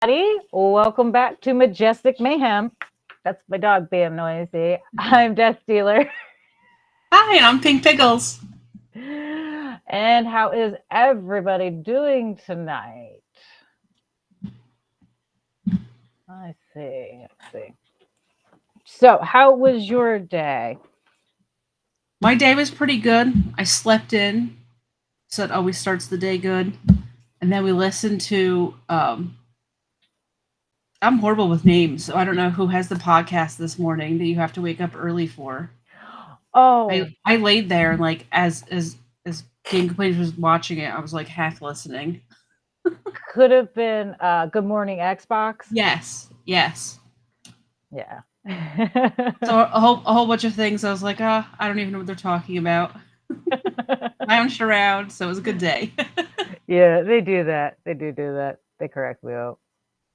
everybody. Welcome back to Majestic Mayhem. That's my dog being noisy. I'm Death Dealer. Hi, I'm Pink Pickles. And how is everybody doing tonight? I see. Let's see. So, how was your day? My day was pretty good. I slept in, so it always starts the day good. And then we listened to. I'm horrible with names, so I don't know who has the podcast this morning that you have to wake up early for. Oh, I laid there and like as King Complete was watching it, I was like half listening. could have been Good Morning Xbox. Yes. Yeah. So a whole bunch of things. I was like, I don't even know what they're talking about. Lounged around, so it was a good day. Yeah, they do that. They do that. They correct me out.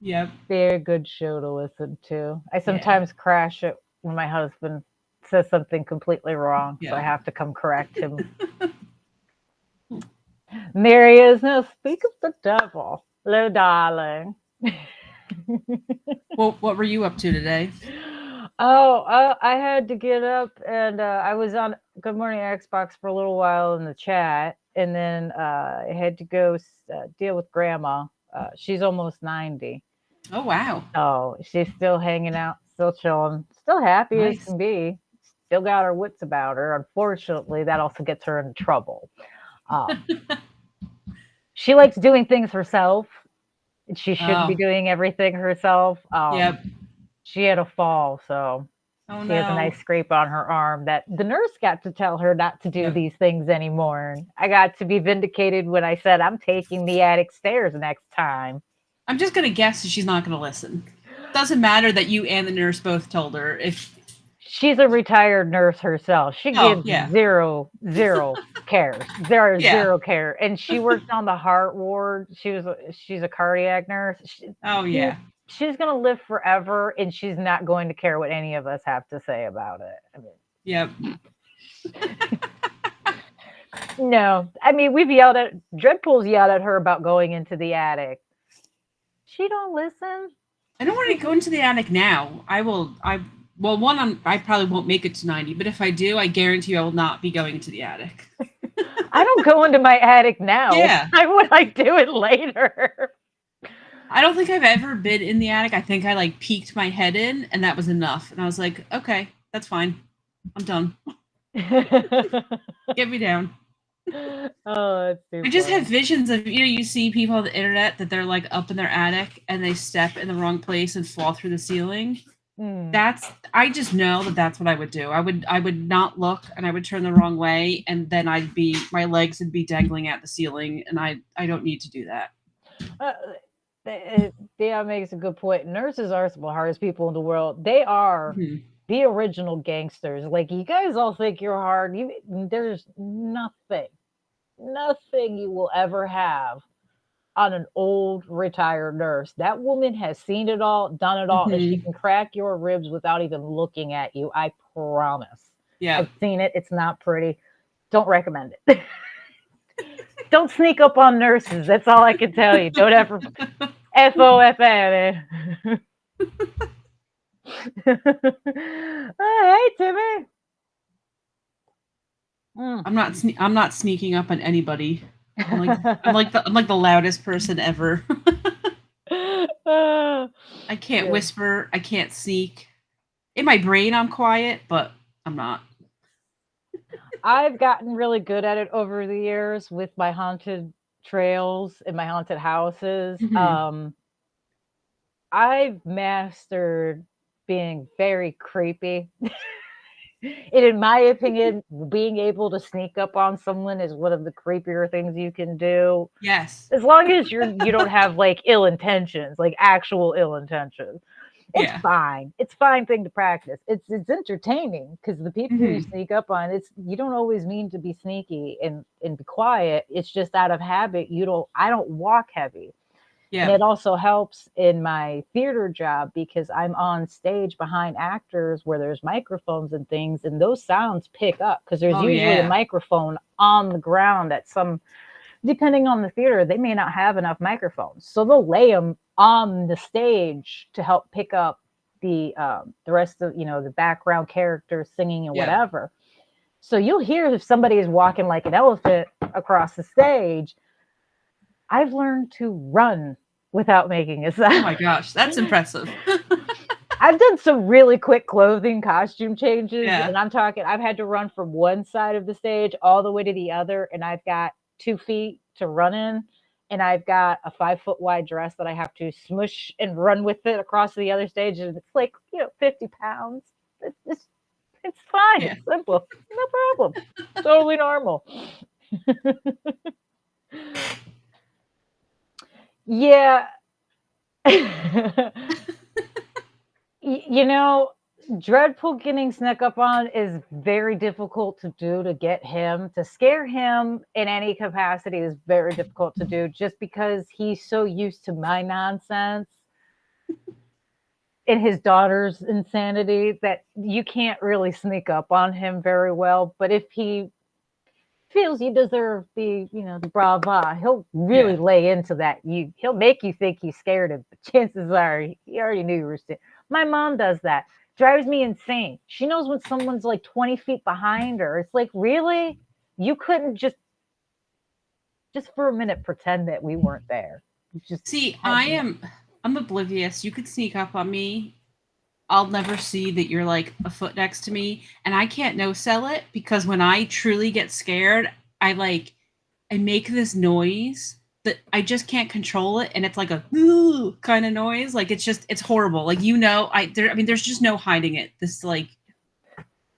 Yep. They're a good show to listen to. I Yeah. sometimes crash it when my husband says something completely wrong, so I Yeah. have to come correct him. And there he is. Now speak of the devil. Hello, darling. Well, what were you up to today? I had to get up and I was on Good Morning Xbox for a little while in the chat, and then I had to go deal with grandma. She's almost 90. Oh wow. Oh, she's still hanging out, still chilling, still happy as Nice. can be. Still got her wits about her. Unfortunately, that also gets her into trouble. Um, she likes doing things herself. She shouldn't be Oh, doing everything herself. yep. She had a fall, so Oh she has a no. nice scrape on her arm that the nurse got to tell her not to do Yep. these things anymore. I got to be vindicated when I said I'm taking the attic stairs next time. I'm just gonna guess that she's not gonna listen. Doesn't matter that you and the nurse both told her. If She's a retired nurse herself. She oh gives yeah, zero cares. There is yeah. zero care. And she worked on the heart ward. She's a cardiac nurse. Oh She yeah. she's gonna live forever and she's not going to care what any of us have to say about it. I mean, Yep. no. I mean we've yelled at Dreadpool's yelled at her about going into the attic. She don't listen. I don't want to go into the attic now. I will. I well, one. I probably won't make it to 90, but if I do, I guarantee you I will not be going into the attic. I don't go into my attic now. Yeah. I would like do it later. I don't think I've ever been in the attic. I think I like peeked my head in, and that was enough. And I was like, okay, that's fine. I'm done. Get me down. Oh, that's too I just have funny. visions of you see people on the internet that they're like up in their attic and they step in the wrong place and fall through the ceiling. Mm. That's I just know that that's what I would do. I would not look and I would turn the wrong way and then my legs would be dangling at the ceiling and I don't need to do that. Uh, Dia makes a good point. Nurses are some of the hardest people in the world. They are Mhm. the original gangsters. Like you guys all think you're hard. There's nothing you will ever have on an old retired nurse. That woman has seen it all, done it all, and she Mhm. can crack your ribs without even looking at you. I promise. Yeah. I've seen it. It's not pretty. Don't recommend it. Don't sneak up on nurses. That's all I can tell you. Don't ever FOFA. Oh, hey, Timmy. Mm. I'm not sneaking up on anybody. I'm like the loudest person ever. I can't Yeah. whisper, I can't sneak. In my brain I'm quiet, but I'm not. I've gotten really good at it over the years with my haunted trails and my haunted houses. Mhm. I've mastered being very creepy. And in my opinion, being able to sneak up on someone is one of the creepier things you can do. Yes. As long as you don't have like ill intentions, like actual ill intentions. It's Yeah. fine. It's a fine thing to practice. It's entertaining because the people you Mhm. sneak up on, it's you don't always mean to be sneaky and be quiet. It's just out of habit. I don't walk heavy. And Yeah. it also helps in my theater job because I'm on stage behind actors where there's microphones and things, and those sounds pick up because there's Oh usually a yeah. microphone on the ground at some depending on the theater, they may not have enough microphones, so they'll lay them on the stage to help pick up the rest of the background characters singing and Yeah. whatever. So you'll hear if somebody is walking like an elephant across the stage. I've learned to run without making a sound. Oh my gosh, that's impressive. I've done some really quick clothing costume changes, Yeah. and I've had to run from one side of the stage all the way to the other, and I've got 2 feet to run in, and I've got a 5-foot wide dress that I have to smush and run with it across the other stage, and it's like 50 pounds. It's fine. Yeah. It's simple. No problem. Totally normal. Yeah. Dreadpool getting snuck up on is very difficult to do. To scare him in any capacity is very difficult to do, just because he's so used to my nonsense and his daughter's insanity that you can't really sneak up on him very well. But if he feels you deserve the brava, he'll really lay into that. He'll make you think he's scared of, but chances are he already knew you were scared. My mom does that. Drives me insane. She knows when someone's like 20 feet behind her. It's like, really? You couldn't just for a minute pretend that we weren't there. See, I'm oblivious. You could sneak up on me. I'll never see that you're like a foot next to me, and I can't no-sell it, because when I truly get scared, I make this noise that I just can't control it, and it's like a ooh kind of noise. Like it's horrible. Like there's just no hiding it. This like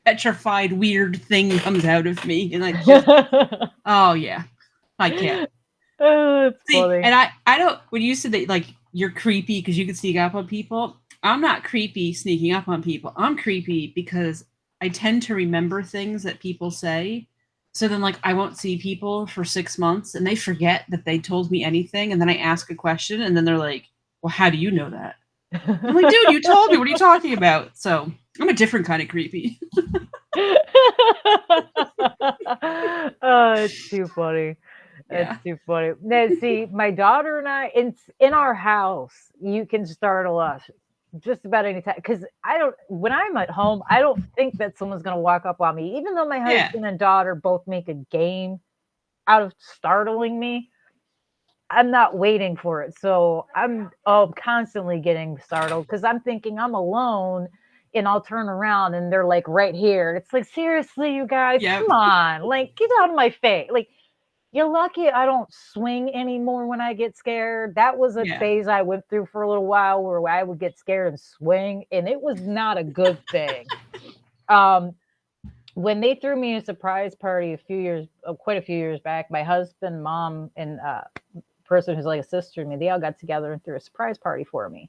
petrified weird thing comes out of me, and I just oh yeah, I can't. Oh, that's funny. And I don't. When you said that like you're creepy because you can sneak up on people, I'm not creepy sneaking up on people. I'm creepy because I tend to remember things that people say. So then, like, I won't see people for 6 months, and they forget that they told me anything, and then I ask a question, and then they're like, well, how do you know that? I'm like, dude, you told me. What are you talking about? So I'm a different kind of creepy. Oh, it's too funny. That's too funny. Now, see, my daughter and I, in our house, you can startle us just about any time, because when I'm at home, I don't think that someone's going to walk up on me, even though my husband and daughter both make a game out of startling me. I'm not waiting for it, so I'm constantly getting startled because I'm thinking I'm alone, and I'll turn around and they're like right here. It's like, seriously, you guys, come on, like, get out of my face. Like, you're lucky I don't swing anymore when I get scared. That was a phase I went through for a little while where I would get scared and swing, and it was not a good thing. When they threw me a surprise party quite a few years back, my husband, mom, and person who's like a sister to me, they all got together and threw a surprise party for me.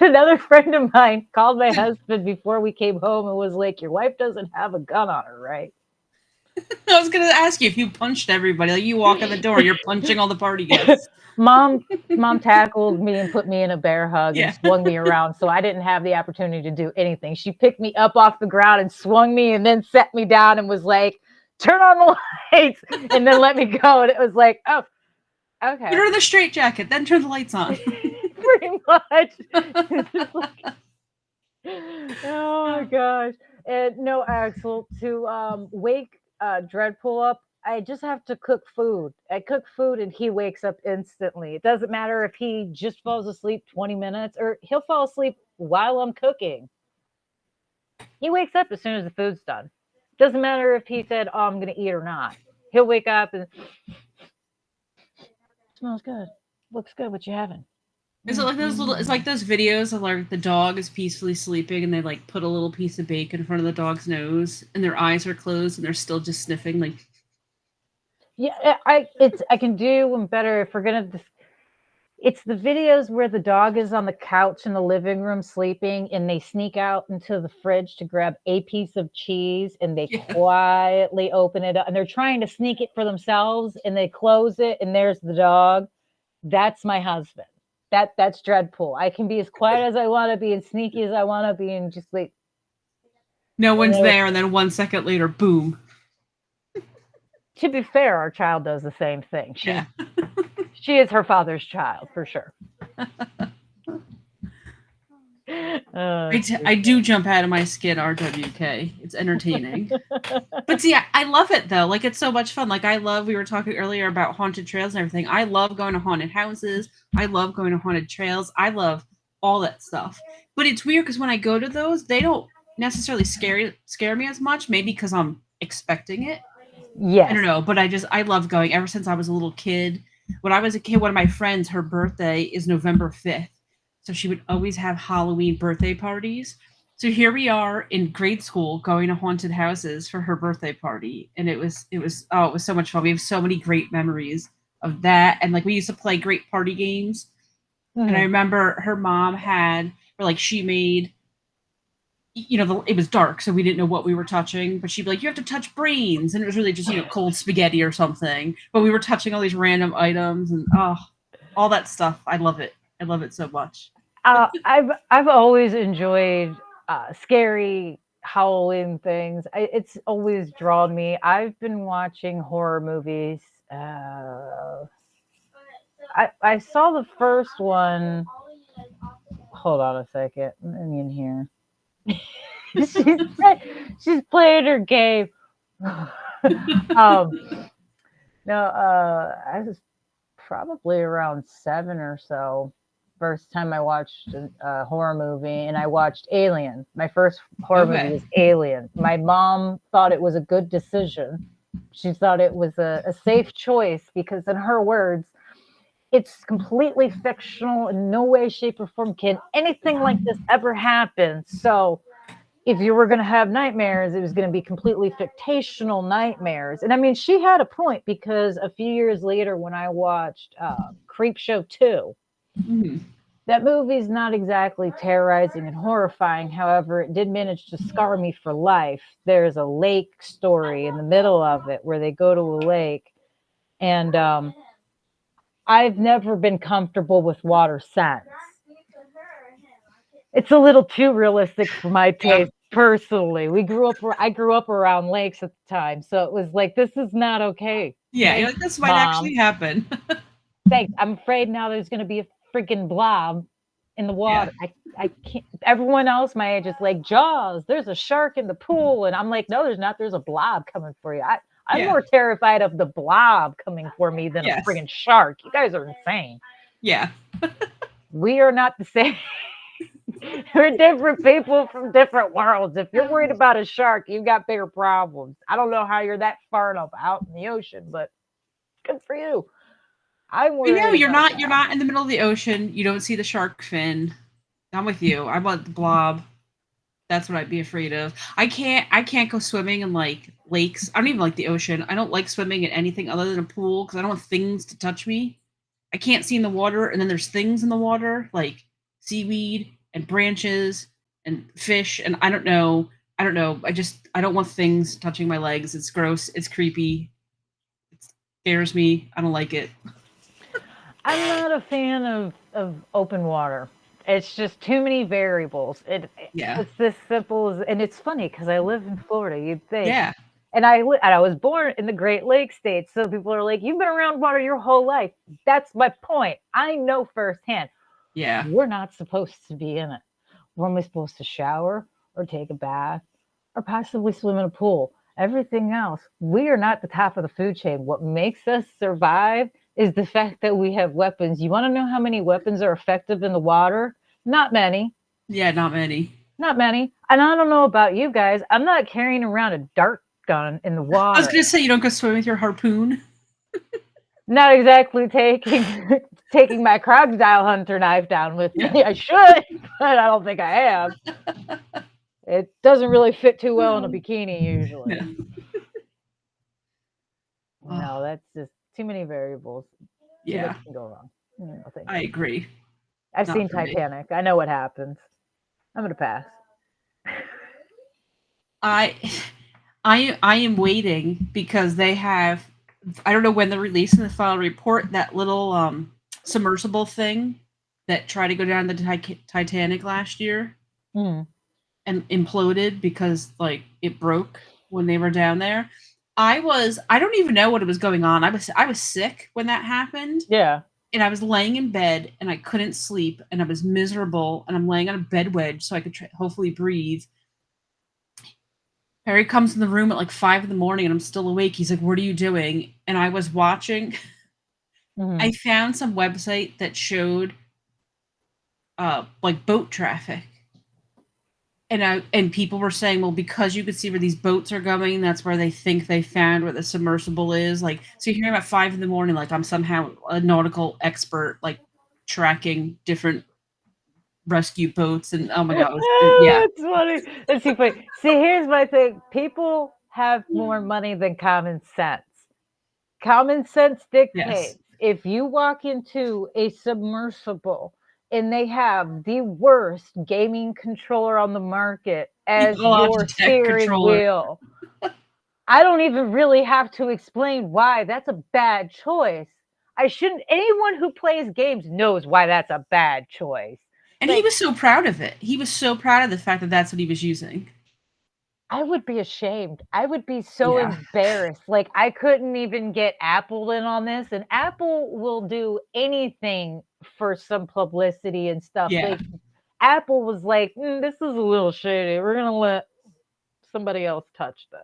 Another friend of mine called my husband before we came home and was like, your wife doesn't have a gun on her, right? I was going to ask you if you punched everybody. Like, you walk in the door, you're punching all the party guests. Mom tackled me and put me in a bear hug and swung me around, so I didn't have the opportunity to do anything. She picked me up off the ground and swung me and then set me down and was like, turn on the lights, and then let me go. And it was like, oh, okay. Put her in the straitjacket, then turn the lights on. Pretty much. Oh my gosh. And no, Axel, to wake Dreadpool up, I just have to cook food. I cook food and he wakes up instantly. It doesn't matter if he just falls asleep 20 minutes or he'll fall asleep while I'm cooking. He wakes up as soon as the food's done. Doesn't matter if he said, oh, I'm going to eat or not. He'll wake up and smells good. Looks good. What you having? Is it like those little? It's like those videos of like the dog is peacefully sleeping, and they like put a little piece of bacon in front of the dog's nose, and their eyes are closed, and they're still just sniffing. Like, yeah, I can do one better if we're gonna. It's the videos where the dog is on the couch in the living room sleeping, and they sneak out into the fridge to grab a piece of cheese, and they quietly open it up, and they're trying to sneak it for themselves, and they close it, and there's the dog. That's my husband. That's Dreadpool. I can be as quiet as I want to be and sneaky as I want to be and just like no one's there, and then 1 second later, boom. to be fair, our child does the same thing. Yeah. She is her father's child for sure. I do jump out of my skin, RWK. It's entertaining. But see, I love it though. Like, it's so much fun. Like, we were talking earlier about haunted trails and everything. I love going to haunted houses. I love going to haunted trails. I love all that stuff. But it's weird because when I go to those, they don't necessarily scare me as much. Maybe because I'm expecting it. Yes. I don't know. But I love going ever since I was a little kid. When I was a kid, one of my friends, her birthday is November 5th. So she would always have Halloween birthday parties. So here we are in grade school going to haunted houses for her birthday party. And it was so much fun. We have so many great memories of that. And like, we used to play great party games. Mm-hmm. And I remember her mom she made, it was dark, so we didn't know what we were touching, but she'd be like, you have to touch brains. And it was really just, cold spaghetti or something. But we were touching all these random items and all that stuff. I love it. I love it so much. I've always enjoyed scary Halloween things. It's always drawn me. I've been watching horror movies. I saw the first one. Hold on a second. Let me in here. she's playing her game. I was probably around 7 or so. First time I watched a horror movie, and I watched Alien. My first horror movie was Alien. My mom thought it was a good decision. She thought it was a safe choice because, in her words, it's completely fictional. In no way, shape, or form can anything like this ever happen. So if you were going to have nightmares, it was going to be completely fictional nightmares. And I mean, she had a point, because a few years later when I watched Creepshow 2, mm-hmm. That movie's not exactly terrorizing and horrifying. However, it did manage to scar me for life. There's a lake story in the middle of it where they go to a lake. And I've never been comfortable with water since. It's a little too realistic for my taste, personally. I grew up around lakes at the time, so it was like, this is not okay. Yeah, this might actually happen. Thanks. I'm afraid now there's going to be a freaking blob in the water. Yeah. I can't. Everyone else my age is like, Jaws, there's a shark in the pool, and I'm like, no, there's not. There's a blob coming for you. I'm more terrified of the blob coming for me than a friggin' shark. You guys are insane. Yeah. We are not the same. We're different people from different worlds. If you're worried about a shark, you've got bigger problems. I don't know how you're that far enough out in the ocean, but good for you. I'm worried. You're not in the middle of the ocean. You don't see the shark fin. I'm with you. I want the blob. That's what I'd be afraid of. I can't go swimming in like lakes. I don't even like the ocean. I don't like swimming in anything other than a pool because I don't want things to touch me. I can't see in the water, and then there's things in the water like seaweed and branches and fish, and I don't know. I don't want things touching my legs. It's gross. It's creepy. It scares me. I don't like it. I'm not a fan of open water. It's just too many variables. It's this simple as, and it's funny because I live in Florida. You'd think, and I was born in the Great Lakes states. So people are like, "You've been around water your whole life." That's my point. I know firsthand. Yeah, we're not supposed to be in it. We're only supposed to shower or take a bath or possibly swim in a pool. Everything else, we are not the top of the food chain. What makes us survive is the fact that we have weapons. You want to know how many weapons are effective in the water? Not many. Yeah, not many. Not many. And I don't know about you guys. I'm not carrying around a dart gun in the water. I was going to say, you don't go swim with your harpoon. Not exactly taking my crocodile hunter knife down with me. I should, but I don't think I have. It doesn't really fit too well in a bikini usually. Yeah. No, that's just too many variables. Yeah. Can go wrong. I agree. I've seen Titanic. I know what happens. I'm going to pass. I am waiting because they have, I don't know when they're releasing the final report, that little submersible thing that tried to go down the Titanic last year and imploded because like it broke when they were down there. I don't even know what was going on. I was sick when that happened. Yeah. And I was laying in bed and I couldn't sleep and I was miserable and I'm laying on a bed wedge so I could hopefully breathe. Harry comes in the room at like 5 in the morning and I'm still awake. He's like, "What are you doing?" And I was watching. Mhm. I found some website that showed like boat traffic. And people were saying, well, because you could see where these boats are going, that's where they think they found where the submersible is. Like, so you're hearing about 5 in the morning, like I'm somehow a nautical expert, like tracking different rescue boats, and oh my god, yeah, That's funny. That's too funny. See, here's my thing. People have more money than common sense. Common sense yes, dictates if you walk into a submersible and they have the worst gaming controller on the market as a your Logitech steering controller. wheel, I don't even really have to explain why that's a bad choice. I shouldn't, anyone who plays games knows why that's a bad choice. And he Like, was so proud of it. He was so proud of the fact that that's what he was using. I would be ashamed. I would be so Yeah, embarrassed. Like, I couldn't even get Apple in on this, and Apple will do anything for some publicity and stuff. yeah. Like, Apple was like, "This is a little shady. We're gonna let somebody else touch this."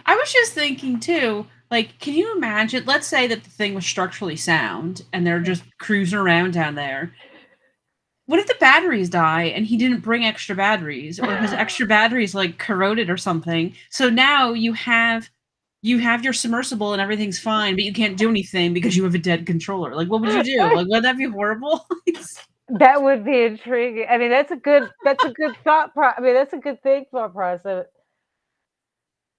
I was just thinking too, like, can you imagine? Let's say that the thing was structurally sound and they're just cruising around down there. What if the batteries die and he didn't bring extra batteries, or his extra batteries like corroded or something? So now you have your submersible and everything's fine, but you can't do anything because you have a dead controller. Like, what would you do? Like, would that be horrible? That would be intriguing. I mean, that's a good I mean, that's a good thought process.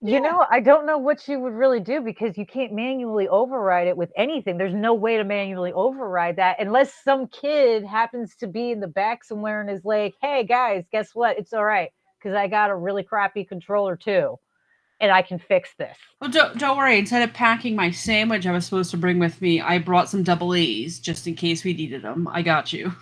You Yeah. know, I don't know what you would really do because you can't manually override it with anything. There's no way to manually override that unless some kid happens to be in the back somewhere and is like, "Hey guys, guess what? It's all right because I got a really crappy controller too, and I can fix this." Well, don't worry. Instead of packing my sandwich I was supposed to bring with me, I brought some double E's just in case we needed them. I got you.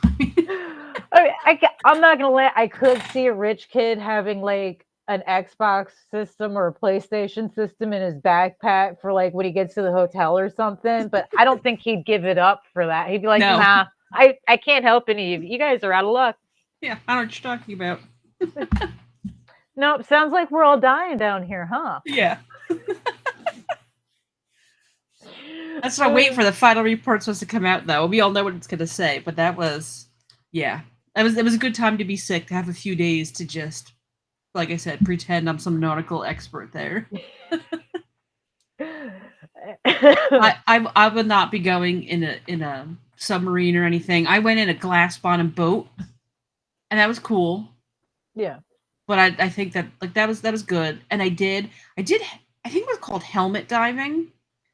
I'm not gonna lie. I could see a rich kid having like an Xbox system or a PlayStation system in his backpack for like when he gets to the hotel or something. But I don't think he'd give it up for that. He'd be like, No. "Nah, I can't help any of you. You guys are out of luck." Yeah, I don't know what you're talking about. Nope. Sounds like we're all dying down here, huh? Yeah. That's why I wait for the final report supposed to come out, though. We all know what it's going to say, but that was, yeah. It was a good time to be sick, to have a few days to just, like I said, pretend I'm some nautical expert there. I would not be going in a submarine or anything. I went in a glass bottom boat, and that was cool. Yeah. But I think that like that was good, and I did I think it was called helmet diving.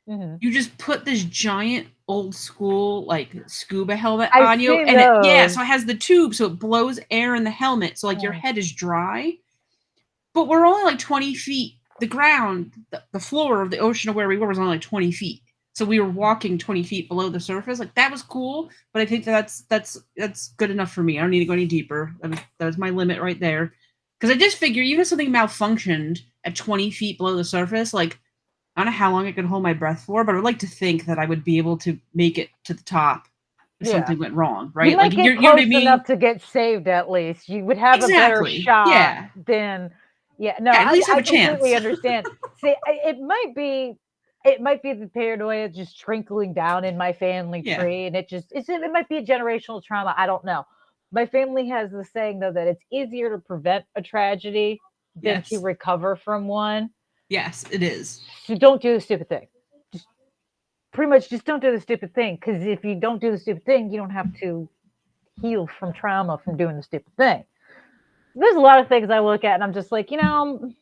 Mm-hmm. You just put this giant old school like scuba helmet I've on you, seen and those. so it has the tube, so it blows air in the helmet, so like your head is dry. But we're only like 20 feet. The ground, the floor of the ocean of where we were was only like 20 feet. So we were walking 20 feet below the surface. Like that was cool, but I think that's good enough for me. I don't need to go any deeper. That was my limit right there. Because I just figure even if something malfunctioned at 20 feet below the surface, like I don't know how long I could hold my breath for, but I would like to think that I would be able to make it to the top if something went wrong, right? You might Like get you close know what I mean? enough to get saved at least. You would have a better Exactly. shot Yeah. than no, Yeah, at least have I a chance. completely understand. See, it might be the paranoia just trickling down in my family Yeah. tree, and it might be a generational trauma. I don't know. My family has the saying though that it's easier to prevent a tragedy than to Yes. recover from one. Yes, it is. So don't do the stupid thing. Just pretty much just don't do the stupid thing, because if you don't do the stupid thing, you don't have to heal from trauma from doing the stupid thing. There's a lot of things I look at and I'm just like, no,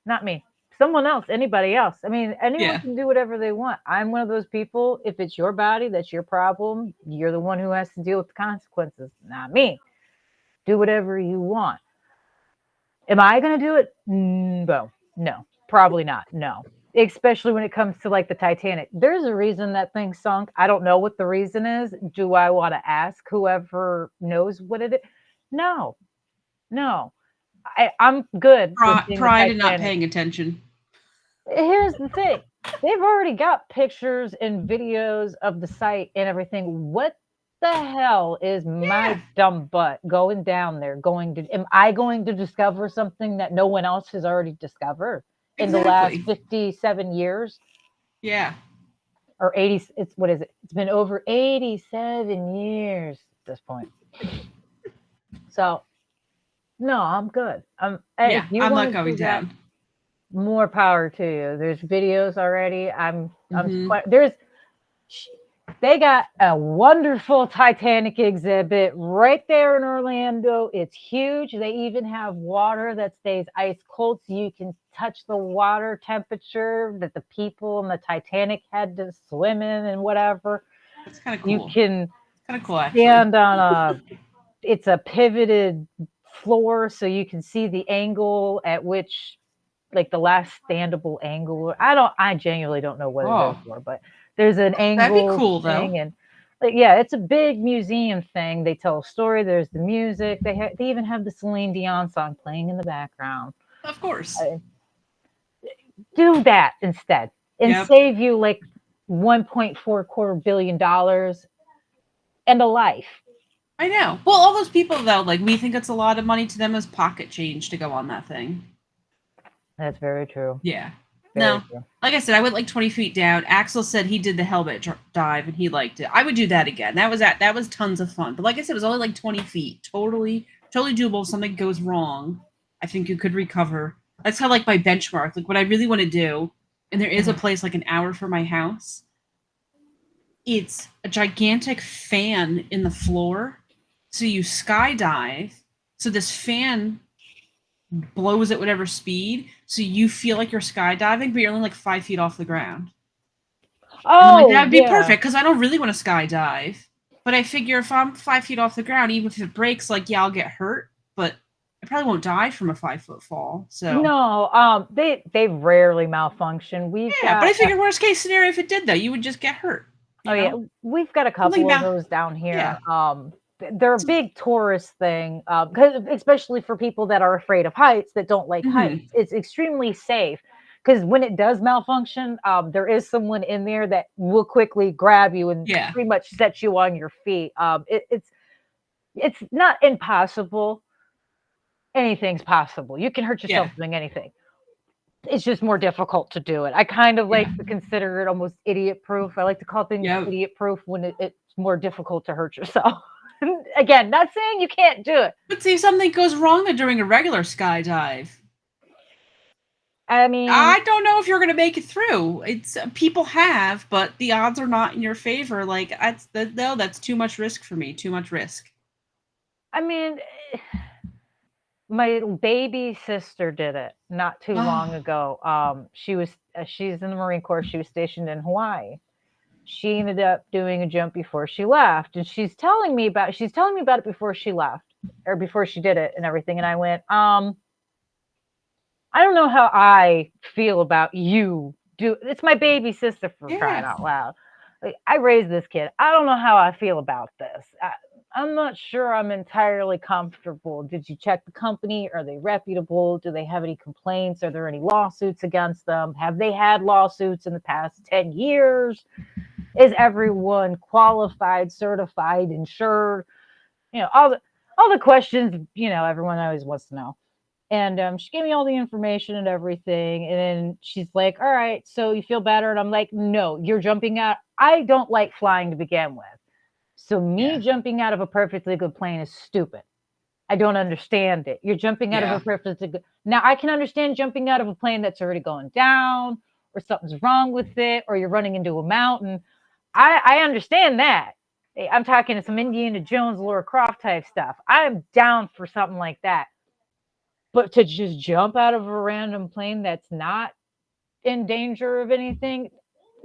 not me. Someone else, anybody else. I mean, anyone can do whatever they want. I'm one of those people. If it's your body, that's your problem. You're the one who has to deal with the consequences, not me. Do whatever you want. Am I going to do it? No, probably not. No, especially when it comes to like the Titanic. There's a reason that thing sunk. I don't know what the reason is. Do I want to ask whoever knows what it is? No. I'm good. Pride and not paying attention. Here's the thing. They've already got pictures and videos of the site and everything. What the hell is my Yeah, dumb butt going down there am I going to discover something that no one else has already discovered in the last exactly. 57 years Yeah. or 80? It's what is it? It's been over 87 years at this point. So no, I'm good. If Yeah, you I'm not want to going do that, down. more power to you. There's videos already. Hmm. There's they got a wonderful Titanic exhibit right there in Orlando. It's huge. They even have water that stays ice cold so you can touch the water temperature that the people in the Titanic had to swim in and whatever. That's kind of You cool. can Kind of cool, actually. stand on it's a pivoted floor so you can see the angle at which like the last standable angle. I genuinely don't know what it is Oh, for, but there's an that'd be angle cool, though. thing and like yeah, it's a big museum thing. They tell a story. There's the music. They even have the Celine Dion song playing in the background. Of course. Uh, do that instead and Yep. save you like 1.4 quarter billion dollars and a life. I know. Well, all those people, though, like, we think it's a lot of money to them as pocket change to go on that thing. That's very true. Yeah. Very No. true. Like I said, I went like 20 feet down. Axel said he did the helmet dive and he liked it. I would do that again. That was tons of fun. But like I said, it was only like 20 feet. Totally doable. If something goes wrong, I think you could recover. That's kind of like my benchmark. Like what I really want to do, and there is a Mhm. place like an hour from my house. It's a gigantic fan in the floor. So you skydive. So this fan blows at whatever speed, so you feel like you're skydiving, but you're only like 5 feet off the ground. And I'm like, that Oh would be yeah. perfect because I don't really want to skydive. But I figure if I'm 5 feet off the ground, even if it breaks, like, yeah, I'll get hurt, but I probably won't die from a 5 foot fall. So, No, they rarely malfunction. We've yeah, but got I figure worst case scenario, if it did, though, you would just get hurt, oh you yeah, know? we've got a Something couple of about, those down yeah. here. They're a big tourist thing, 'cause especially for people that are afraid of heights that don't like Mm-hmm. heights. It's extremely safe because when it does malfunction, there is someone in there that will quickly grab you and Yeah. pretty much set you on your feet. It's not impossible. Anything's possible. You can hurt Yeah. yourself doing anything. It's just more difficult to do it. I kind of Yeah. like to consider it almost idiot proof. I like to call things Yeah. idiot proof when it's more difficult to hurt yourself. Again, not saying you can't do it. But see, if something goes wrong during a regular skydive, I mean, I don't know if you're going to make it through. It's people have, but the odds are not in your favor. Like that's too much risk for me. Too much risk. I mean, my baby sister did it not too long ago. She's in the Marine Corps. She was stationed in Hawaii. She ended up doing a jump before she left, and she's telling me about it before she left or before she did it and everything. And I went, I don't know how I feel about you. It's my baby sister for crying Yeah. out loud. Like, I raised this kid. I don't know how I feel about this. I'm not sure I'm entirely comfortable. Did you check the company? Are they reputable? Do they have any complaints? Are there any lawsuits against them? Have they had lawsuits in the past 10 years? Is everyone qualified, certified, insured? All the questions, everyone always wants to know. And she gave me all the information and everything. And then she's like, all right, so you feel better? And I'm like, no, you're jumping out. I don't like flying to begin with. So me Yeah. jumping out of a perfectly good plane is stupid. I don't understand it. You're jumping out of Yeah. a perfectly good. Now I can understand jumping out of a plane that's already going down or something's wrong with it or you're running into a mountain. I understand that. I'm talking some Indiana Jones, Laura Croft type stuff. I'm down for something like that. But to just jump out of a random plane that's not in danger of anything,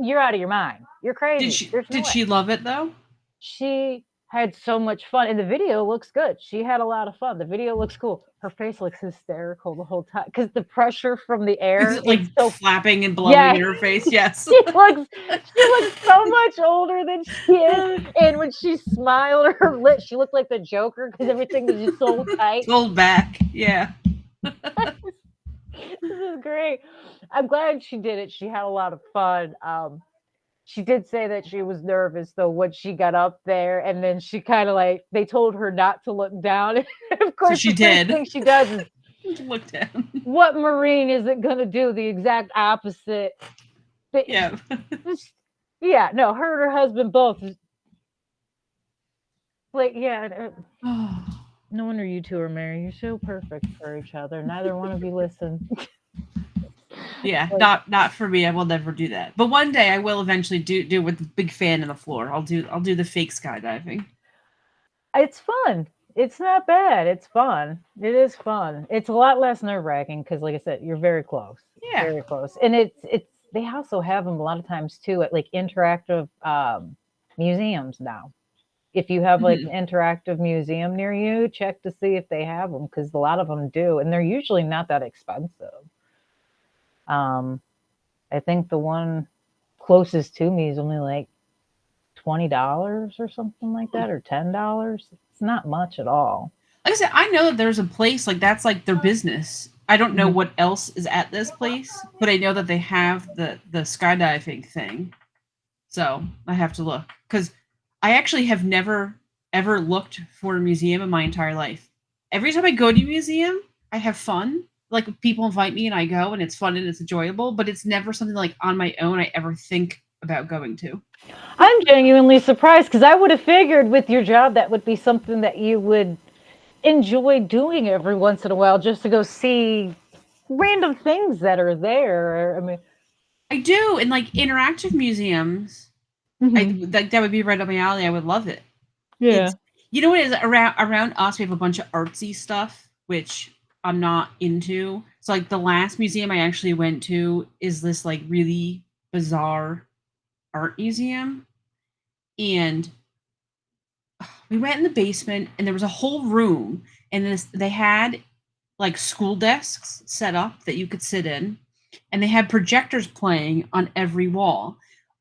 you're out of your mind. You're crazy. There's no Did way. she love it though? She had so much fun, and the video looks good. She had a lot of fun. The video looks cool. Her face looks hysterical the whole time because the pressure from the air Is it like is so flapping and blowing in her face? Yes. she looks so much older than she is. And when she smiled, her lips, she looked like the Joker because everything was just so tight. Pulled back. Yeah. This is great. I'm glad she did it. She had a lot of fun. She did say that she was nervous though when she got up there, and then she kind of like they told her not to look down. Of So course, she the first did. thing she does is, Look down. what Marine is it going to do? The exact opposite. Yeah. Yeah, no, her and her husband both. Like, yeah, no wonder you two are married. You're so perfect for each other. Neither one of you listen. Yeah, Like, not for me. I will never do that. But one day I will eventually do with the big fan in the floor. I'll do the fake skydiving. it's fun. It's not bad. It's fun. It is fun. It's a lot less nerve wracking because, like I said, you're very close. Yeah. Very close. And it's they also have them a lot of times too at like interactive museums now. If you have like an interactive museum near you, check to see if they have them because a lot of them do, and they're usually not that expensive. I think the one closest to me is only like $20 or something like that, or $10. It's not much at all. Like I said, I know that there's a place like that's like their business. I don't know what else is at this place, but I know that they have the skydiving thing. So I have to look because I actually have never ever looked for a museum in my entire life. Every time I go to a museum, I have fun. Like people invite me and I go and it's fun and it's enjoyable, but it's never something like on my own I ever think about going to. I'm genuinely surprised because I would have figured with your job that would be something that you would enjoy doing every once in a while just to go see random things that are there. I mean, I do in like interactive museums. Like that would be right up my alley. I would love it. yeah. You know what it is around us? We have a bunch of artsy stuff, which I'm not into. So like the last museum I actually went to is this like really bizarre art museum, and we went in the basement, and there was a whole room, and they had like school desks set up that you could sit in, and they had projectors playing on every wall.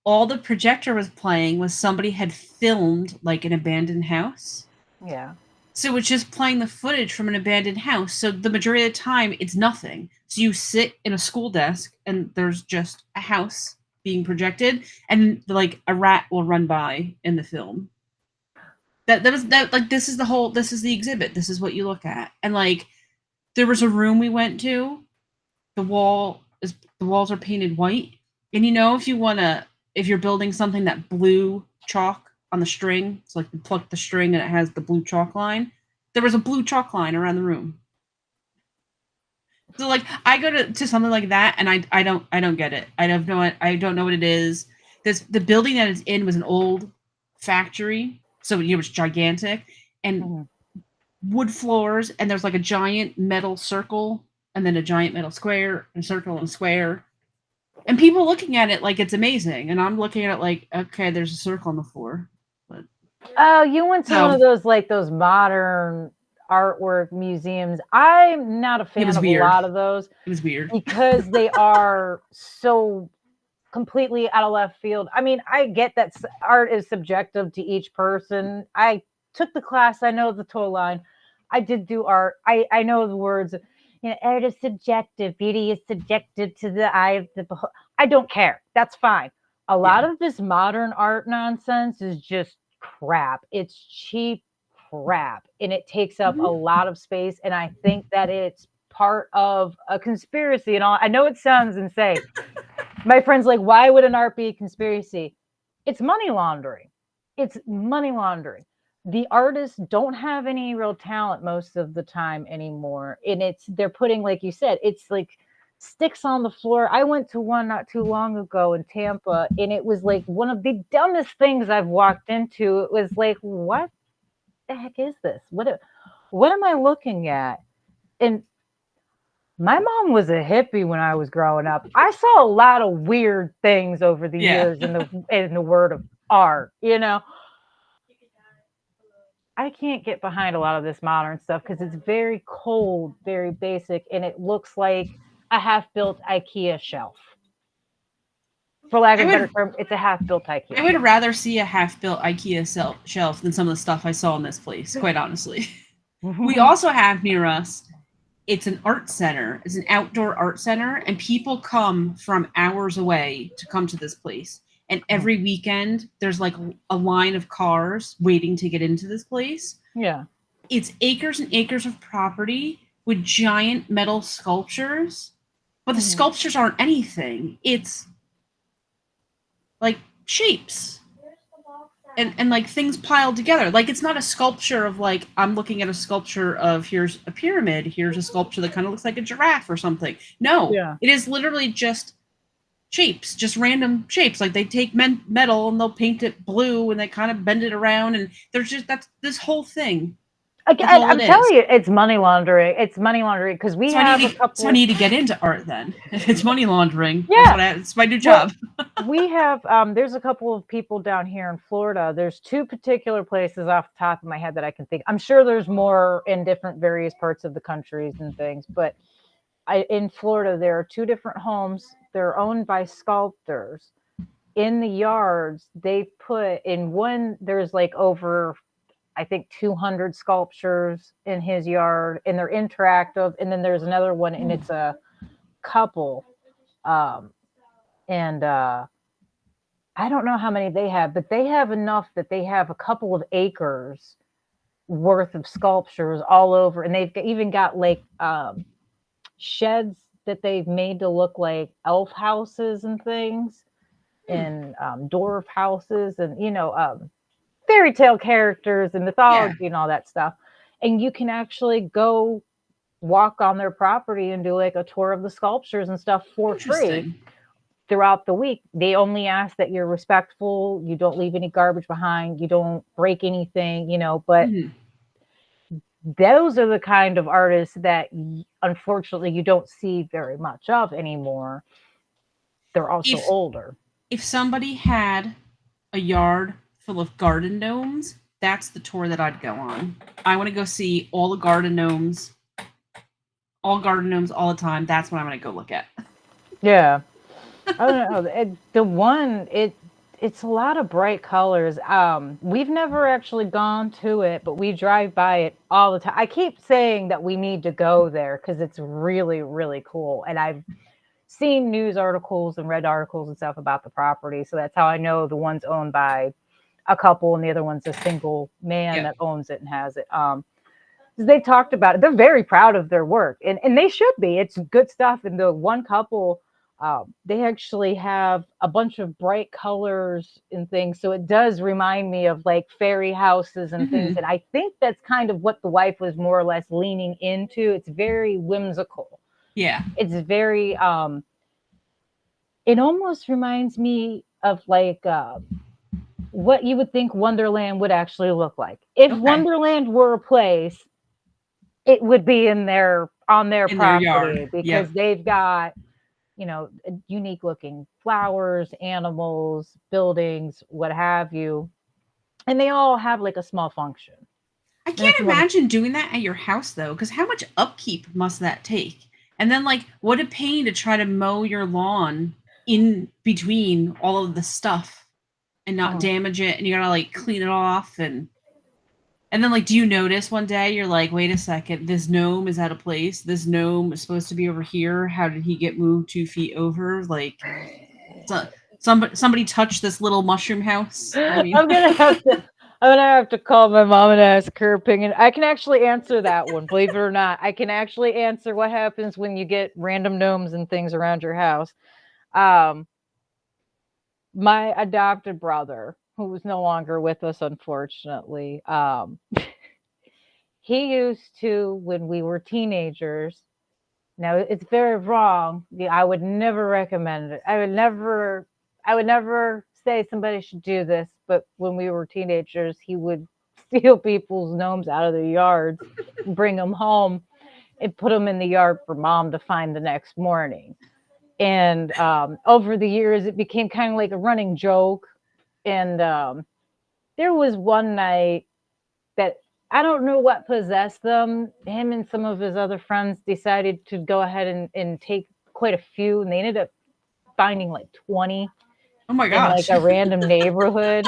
All the projector was playing was somebody had filmed like an abandoned house. Yeah. So it's just playing the footage from an abandoned house. So the majority of the time, it's nothing. So you sit in a school desk, and there's just a house being projected, and like a rat will run by in the film. That was like this is the exhibit. This is what you look at. And like there was a room we went to. The walls are painted white, and if you're building something that blue chalk on the string, so like you pluck the string and it has the blue chalk line. There was a blue chalk line around the room. So like I go to something like that and I don't get it. I don't know what it is. The building that it's in was an old factory, so it was gigantic and wood floors, and there's like a giant metal circle and then a giant metal square and circle and square. And people looking at it like it's amazing, and I'm looking at it like, okay, there's a circle on the floor. But oh, you went to one of those modern artwork museums. I'm not a fan of a lot of those. It was weird because they are so completely out of left field. I mean, I get that art is subjective to each person. I took the class. I know the total line. I did do art. I know the words. Art is subjective. Beauty is subjective to the eye of the beholder. I don't care. That's fine. A lot of this modern art nonsense is just crap. It's cheap crap, and it takes up a lot of space. And I think that it's part of a conspiracy and all. I know it sounds insane. My friend's like, why would an art be a conspiracy? It's money laundering. It's money laundering. The artists don't have any real talent most of the time anymore. And they're putting, like you said, it's like sticks on the floor. I went to one not too long ago in Tampa, and it was like one of the dumbest things I've walked into. It was like, what the heck is this? What am I looking at? And my mom was a hippie when I was growing up. I saw a lot of weird things over the years in the word of art, I can't get behind a lot of this modern stuff because it's very cold, very basic, and it looks like a half-built IKEA shelf. For lack of a better term, it's a half-built IKEA. I would rather see a half-built IKEA shelf than some of the stuff I saw in this place, quite honestly. We also have near us it's an art center. It's an outdoor art center, and people come from hours away to come to this place. And every weekend, there's like a line of cars waiting to get into this place. Yeah. It's acres and acres of property with giant metal sculptures, but the sculptures aren't anything. It's like shapes and like things piled together. Like it's not a sculpture of like I'm looking at a sculpture of here's a pyramid, here's a sculpture that kind of looks like a giraffe or something. No, it is literally just shapes, just random shapes. Like they take metal and they'll paint it blue and they kind of bend it around, and there's just that's this whole thing. I'm telling you, it's money laundering. It's money laundering because we have a couple. So I need to get into art then. It's money laundering. Yeah, it's my new job. We have there's a couple of people down here in Florida. There's two particular places off the top of my head that I can think. I'm sure there's more in different various parts of the countries and things, but in Florida there are two different homes. They're owned by sculptors. In the yards, they put in one. There's like over, I think 200 sculptures in his yard, and they're interactive. And then there's another one, and it's a couple. And I don't know how many they have, but they have enough that they have a couple of acres worth of sculptures all over. And they've even got like sheds that they've made to look like elf houses and things, and dwarf houses, and, you know, fairy tale characters and mythology and all that stuff. And you can actually go walk on their property and do like a tour of the sculptures and stuff for free throughout the week. They only ask that you're respectful, you don't leave any garbage behind, you don't break anything, you know, but those are the kind of artists that unfortunately you don't see very much of anymore. They're also older. If somebody had a yard full of garden gnomes, that's the tour that I'd go on. I want to go see all the garden gnomes, all the time. That's what I'm going to go look at. Yeah. I don't know. The one, it's a lot of bright colors. We've never actually gone to it, but we drive by it all the time. I keep saying that we need to go there because it's really, really cool. And I've seen news articles and read articles and stuff about the property. So that's how I know the one's owned by a couple and the other one's a single man that owns it and has it. They talked about it. They're very proud of their work, and they should be. It's good stuff. And the one couple, they actually have a bunch of bright colors and things. So it does remind me of like fairy houses and things. And I think that's kind of what the wife was more or less leaning into. It's very whimsical. Yeah. It's very, it almost reminds me of like what you would think Wonderland would actually look like. If Wonderland were a place, it would be on their property because they've got, you know, unique looking flowers, animals, buildings, what have you. And they all have like a small function. I can't imagine doing that at your house though, because how much upkeep must that take? And then like what a pain to try to mow your lawn in between all of the stuff and not damage it, and you gotta like clean it off, and then like do you notice one day you're like, wait a second, this gnome is out of place, this gnome is supposed to be over here, how did he get moved 2 feet over? Like somebody touched this little mushroom house. I mean, I'm gonna have to call my mom and ask her opinion. I can actually answer that one, believe it or not. I can actually answer what happens when you get random gnomes and things around your house. My adopted brother, who is no longer with us, unfortunately, he used to, when we were teenagers. Now it's very wrong. I would never recommend it. I would never say somebody should do this. But when we were teenagers, he would steal people's gnomes out of their yards, bring them home, and put them in the yard for mom to find the next morning. And over the years, it became kind of like a running joke. And there was one night that I don't know what possessed them. Him and some of his other friends decided to go ahead and take quite a few. And they ended up finding like 20. Oh my gosh. In like a random neighborhood.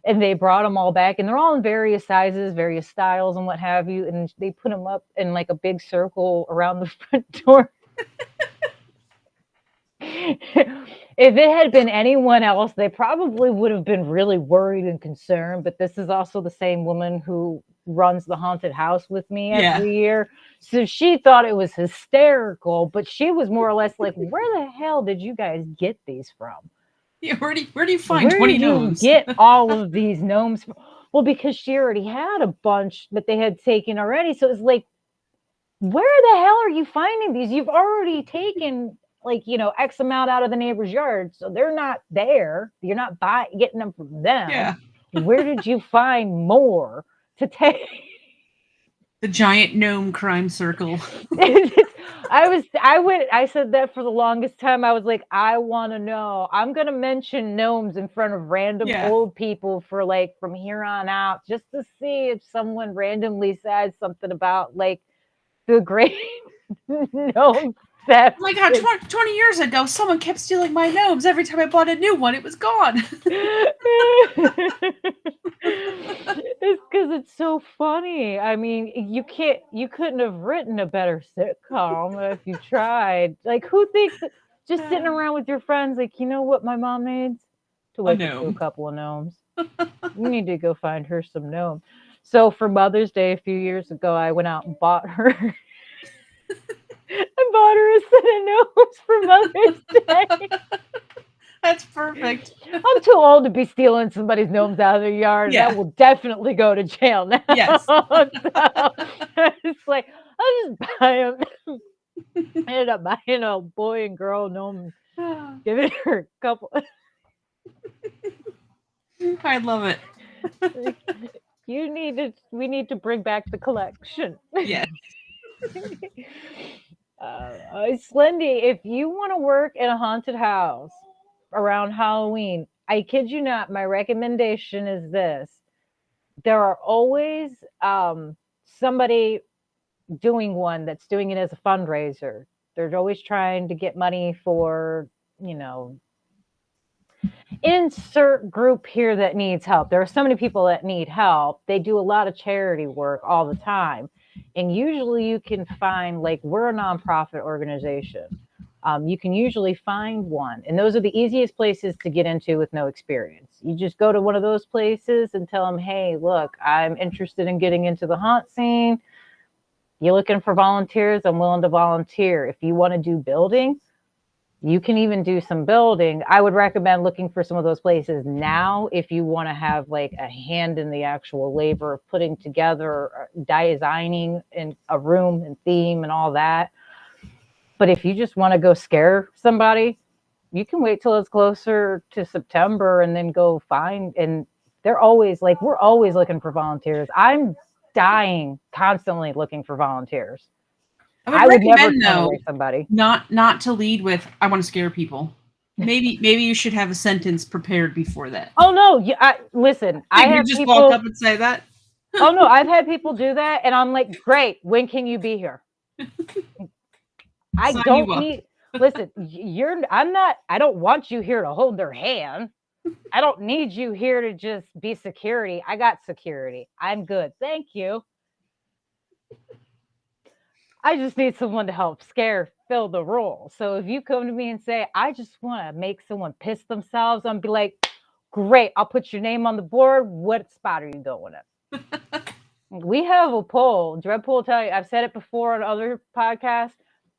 And they brought them all back, and they're all in various sizes, various styles, and what have you. And they put them up in like a big circle around the front door. If it had been anyone else, they probably would have been really worried and concerned. But this is also the same woman who runs the haunted house with me every year. So she thought it was hysterical, but she was more or less like, where the hell did you guys get these from? Yeah, where do you find 20 gnomes? Get all of these gnomes from? Well, because she already had a bunch that they had taken already. So it's like, where the hell are you finding these? You've already taken like, X amount out of the neighbor's yard. So they're not there. You're not getting them from them. Yeah. Where did you find more to take? The giant gnome crime circle. I said that for the longest time. I was like, I want to know. I'm going to mention gnomes in front of random old people for like from here on out, just to see if someone randomly says something about like the great gnome theft. Oh my God, 20 years ago, someone kept stealing my gnomes. Every time I bought a new one, it was gone. It's because it's so funny. I mean, you couldn't have written a better sitcom if you tried. Like, who thinks just sitting around with your friends, like, you know what my mom needs? To wake up to a couple of gnomes. You need to go find her some gnomes. So for Mother's Day a few years ago, I went out and bought her. I bought her a set of gnomes for Mother's Day. That's perfect. I'm too old to be stealing somebody's gnomes out of their yard. Yeah. I will definitely go to jail now. Yes. So it's like, I'll just buy them. I ended up buying a boy and girl gnome, giving her a couple. I love it. We need to bring back the collection. Yes. Slendy, if you want to work in a haunted house around Halloween, I kid you not, my recommendation is this. There are always somebody doing one that's doing it as a fundraiser. They're always trying to get money for, insert group here that needs help. There are so many people that need help. They do a lot of charity work all the time. And usually you can find, like, we're a nonprofit organization. You can usually find one. And those are the easiest places to get into with no experience. You just go to one of those places and tell them, hey, look, I'm interested in getting into the haunt scene. You're looking for volunteers? I'm willing to volunteer. If you want to do building, you can even do some building. I would recommend looking for some of those places now if you want to have like a hand in the actual labor of putting together, designing in a room and theme and all that. But if you just want to go scare somebody, you can wait till it's closer to September and then go find. And they're always like, we're always looking for volunteers. I'm dying constantly looking for volunteers. I would never turn away somebody. Not to lead with, I want to scare people. Maybe you should have a sentence prepared before that. Oh no! Listen, I have just people walk up and say that. Oh no, I've had people do that, and I'm like, great. When can you be here? I don't need. Listen, I don't want you here to hold their hand. I don't need you here to just be security. I got security. I'm good. Thank you. I just need someone to help fill the role. So if you come to me and say, I just want to make someone piss themselves, I'll be like, great, I'll put your name on the board. What spot are you going at? We have a poll. Dreadpool will tell you, I've said it before on other podcasts.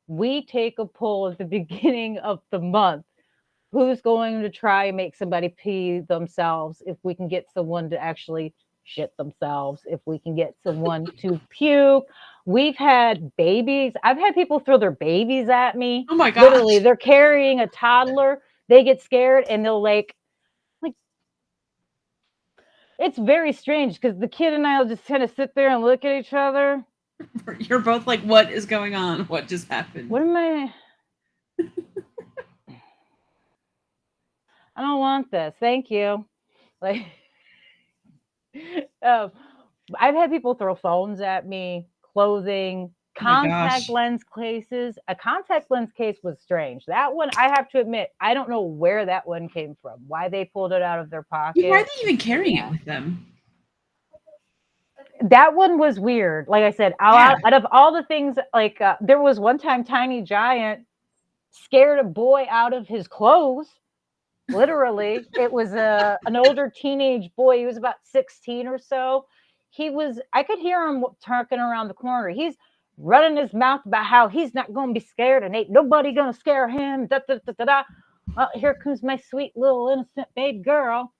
We take a poll at the beginning of the month. Who's going to try and make somebody pee themselves? If we can get someone to actually shit themselves, if we can get someone to puke. We've had babies. I've had people throw their babies at me. Oh my God. Literally, they're carrying a toddler. They get scared and they'll like, it's very strange because the kid and I will just kind of sit there and look at each other. You're both like, what is going on? What just happened? What am I? I don't want this. Thank you. Like, I've had people throw phones at me, clothing, Contact lens cases. A contact lens case was strange. That one, I have to admit, I don't know where that one came from. Why they pulled it out of their pocket. Why are they even carrying it with them? That one was weird. Like I said, out of all the things, like there was one time Tiny Giant scared a boy out of his clothes. Literally, it was an older teenage boy. He was about 16 or so. I could hear him talking around the corner. He's running his mouth about how he's not going to be scared and ain't nobody going to scare him. Da, da, da, da, da. Well, here comes my sweet little innocent babe girl.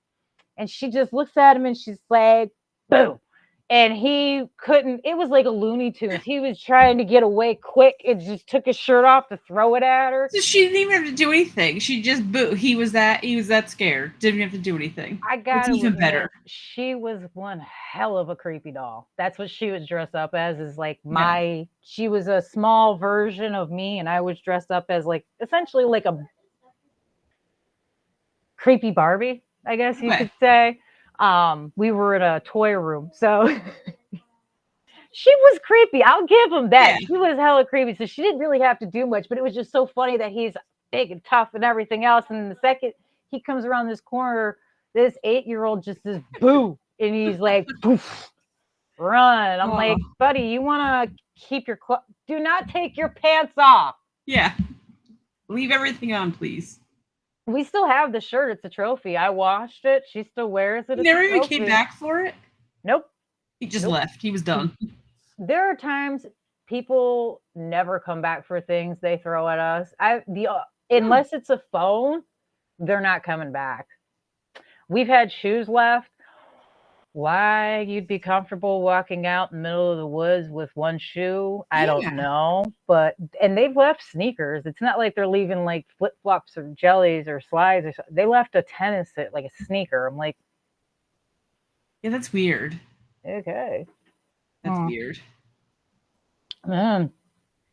And she just looks at him and she's like, boom. And he couldn't, it was like a Looney Tunes. He was trying to get away quick. It just took his shirt off to throw it at her. So she didn't even have to do anything. She just he was that scared. Didn't have to do anything. I got it even better. She was one hell of a creepy doll. That's what she was dressed up as, is like she was a small version of me, and I was dressed up as like essentially like a creepy Barbie, I guess you could say. We were in a toy room, so she was creepy. I'll give him that. Yeah. She was hella creepy, so she didn't really have to do much, but it was just so funny that he's big and tough and everything else. And the second he comes around this corner, this 8-year-old just says boo, and he's like, poof, run. I'm like, buddy, you want to keep your do not take your pants off. Yeah, leave everything on, please. We still have the shirt. It's a trophy. I washed it. She still wears it. He never even came back for it? Nope. He just left. He was done. There are times people never come back for things they throw at us. Unless it's a phone, they're not coming back. We've had shoes left. Why you'd be comfortable walking out in the middle of the woods with one shoe, I don't know. And they've left sneakers. It's not like they're leaving like flip-flops or jellies or slides or something. They left a tennis set, like a sneaker. I'm like, yeah, that's weird. Okay, that's weird. Man.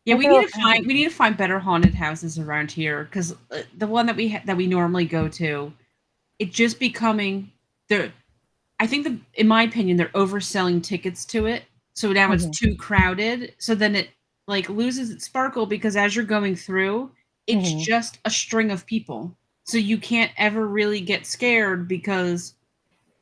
Yeah, we need to find better haunted houses around here, because the one that we normally go to, it's just becoming I think in my opinion, they're overselling tickets to it. So now it's too crowded. So then it like loses its sparkle, because as you're going through, it's just a string of people. So you can't ever really get scared, because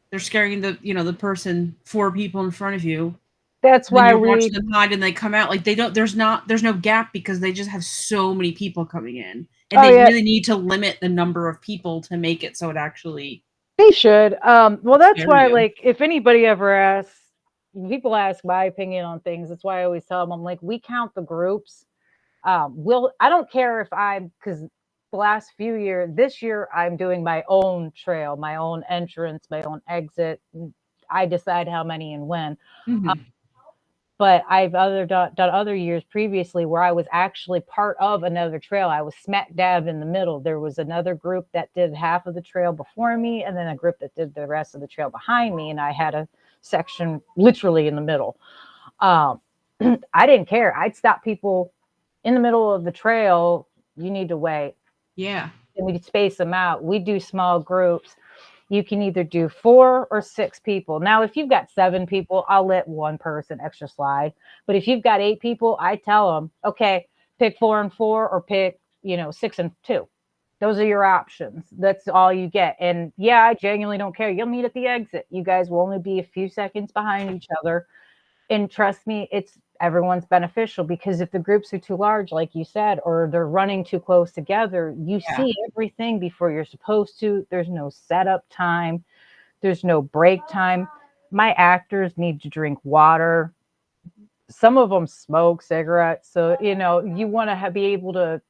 they're scaring the person 4 people in front of you. That's why you're watching them hide and they come out. Like there's no gap, because they just have so many people coming in. And they really need to limit the number of people to make it so it actually. They should. Well, that's why, like, if anybody ever asks, people ask my opinion on things. That's why I always tell them, I'm like, we count the groups. I don't care if because the last few years, this year, I'm doing my own trail, my own entrance, my own exit. I decide how many and when. But I've done other years previously where I was actually part of another trail. I was smack dab in the middle. There was another group that did half of the trail before me, and then a group that did the rest of the trail behind me. And I had a section literally in the middle. I didn't care. I'd stop people in the middle of the trail. You need to wait. Yeah. And we'd space them out. We do small groups. You can either do 4 or 6 people. Now, if you've got 7 people, I'll let one person extra slide. But if you've got 8 people, I tell them, okay, pick 4 and 4, or pick, 6 and 2. Those are your options. That's all you get. And yeah, I genuinely don't care. You'll meet at the exit. You guys will only be a few seconds behind each other. And trust me, everyone's beneficial, because if the groups are too large, like you said, or they're running too close together, you see everything before you're supposed to. There's no setup time. There's no break time. My actors need to drink water. Some of them smoke cigarettes. So, you want to be able to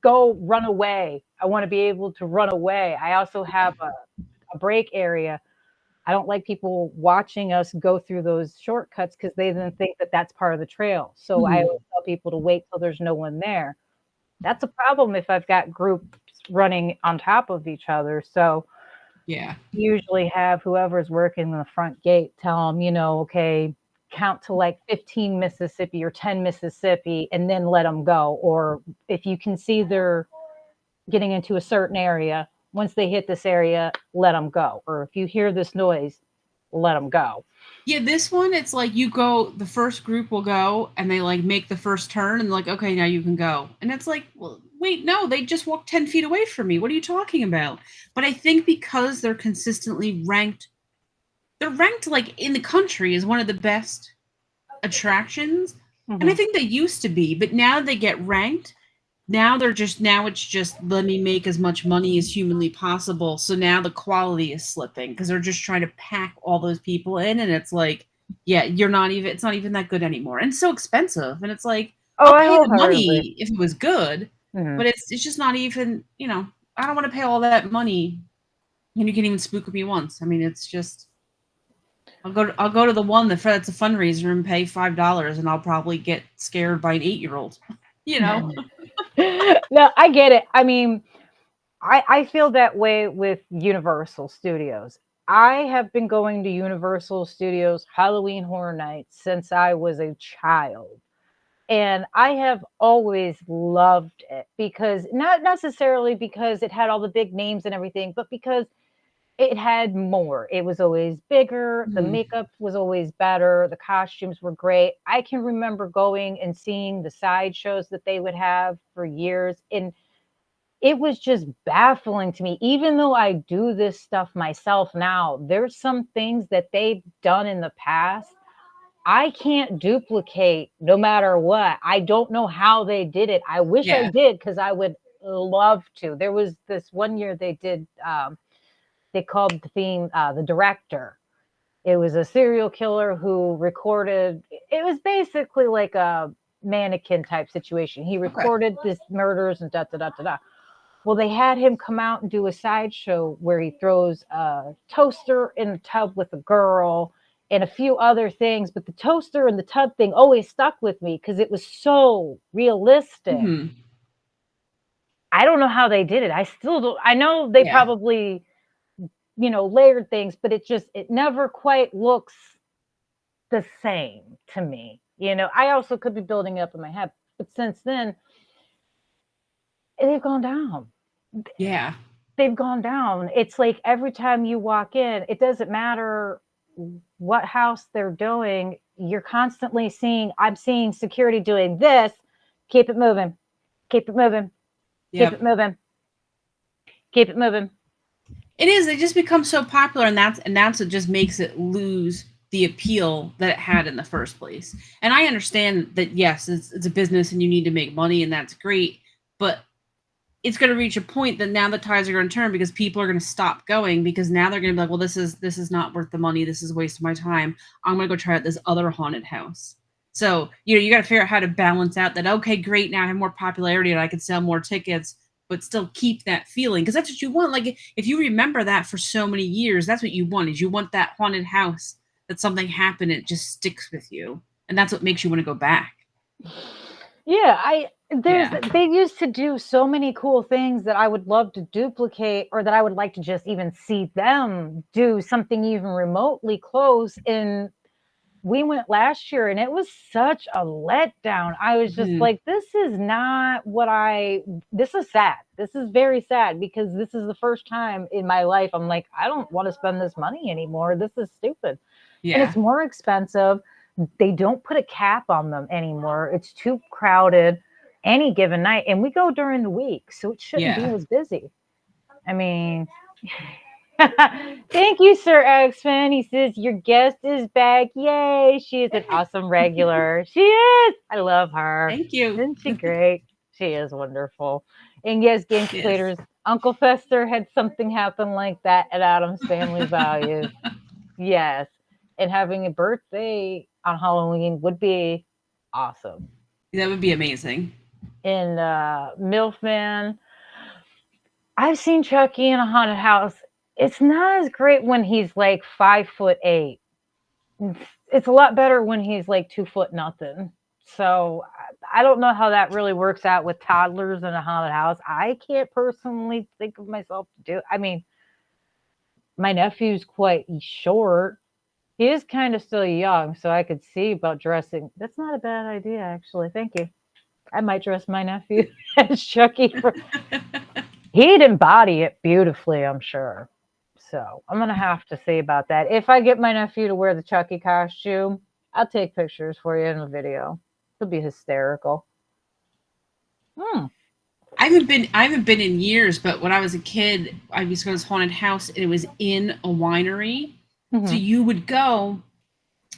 go run away. I want to be able to run away. I also have a break area. I don't like people watching us go through those shortcuts, because they then think that that's part of the trail. So I always tell people to wait till there's no one there. That's a problem if I've got groups running on top of each other. So usually have whoever's working the front gate tell them, okay, count to like 15 Mississippi or 10 Mississippi, and then let them go. Or if you can see they're getting into a certain area, once they hit this area, let them go. Or if you hear this noise, let them go. Yeah, this one, it's like you go, the first group will go and they like make the first turn and like, okay, now you can go. And it's like, well, wait, no, they just walked 10 feet away from me. What are you talking about? But I think because they're consistently ranked, they're ranked like in the country as one of the best attractions. And I think they used to be, but now they get ranked. Now it's just let me make as much money as humanly possible. So now the quality is slipping because they're just trying to pack all those people in, and it's like, yeah, it's not even that good anymore. And it's so expensive. And it's like, Oh, I'll I pay the wholeheartedly. money if it was good, Mhm. but it's just not even, I don't want to pay all that money and you can't even spook me once. I mean, it's just I'll go to the one that's a fundraiser and pay $5 and I'll probably get scared by an 8-year-old. No, I get it. I mean, I feel that way with Universal Studios. I have been going to Universal Studios Halloween Horror Nights since I was a child. And I have always loved it because not necessarily because it had all the big names and everything, but because it had more. It was always bigger. The makeup was always better. The costumes were great. I can remember going and seeing the side shows that they would have for years. And it was just baffling to me. Even though I do this stuff myself now, there's some things that they've done in the past I can't duplicate no matter what. I don't know how they did it. I wish I Yeah. did because I would love to. There was this one year they called the theme the director. It was a serial killer who recorded, it was basically like a mannequin type situation. He recorded this murders and da da da da da. Well, they had him come out and do a sideshow where he throws a toaster in a tub with a girl and a few other things. But the toaster and the tub thing always stuck with me because it was so realistic. Mm-hmm. I don't know how they did it. I still don't. I know they probably, layered things, but it never quite looks the same to me. I also could be building up in my head, but since then, they've gone down. Yeah. They've gone down. It's like every time you walk in, it doesn't matter what house they're doing. You're constantly I'm seeing security doing this. Keep it moving. Keep it moving. Keep it moving. Keep it moving. It is. It just becomes so popular, and that's what just makes it lose the appeal that it had in the first place. And I understand that yes, it's a business and you need to make money, and that's great. But it's going to reach a point that now the tides are going to turn because people are going to stop going because now they're going to be like, well, this is not worth the money. This is a waste of my time. I'm going to go try out this other haunted house. So, you got to figure out how to balance out that, okay, great, now I have more popularity and I can sell more tickets, but still keep that feeling because that's what you want. Like if you remember that for so many years, that's what you want is you want that haunted house that something happened, it just sticks with you. And that's what makes you want to go back. Yeah, they used to do so many cool things that I would love to duplicate or that I would like to just even see them do something even remotely close. And we went last year and it was such a letdown. I was just like, this is not this is sad. This is very sad because this is the first time in my life I'm like, I don't want to spend this money anymore. This is stupid. Yeah. And it's more expensive. They don't put a cap on them anymore. It's too crowded any given night. And we go during the week, so it shouldn't be as busy. I mean, thank you, Sir X-Fan. He says, your guest is back. Yay. She is an awesome regular. She is. I love her. Thank you. Isn't she great? She is wonderful. And yes, Game Completers, Uncle Fester had something happen like that at Adam's Family Values. Yes. And having a birthday on Halloween would be awesome. That would be amazing. In Milfman, I've seen Chucky in a haunted house. It's not as great when he's like 5'8". It's a lot better when he's like 2 foot nothing. So I don't know how that really works out with toddlers in a haunted house. I can't personally think of myself to do. I mean, my nephew's quite short. He is kind of still young, so I could see about dressing. That's not a bad idea, actually. Thank you. I might dress my nephew as Chucky. He'd embody it beautifully, I'm sure. So I'm gonna have to see about that. If I get my nephew to wear the Chucky costume, I'll take pictures for you in a video. It'll be hysterical. Hmm. I haven't been in years, but when I was a kid, I used to go to this haunted house and it was in a winery. So Mhm. you would go,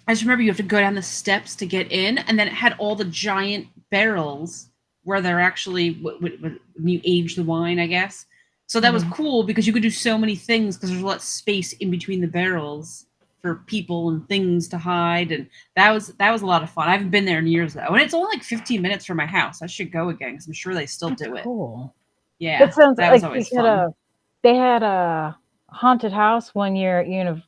I just remember you have to go down the steps to get in, and then it had all the giant barrels where they're actually when you age the wine, I guess. So that was Mhm. cool because you could do so many things because there's a lot of space in between the barrels for people and things to hide, and that was a lot of fun. I haven't been there in years though, and it's only like 15 minutes from my house. I should go again because I'm sure they still That's do it. cool. That Yeah, sounds that was like always fun. they had a haunted house one year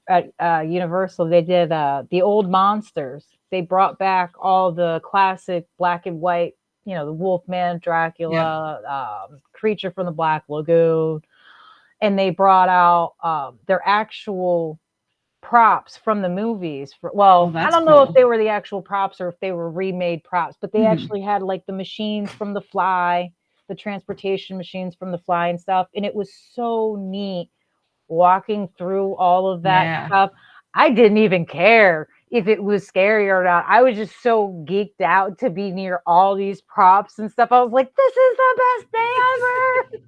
at Universal. They did the old monsters. They brought back all the classic black and white, the Wolfman, Yep. Dracula, Creature from the Black Lagoon, and they brought out their actual props from the movies. Oh, I that's don't know if cool. they were the actual props or if they were remade props, but they Hmm. actually had like the machines from The Fly, the transportation machines from The Fly and stuff, and it was so neat walking through all of that Yeah. stuff. I didn't even care if it was scary or not. I was just so geeked out to be near all these props and stuff. I was like, this is the best day ever.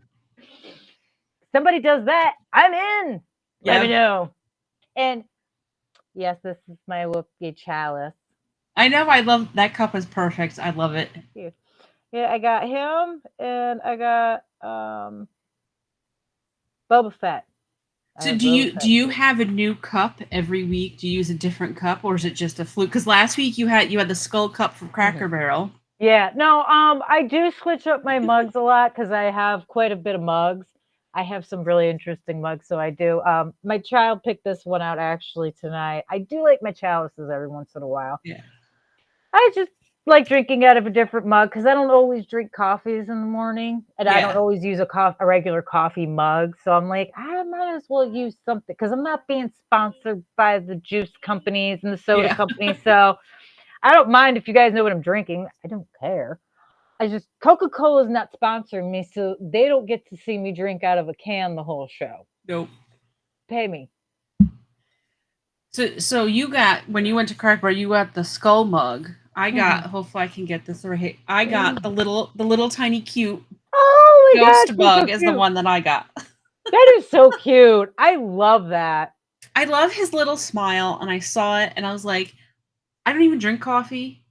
Somebody does that, I'm in. Let me Yep. know. And yes, this is my Whoopi chalice. I know. I love that cup is perfect. I love it. Here. Yeah, I got him and I got Boba Fett. I So have Boba do Fett you too. have a new cup every week? Do you use a different cup, or is it just a fluke? Because last week you had the skull cup from Mhm. Cracker Barrel. Yeah, no, I do switch up my mugs a lot because I have quite a bit of mugs. I have some really interesting mugs, so I do. My child picked this one out actually tonight. I do like my chalices every once in a while. Yeah. I just like drinking out of a different mug because I don't always drink coffees in the morning, and I don't Yeah. always use a regular coffee mug. So I'm like, I might as well use something because I'm not being sponsored by the juice companies and the soda Yeah. companies. So I don't mind if you guys know what I'm drinking. I don't care. I just Coca-Cola is not sponsoring me, so they don't get to see me drink out of a can the whole show. Nope. Pay me. So you got when you went to Cracker Barrel, you got the skull mug. I got. Mhm. Hopefully, I can get this right. I got the little tiny cute Oh my gosh, ghost that's so mug is the cute. one that I got. That is so cute. I love that. I love his little smile, and I saw it, and I was like, I don't even drink coffee.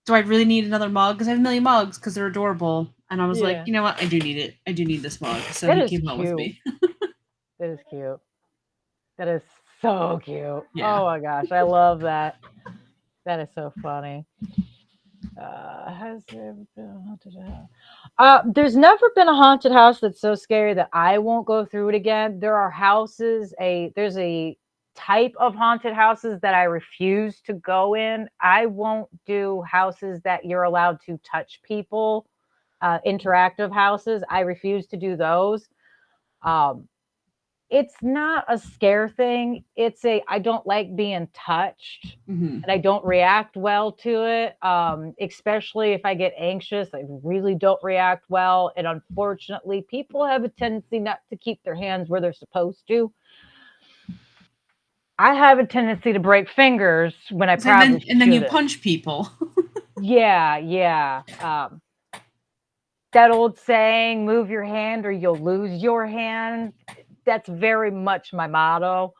Do I really need another mug? Because I have a million mugs because they're adorable. And I was like, Yeah. you know what? I do need it. I do need this mug. So That he is came home with cute. me. That is cute. That is so cute. Yeah. Oh my gosh, I love that. That is so funny. Has there ever been a haunted house? There's never been a haunted house that's so scary that I won't go through it again. There are there's a type of haunted houses that I refuse to go in. I won't do houses that you're allowed to touch people, interactive houses. I refuse to do those. Um, it's not a scare thing. I don't like being touched Hmm. and I don't react well to it. Especially if I get anxious, I really don't react well. And unfortunately, people have a tendency not to keep their hands where they're supposed to. I have a tendency to break fingers when I probably And then you shouldn't. punch people. Yeah, yeah. That old saying, move your hand or you'll lose your hand. That's very much my motto.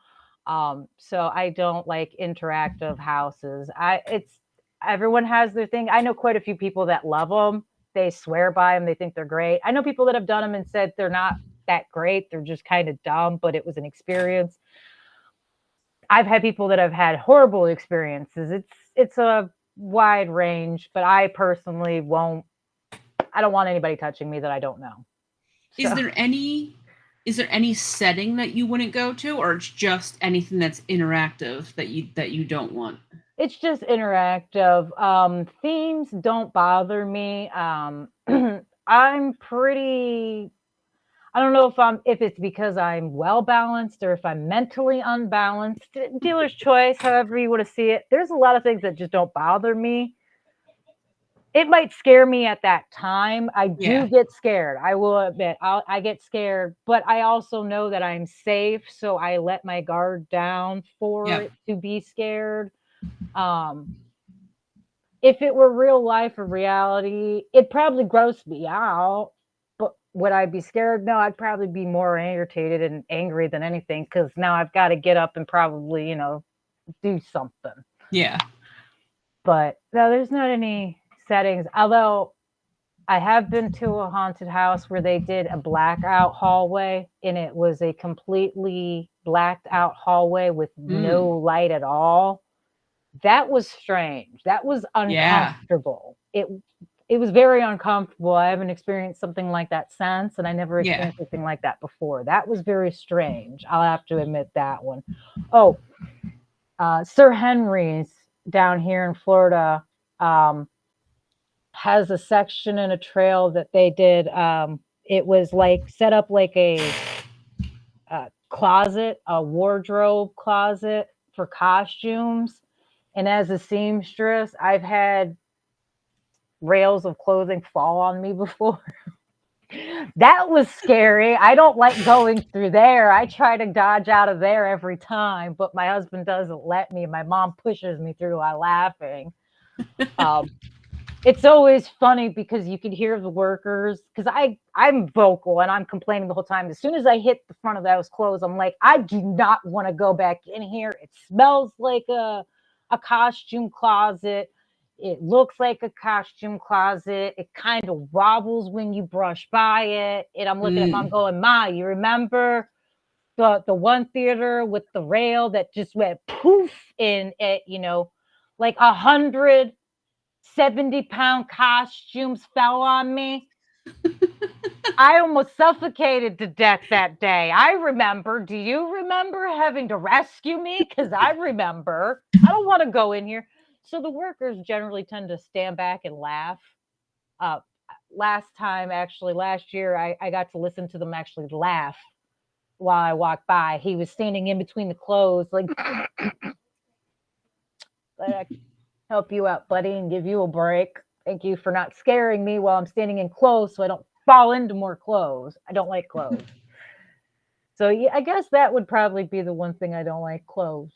So I don't like interactive houses. It's everyone has their thing. I know quite a few people that love them. They swear by them. They think they're great. I know people that have done them and said they're not that great. They're just kind of dumb, but it was an experience. I've had people that have had horrible experiences. It's a wide range, but I personally won't. I don't want anybody touching me that I don't know. Is So there any is there any setting that you wouldn't go to, or it's just anything that's interactive that you don't want? it's just interactive. Themes don't bother me. I'm pretty. I don't know if it's because I'm well balanced or if I'm mentally unbalanced. Dealer's choice, however you want to see it. There's a lot of things that just don't bother me. it might scare me at that time. I Yeah. do get scared. I will admit, I get scared, but I also know that I'm safe, so I let my guard down for Yep. it to be scared. Um, if it were real life or reality, it'd probably gross me out. But would I be scared? No, I'd probably be more irritated and angry than anything because now I've got to get up and probably, do something. Yeah. But no, there's not any settings. Although I have been to a haunted house where they did a blackout hallway, and it was a completely blacked out hallway with no Mm. light at all. That was strange. That was Yeah. uncomfortable. It was very uncomfortable. I haven't experienced something like that since, and I never Yeah. experienced anything like that before. That was very strange. I'll have to admit that one. Oh, Sir Henry's down here in Florida has a section in a trail that they did. It was like set up like a closet, a wardrobe closet for costumes. And as a seamstress, I've had rails of clothing fall on me before. That was scary. I don't like going through there. I try to dodge out of there every time, but my husband doesn't let me. My mom pushes me through while laughing. Um, it's always funny because you can hear the workers because I'm vocal and I'm complaining the whole time. As soon as I hit the front of those clothes, I'm like, I do not want to go back in here. It smells like a costume closet. It looks like a costume closet. It kind of wobbles when you brush by it. And I'm looking at mom Mm. going, Ma, you remember the one theater with the rail that just went poof in it, like 170-pound costumes fell on me. I almost suffocated to death that day. I remember. Do you remember having to rescue me? Because I remember. I don't want to go in here. So the workers generally tend to stand back and laugh. Uh, last year, I got to listen to them actually laugh while I walked by. He was standing in between the clothes, like, help you out, buddy, and give you a break. Thank you for not scaring me while I'm standing in clothes so I don't fall into more clothes. I don't like clothes. So yeah, I guess that would probably be the one thing I don't like, clothes.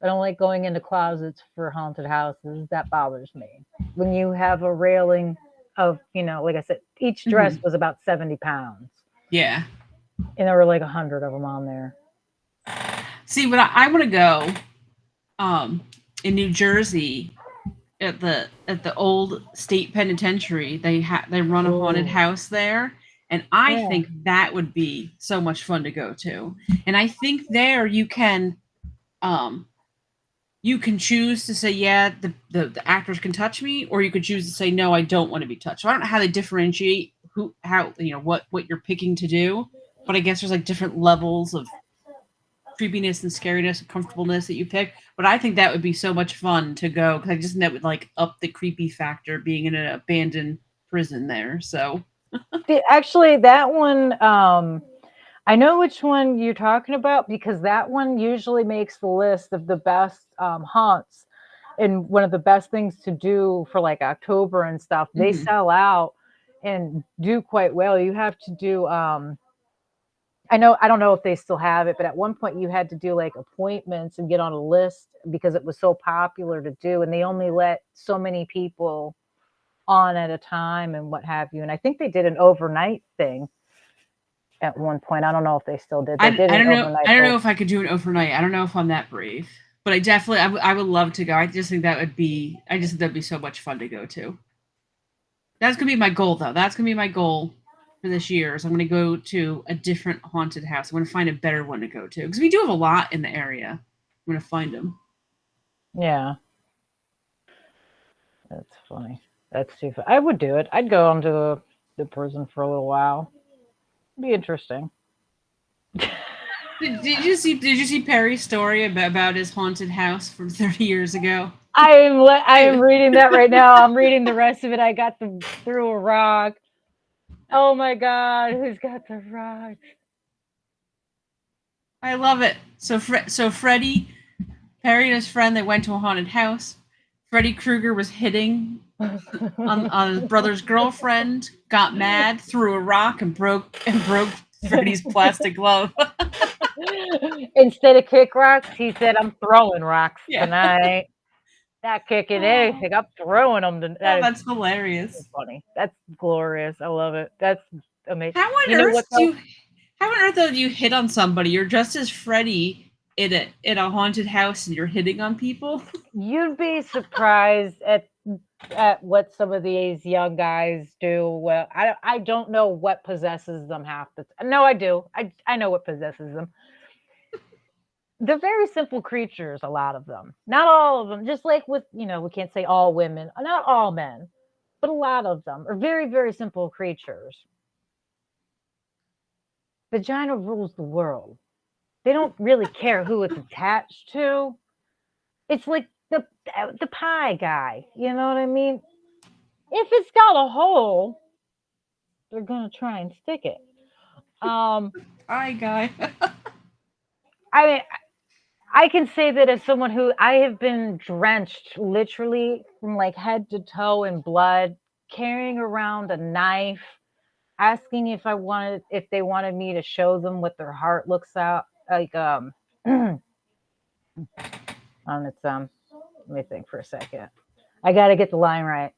I don't like going into closets for haunted houses. That bothers me. When you have a railing of, like I said, each dress Mhm. was about 70 pounds. Yeah. And there were like 100 of them on there. See, but I want to go in New Jersey at the old state penitentiary. They run a haunted Oh, house there, and I yeah. think that would be so much fun to go to. And I think there um you can choose to say, yeah, the actors can touch me, or you could choose to say, no, I don't want to be touched. So I don't know how they differentiate what you're picking to do, but I guess there's like different levels of creepiness and scariness and comfortableness that you pick. But I think that would be so much fun to go because I just think that would like up the creepy factor being in an abandoned prison there. So Actually, that one, I know which one you're talking about because that one usually makes the list of the best haunts and one of the best things to do for like October and stuff. They mhm. sell out and do quite well. You have to do I don't know if they still have it, but at one point you had to do like appointments and get on a list because it was so popular to do, and they only let so many people on at a time and what have you. And I think they did an overnight thing at one point. I don't know if they still did. They did I an don't know. overnight. I don't know Oh, if I could do it overnight. I don't know if I'm that brave, but I definitely I would love to go. I just think that would be I just think that'd be so much fun to go to. That's gonna be my goal though. That's gonna be my goal for this year. Is I'm gonna go to a different haunted house. I'm gonna find a better one to go to because we do have a lot in the area. I'm gonna find them. yeah, that's funny. That's too funny. I would do it. I'd go onto the prison for a little while. It'd be interesting. Did you see Perry's story about his haunted house from 30 years ago? I am reading that right now. I'm reading the rest of it. I got through a rock. Oh my God, who's got the rock? I love it. So Freddie, Perry and his friend, they went to a haunted house. Freddy Krueger was hitting on his brother's girlfriend, got mad, threw a rock, and broke Freddy's plastic glove. Instead of kick rocks, he said, "I'm throwing rocks Yeah. tonight." Not kicking anything. I'm throwing them. That's hilarious. Funny. That's glorious. I love it. That's amazing. How on earth do you hit on somebody? You're dressed as Freddy in a haunted house and you're hitting on people? You'd be surprised at what some of these young guys do. Well, I don't know what possesses them half the time. No, I do. I know what possesses them. They're very simple creatures, a lot of them. Not all of them. Just like with, we can't say all women, not all men, but a lot of them are very, very simple creatures. Vagina rules the world. They don't really care who it's attached to. It's like the pie guy. You know what I mean? If it's got a hole, they're gonna try and stick it. Pie guy. I mean, I can say that as someone who I have been drenched literally from like head to toe in blood, carrying around a knife, asking if they wanted me to show them what their heart looks out like. On its let me think for a second. I got to get the line right.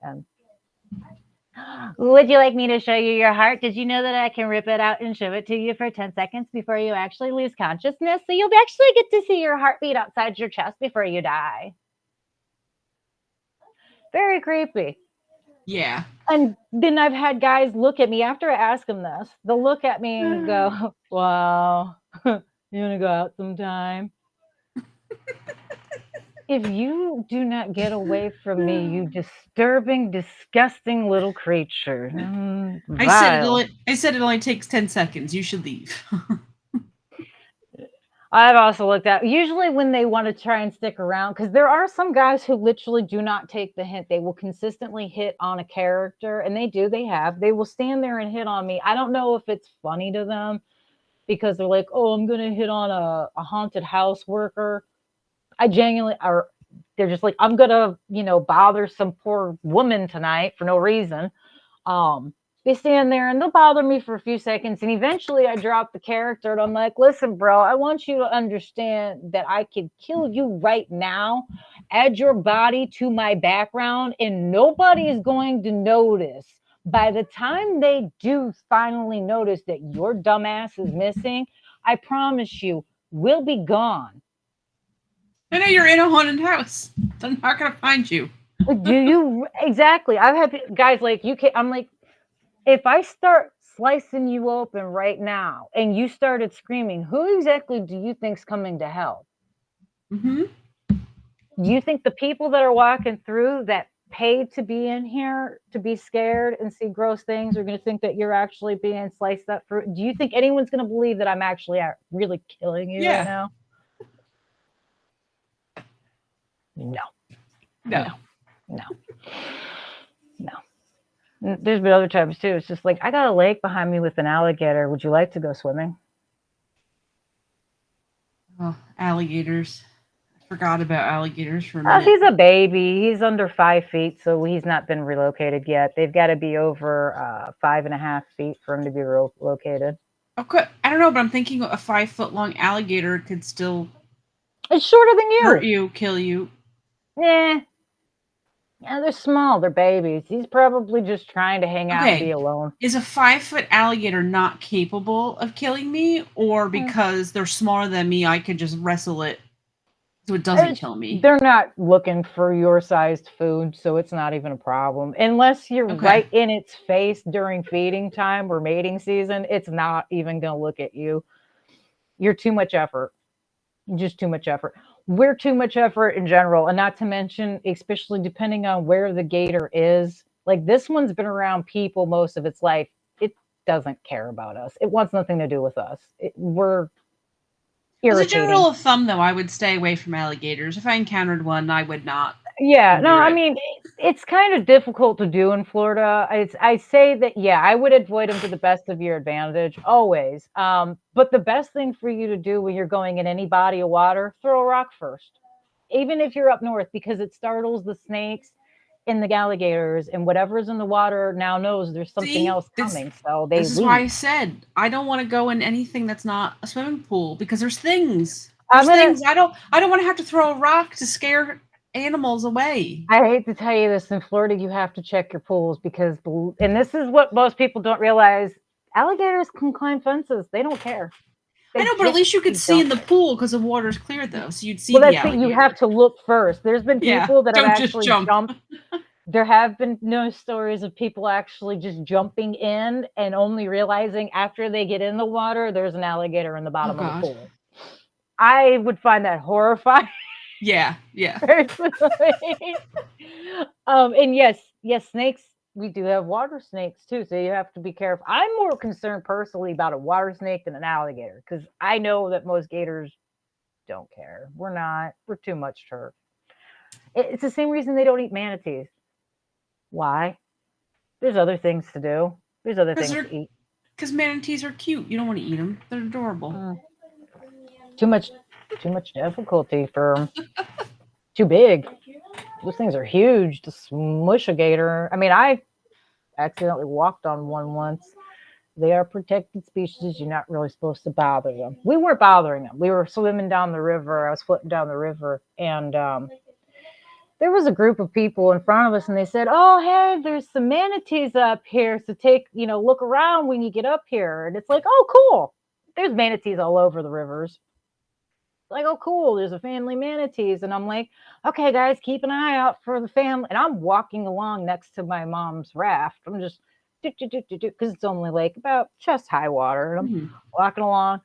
Would you like me to show you your heart? Did you know that I can rip it out and show it to you for 10 seconds before you actually lose consciousness? So you'll actually get to see your heartbeat outside your chest before you die. Very creepy. Yeah. And then I've had guys look at me after I ask them this. They'll look at me and go, "Wow, you want to go out sometime?" If you do not get away from me, you disturbing, disgusting little creature. I said it only takes 10 seconds. You should leave. I've also looked at usually when they want to try and stick around, because there are some guys who literally do not take the hint. They will consistently hit on a character, and they will stand there and hit on me. I don't know if it's funny to them because they're like, "Oh, I'm gonna hit on a haunted house worker." They're just like, "I'm gonna, bother some poor woman tonight for no reason." They stand there and they'll bother me for a few seconds, and eventually I drop the character and I'm like, "Listen, bro, I want you to understand that I could kill you right now, add your body to my background, and nobody is going to notice. By the time they do finally notice that your dumbass is missing, I promise you, we'll be gone." I know you're in a haunted house. They're not gonna find you. Do you exactly? I've had guys like, "You can't." I'm like, if I start slicing you open right now and you started screaming, who exactly do you think's coming to hell? Mm-hmm. Do you think the people that are walking through that paid to be in here to be scared and see gross things are going to think that you're actually being sliced up fruit? Do you think anyone's going to believe that I'm actually really killing you right now? No. There's been other times too. It's just like, "I got a lake behind me with an alligator. Would you like to go swimming?" Oh, alligators. I forgot about alligators for a minute. He's a baby. He's under 5 feet, so he's not been relocated yet. They've got to be over 5.5 feet for him to be relocated. Okay. I don't know, but I'm thinking a 5-foot-long alligator could still... It's shorter than you. Hurt you, kill you. Yeah, they're small. They're babies. He's probably just trying to hang out and be alone. Is a 5-foot alligator not capable of killing me? Or because they're smaller than me, I could just wrestle it so it doesn't kill me? They're not looking for your sized food, so it's not even a problem. Unless you're right in its face during feeding time or mating season, it's not even going to look at you. You're too much effort. Just too much effort. We're too much effort in general, and not to mention, especially depending on where the gator is. Like, this one's been around people most of its life. It doesn't care about us. It wants nothing to do with us. We're irritating. As a general of thumb, though, I would stay away from alligators. If I encountered one, I would not. Yeah, no, I mean, it's kind of difficult to do in Florida. I say that, I would avoid them to the best of your advantage, always. But the best thing for you to do when you're going in any body of water, throw a rock first. even if you're up north, because it startles the snakes and the alligators, and whatever's in the water now knows there's something else coming, so they this is why I leave. said I don't want to go in anything that's not a swimming pool because there's things. I'm There's gonna. things I don't want to have to throw a rock to scare animals away. I hate to tell you this, in Florida, you have to check your pools because, and this is what most people don't realize: alligators can climb fences. They don't care. I They know, but at least you could see in don't. the pool because the water's clear, though, so you'd see Well, the that's it. You alligator. have to look first. There's been Yeah, people that have don't just actually jump. jumped. There have been no stories of people actually just jumping in and only realizing after they get in the water there's an alligator in the bottom of the pool. I would find that horrifying. Yeah. Personally. And yes, snakes. We do have water snakes too, so you have to be careful. I'm more concerned personally about a water snake than an alligator because I know that most gators don't care. We're not. We're too much turf. It's the same reason they don't eat manatees. Why? There's other things to do. There's other things to eat. Because manatees are cute. You don't want to eat them. They're adorable. Too much difficulty for them. Too big. Those things are huge to smush a gator. I mean, I accidentally walked on one once. They are protected species. You're not really supposed to bother them. We weren't bothering them. We were swimming down the river. I was floating down the river, and there was a group of people in front of us, and they said, "Oh, hey, there's some manatees up here. So look around when you get up here." And it's like, "Oh, cool. There's manatees all over the rivers." Like, "Oh, cool. There's a family manatees." And I'm like, "Okay, guys, keep an eye out for the family." And I'm walking along next to my mom's raft. I'm just because it's only like about chest high water, and I'm walking along.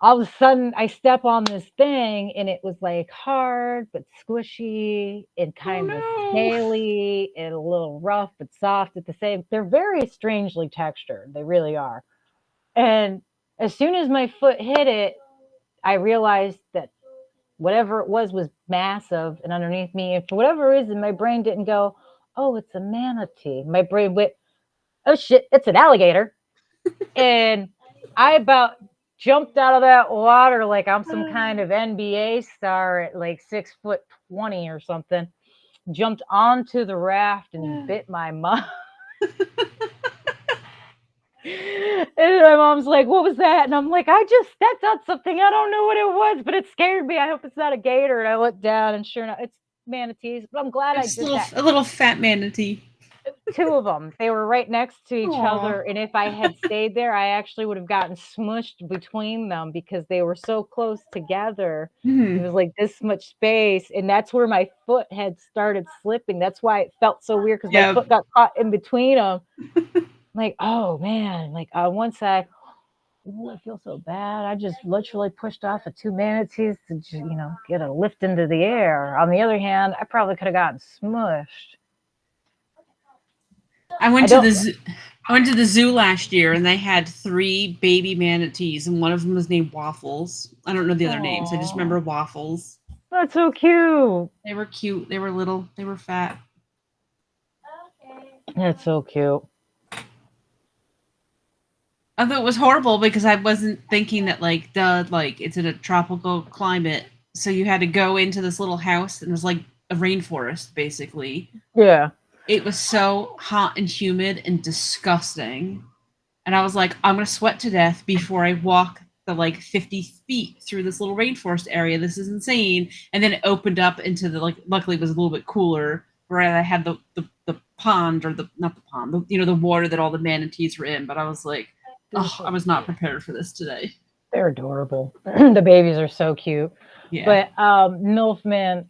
All of a sudden, I step on this thing, and it was like hard but squishy and kind of scaly and a little rough but soft at the same. They're very strangely textured. They really are. And as soon as my foot hit it, I realized that whatever it was massive and underneath me. And for whatever reason, my brain didn't go, "Oh, it's a manatee." My brain went, "Oh shit, it's an alligator." And I about jumped out of that water like I'm some kind of NBA star at like 6'20" or something. Jumped onto the raft and bit my mom. And my mom's like, "What was that?" And I'm like, "I just stepped on something. I don't know what it was, but it scared me. I hope it's not a gator." And I looked down, and sure enough, it's manatees. But I'm glad I did that. A little fat manatee. 2 of them. They were right next to each other, and if I had stayed there, I actually would have gotten smushed between them because they were so close together. It was like this much space, and that's where my foot had started slipping. That's why it felt so weird because my foot got caught in between them. Like, oh man, like on one side, I feel so bad. I just literally pushed off of 2 manatees to, get a lift into the air. On the other hand, I probably could have gotten smushed. I went to the zoo last year, and they had 3 baby manatees, and one of them was named Waffles. I don't know the other names. I just remember Waffles. That's so cute. They were cute. They were little. They were fat. That's so cute. I thought it was horrible because I wasn't thinking that it's in a tropical climate, so you had to go into this little house, and it was like a rainforest basically. Yeah. It was so hot and humid and disgusting. And I was like, I'm going to sweat to death before I walk the 50 feet through this little rainforest area. This is insane. And then it opened up into luckily it was a little bit cooler where I had the pond or not the pond, the water that all the manatees were in. But I was like, I was not prepared for this today. They're adorable. The babies are so cute. Yeah. But Milfman,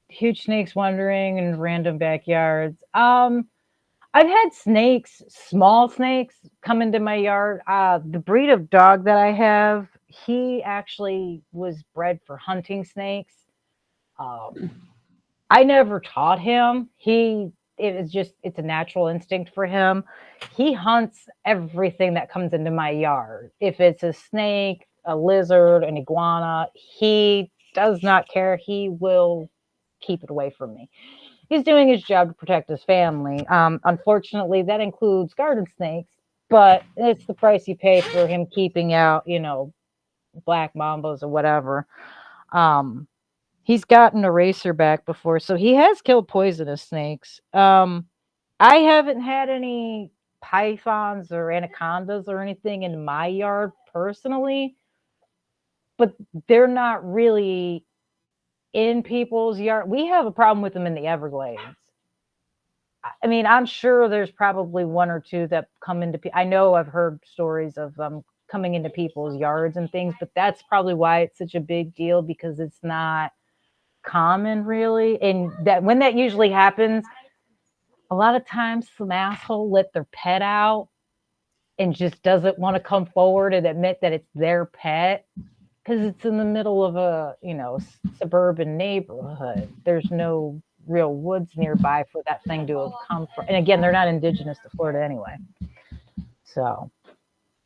huge snakes wandering in random backyards. I've had snakes, small snakes, come into my yard. The breed of dog that I have, he actually was bred for hunting snakes. I never taught him. It's a natural instinct for him. He hunts everything that comes into my yard. If it's a snake, a lizard, an iguana, he does not care. He will keep it away from me. He's doing his job to protect his family. Unfortunately, that includes garden snakes, but it's the price you pay for him keeping out, black mambas or whatever. He's gotten a racerback before, so he has killed poisonous snakes. I haven't had any pythons or anacondas or anything in my yard personally, but they're not really in people's yard. We have a problem with them in the Everglades. I mean, I'm sure there's probably one or two that come into. I know I've heard stories of them coming into people's yards and things, but that's probably why it's such a big deal because it's not common really. And that when that usually happens, a lot of times some asshole let their pet out and just doesn't want to come forward and admit that it's their pet because it's in the middle of a suburban neighborhood. There's no real woods nearby for that thing to have come from. And again, they're not indigenous to Florida anyway. So,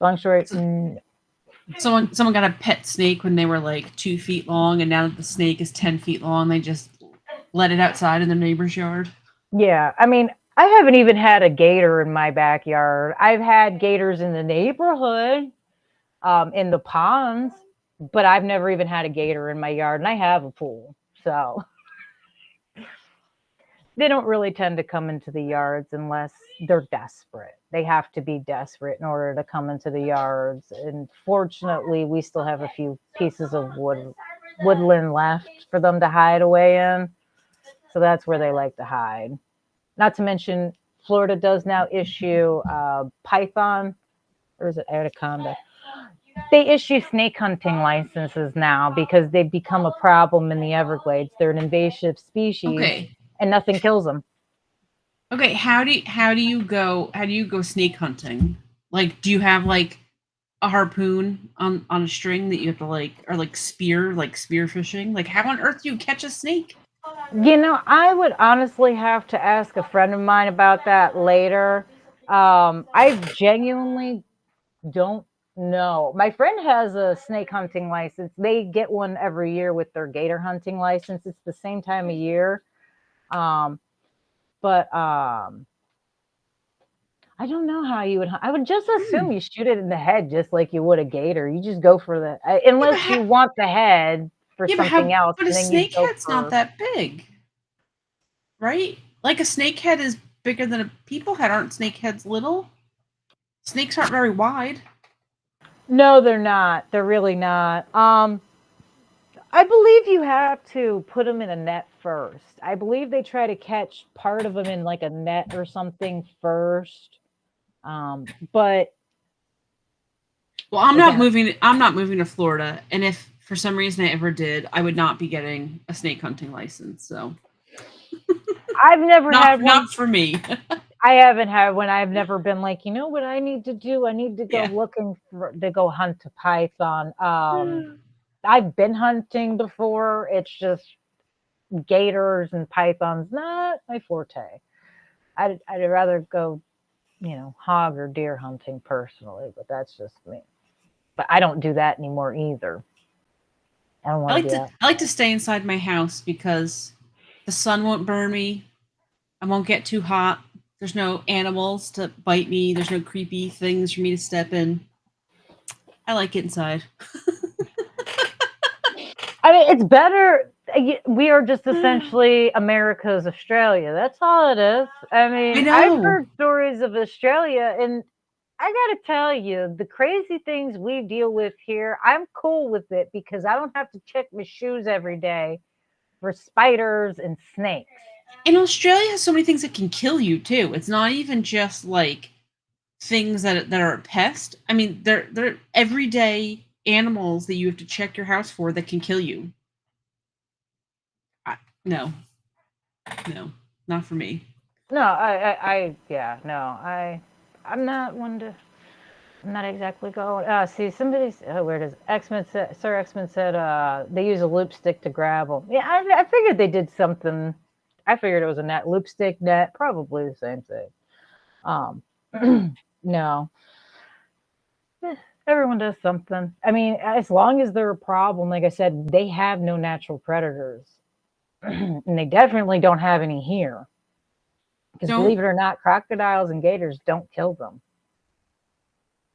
long story. Someone got a pet snake when they were like 2 feet long, and now that the snake is 10 feet long, they just let it outside in their neighbor's yard. Yeah, I mean, I haven't even had a gator in my backyard. I've had gators in the neighborhood, in the ponds, but I've never even had a gator in my yard, and I have a pool, so they don't really tend to come into the yards unless they're desperate. They have to be desperate in order to come into the yards. And fortunately, we still have a few pieces of woodland left for them to hide away in. So that's where they like to hide. Not to mention, Florida does now issue python, or is it anaconda? They issue snake hunting licenses now because they've become a problem in the Everglades. They're an invasive species. Okay. And nothing kills them. Okay, how do you go snake hunting? Like, do you have like a harpoon on a string that you have to spear fishing? Like, how on earth do you catch a snake? I would honestly have to ask a friend of mine about that later. I genuinely don't know. My friend has a snake hunting license. They get one every year with their gator hunting license. It's the same time of year. But I don't know how you would. I would just assume you shoot it in the head, just like you would a gator. You just go for the unless you want the head for something else. But a snake head's not that big, right? Like a snake head is bigger than a people head. Aren't snake heads little? Snakes aren't very wide. No, they're not. They're really not. I believe you have to put them in a net first. I believe they try to catch part of them in like a net or something first. But I'm not moving to Florida, and if for some reason I ever did, I would not be getting a snake hunting license. So I've never had one. Not for me. I haven't had one. I've never been like, you know what I need to do? I need to go to go hunt a python. I've been hunting before. It's just gators and pythons, not my forte. I'd rather go, hog or deer hunting personally, but that's just me. But I don't do that anymore either. I don't want to do that. I like to stay inside my house because the sun won't burn me. I won't get too hot. There's no animals to bite me. There's no creepy things for me to step in. I like it inside. I mean, it's better. We are just essentially America's Australia. That's all it is. I mean, I've heard stories of Australia, and I got to tell you, the crazy things we deal with here, I'm cool with it because I don't have to check my shoes every day for spiders and snakes. And Australia has so many things that can kill you too. It's not even just like things that are a pest. I mean, they're everyday animals that you have to check your house for that can kill you. No, not for me. No, I'm not one to. I'm not exactly going. See, somebody's. Where does X-Men said? Sir X-Men said they use a loop stick to grab them. Yeah, I figured they did something. I figured it was a net, loop stick net, probably the same thing. No. Everyone does something. I mean, as long as they're a problem, like I said, they have no natural predators. And they definitely don't have any here. Because believe it or not, crocodiles and gators don't kill them.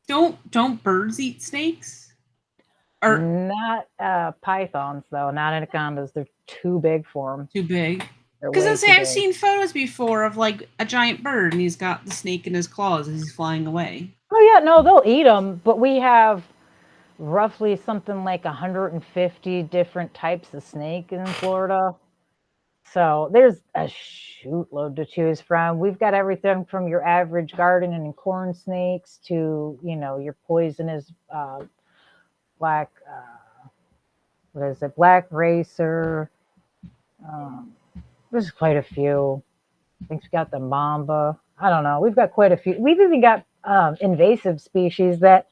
Don't birds eat snakes? Or Not pythons though, not anacondas. They're too big for them. too big? They're Because I way say too I've big. seen photos before of like a giant bird and he's got the snake in his claws as he's flying away. Oh yeah, no, they'll eat them, but we have roughly something like 150 different types of snake in Florida. So there's a shootload to choose from. We've got everything from your average garden and corn snakes to, your poisonous black, what is it, black racer. Um, there's quite a few. I think we've got the mamba. I don't know. We've got quite a few. We've even got invasive species that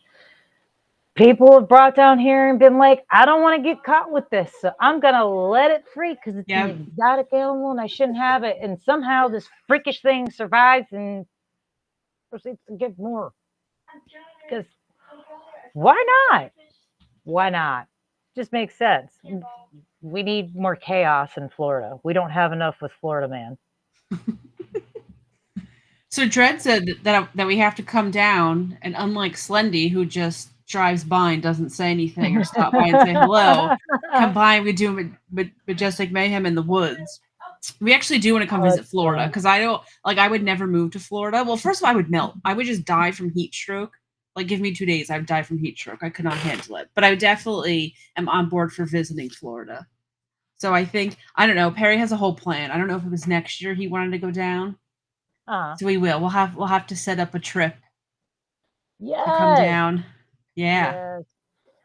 people have brought down here and been like, I don't want to get caught with this, so I'm gonna let it free because it's Yeah. an exotic animal and I shouldn't have it. And somehow this freakish thing survives and proceeds to give more. Because why not? Why not? Just makes sense. We need more chaos in Florida. We don't have enough with Florida Man. So Dred said that we have to come down, and unlike Slendy, who just drives by and doesn't say anything or stop by and say hello, come by and we do Majestic Mayhem in the woods. We actually do want to come visit Florida because I would never move to Florida. Well, first of all, I would melt. I would just die from heat stroke. Like, give me 2 days, I would die from heat stroke. I could not handle it. But I definitely am on board for visiting Florida. So I think, I don't know, Perry has a whole plan. I don't know if it was next year he wanted to go down. So we will. We'll have to set up a trip to come down. Yeah. Yes.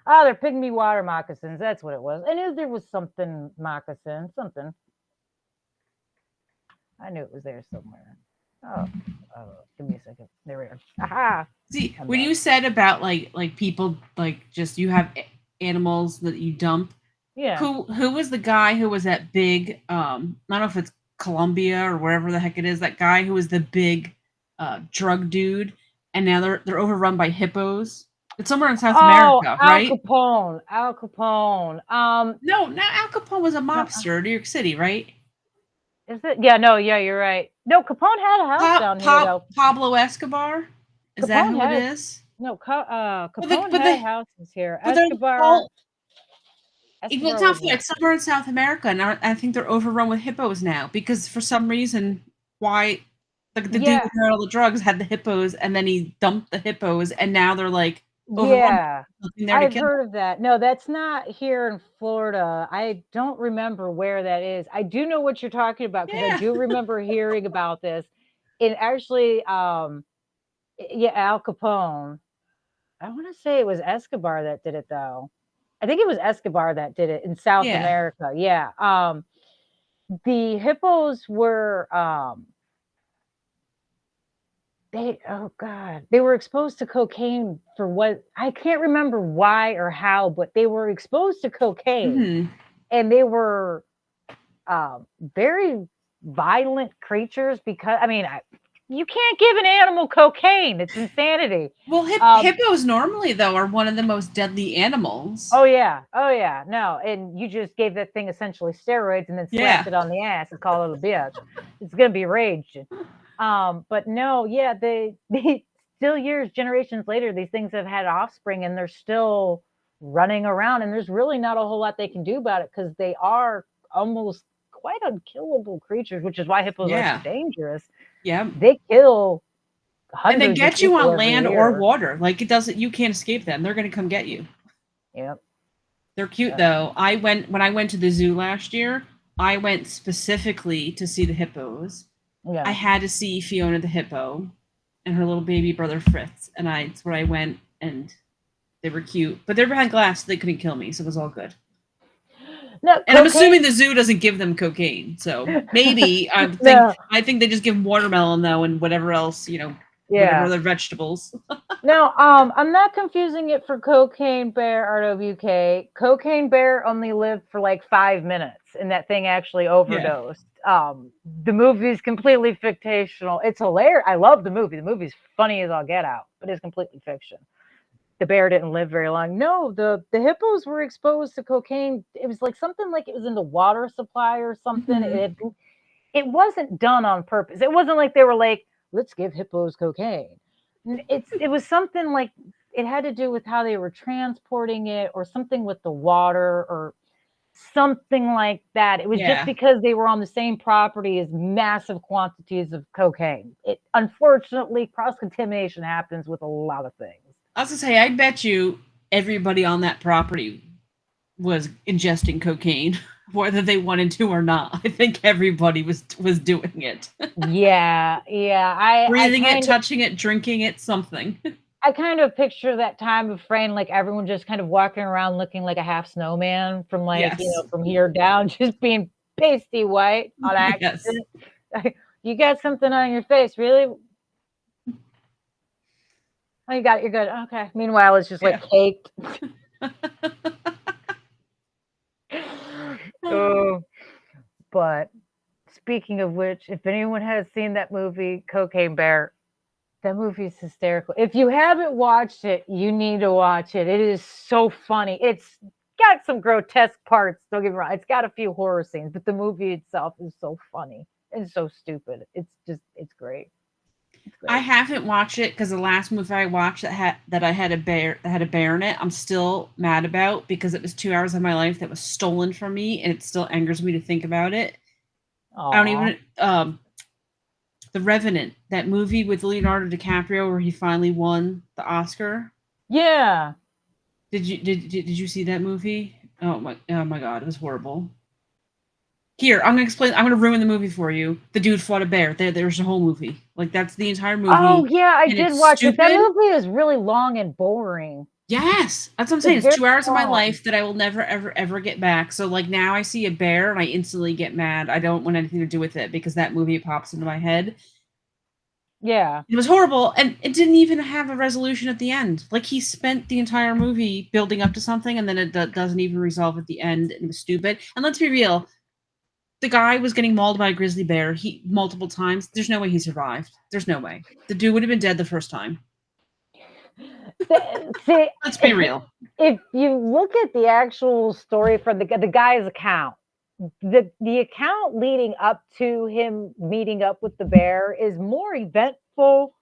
Oh, they're pygmy water moccasins. That's what it was. I knew there was something moccasin, something. I knew it was there somewhere. Oh, give me a second. There we are. Aha. See, when you said about like people just you have animals that you dump. Yeah. Who was the guy who was that big? I don't know if it's Colombia or wherever the heck it is. That guy who was the big drug dude, and now they're overrun by hippos. It's somewhere in South America, right? Al Capone. No, Al Capone was a mobster in New York City, right? Is it? Yeah, no, yeah, you're right. No, Capone had a house down here, though. Pablo Escobar? Is that who it is? No, Capone had houses here. Escobar. Well, it's somewhere in South America, and I think they're overrun with hippos now because for some reason, why the dude who had all the drugs had the hippos, and then he dumped the hippos, and now they're like overrun. Yeah, I've heard of that. No, that's not here in Florida. I don't remember where that is. I do know what you're talking about because I do remember hearing about this. And actually, Al Capone. I want to say it was Escobar that did it, though. I think it was Escobar that did it in South America. Yeah. The hippos were they were exposed to cocaine for what I can't remember why or how, but they were exposed to cocaine and they were very violent creatures because you can't give an animal cocaine. It's insanity. Well, hippos normally, though, are one of the most deadly animals. Oh, yeah. No. And you just gave that thing essentially steroids and then slapped it on the ass and called it a bitch. It's going to be raged. But no, they still generations later, these things have had offspring and they're still running around. And there's really not a whole lot they can do about it because they are almost quite unkillable creatures, which is why hippos are so dangerous. Yeah, they kill hundreds and they get you on land year. or water. Like you can't escape them. They're going to come get you. Yep. They're cute though. When I went to the zoo last year, I went specifically to see the hippos. Yeah. I had to see Fiona the hippo and her little baby brother Fritz, and that's where I went, and they were cute, but they're behind glass, so they couldn't kill me, so it was all good. No, and I'm assuming the zoo doesn't give them cocaine, so maybe I think they just give them watermelon though, and whatever else, whatever other vegetables. No, I'm not confusing it for Cocaine Bear RWK. Cocaine Bear only lived for like 5 minutes, and that thing actually overdosed. Yeah. The movie is completely fictional. It's hilarious. I love the movie. The movie's funny as all get out, but it's completely fiction. The bear didn't live very long. No, the hippos were exposed to cocaine. It was like something like it was in the water supply or something. Mm-hmm. It wasn't done on purpose. It wasn't like they were like, let's give hippos cocaine. It was something like it had to do with how they were transporting it or something with the water or something like that. It was just Yeah. because they were on the same property as massive quantities of cocaine. It unfortunately cross contamination happens with a lot of things. I was gonna say, I bet you everybody on that property was ingesting cocaine, whether they wanted to or not. I think everybody was doing it, Yeah, yeah. I breathing it, kind touching it, drinking it, something. I kind of picture that time of frame, like everyone just kind of walking around looking like a half snowman from like, Yes. from here down, just being pasty white on Yes. accident. You got something on your face, really? Oh, you got it. You're good. Okay. Meanwhile, it's just Yeah. like caked. Oh, but speaking of which, if anyone has seen that movie, Cocaine Bear, that movie is hysterical. If you haven't watched it, you need to watch it. It is so funny. It's got some grotesque parts, don't get me wrong. It's got a few horror scenes, but the movie itself is so funny and so stupid. It's great. It's I great. haven't watched it because the last movie I watched that I had a bear in it, I'm still mad about because it was 2 hours of my life that was stolen from me, and it still angers me to think about it. I don't Aw. even The Revenant, that movie with Leonardo DiCaprio where he finally won the Oscar. Yeah. Did you see that movie? Oh my god, it was horrible. Here, I'm gonna explain. I'm gonna ruin the movie for you. The dude fought a bear. There's a whole movie. Like that's the entire Oh movie, yeah, I and did it's watch it. That stupid. movie is really long and boring. Yes, that's what I'm saying. It's It's very 2 hours of my long. life that I will never, ever, ever get back. So like now I see a bear and I instantly get mad. I don't want anything to do with it because that movie pops into my head. Yeah. It was horrible, and it didn't even have a resolution at the end. Like he spent the entire movie building up to something, and then it doesn't even resolve at the end. And it was stupid. And let's be real, the guy was getting mauled by a grizzly bear multiple times. There's no way he survived. There's no way. The dude would have been dead the first time. See, Let's be real. if you look at the actual story from the guy's account, the account leading up to him meeting up with the bear is more eventful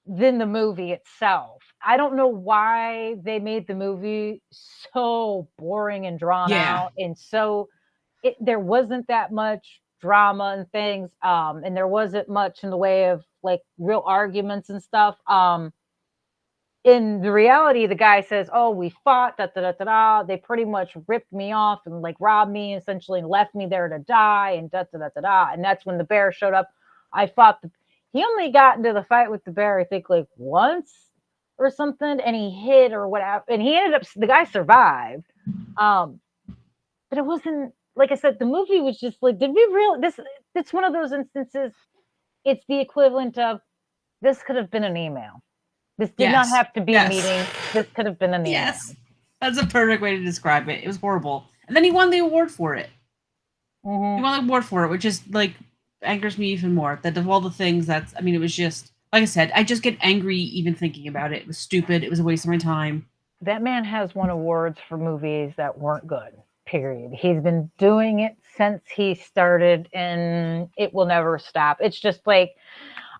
than the movie itself. I don't know why they made the movie so boring and drawn Yeah. out, and so there wasn't that much drama and things, and there wasn't much in the way of like real arguments and stuff. In the reality, the guy says, "Oh, we fought, da da da da da. They pretty much ripped me off and like robbed me, essentially, and left me there to die, and da da da da da." And that's when the bear showed up. I fought the. He only got into the fight with the bear, I think, like once or something, and he hid or whatever, and he ended up. The guy survived, but it wasn't like I said. The movie was just like, did we really? This. It's one of those instances. It's the equivalent of this could have been an email. This did not Yes. have to be a meeting. This could have been an email. Yes. That's a perfect way to describe it. It was horrible. And then he won the award for it. Mm-hmm. He won the award for it, which is like angers me even more. That of all the things it was just like I said, I just get angry even thinking about it. It was stupid. It was a waste of my time. That man has won awards for movies that weren't good. Period. He's been doing it since he started, and it will never stop. It's just like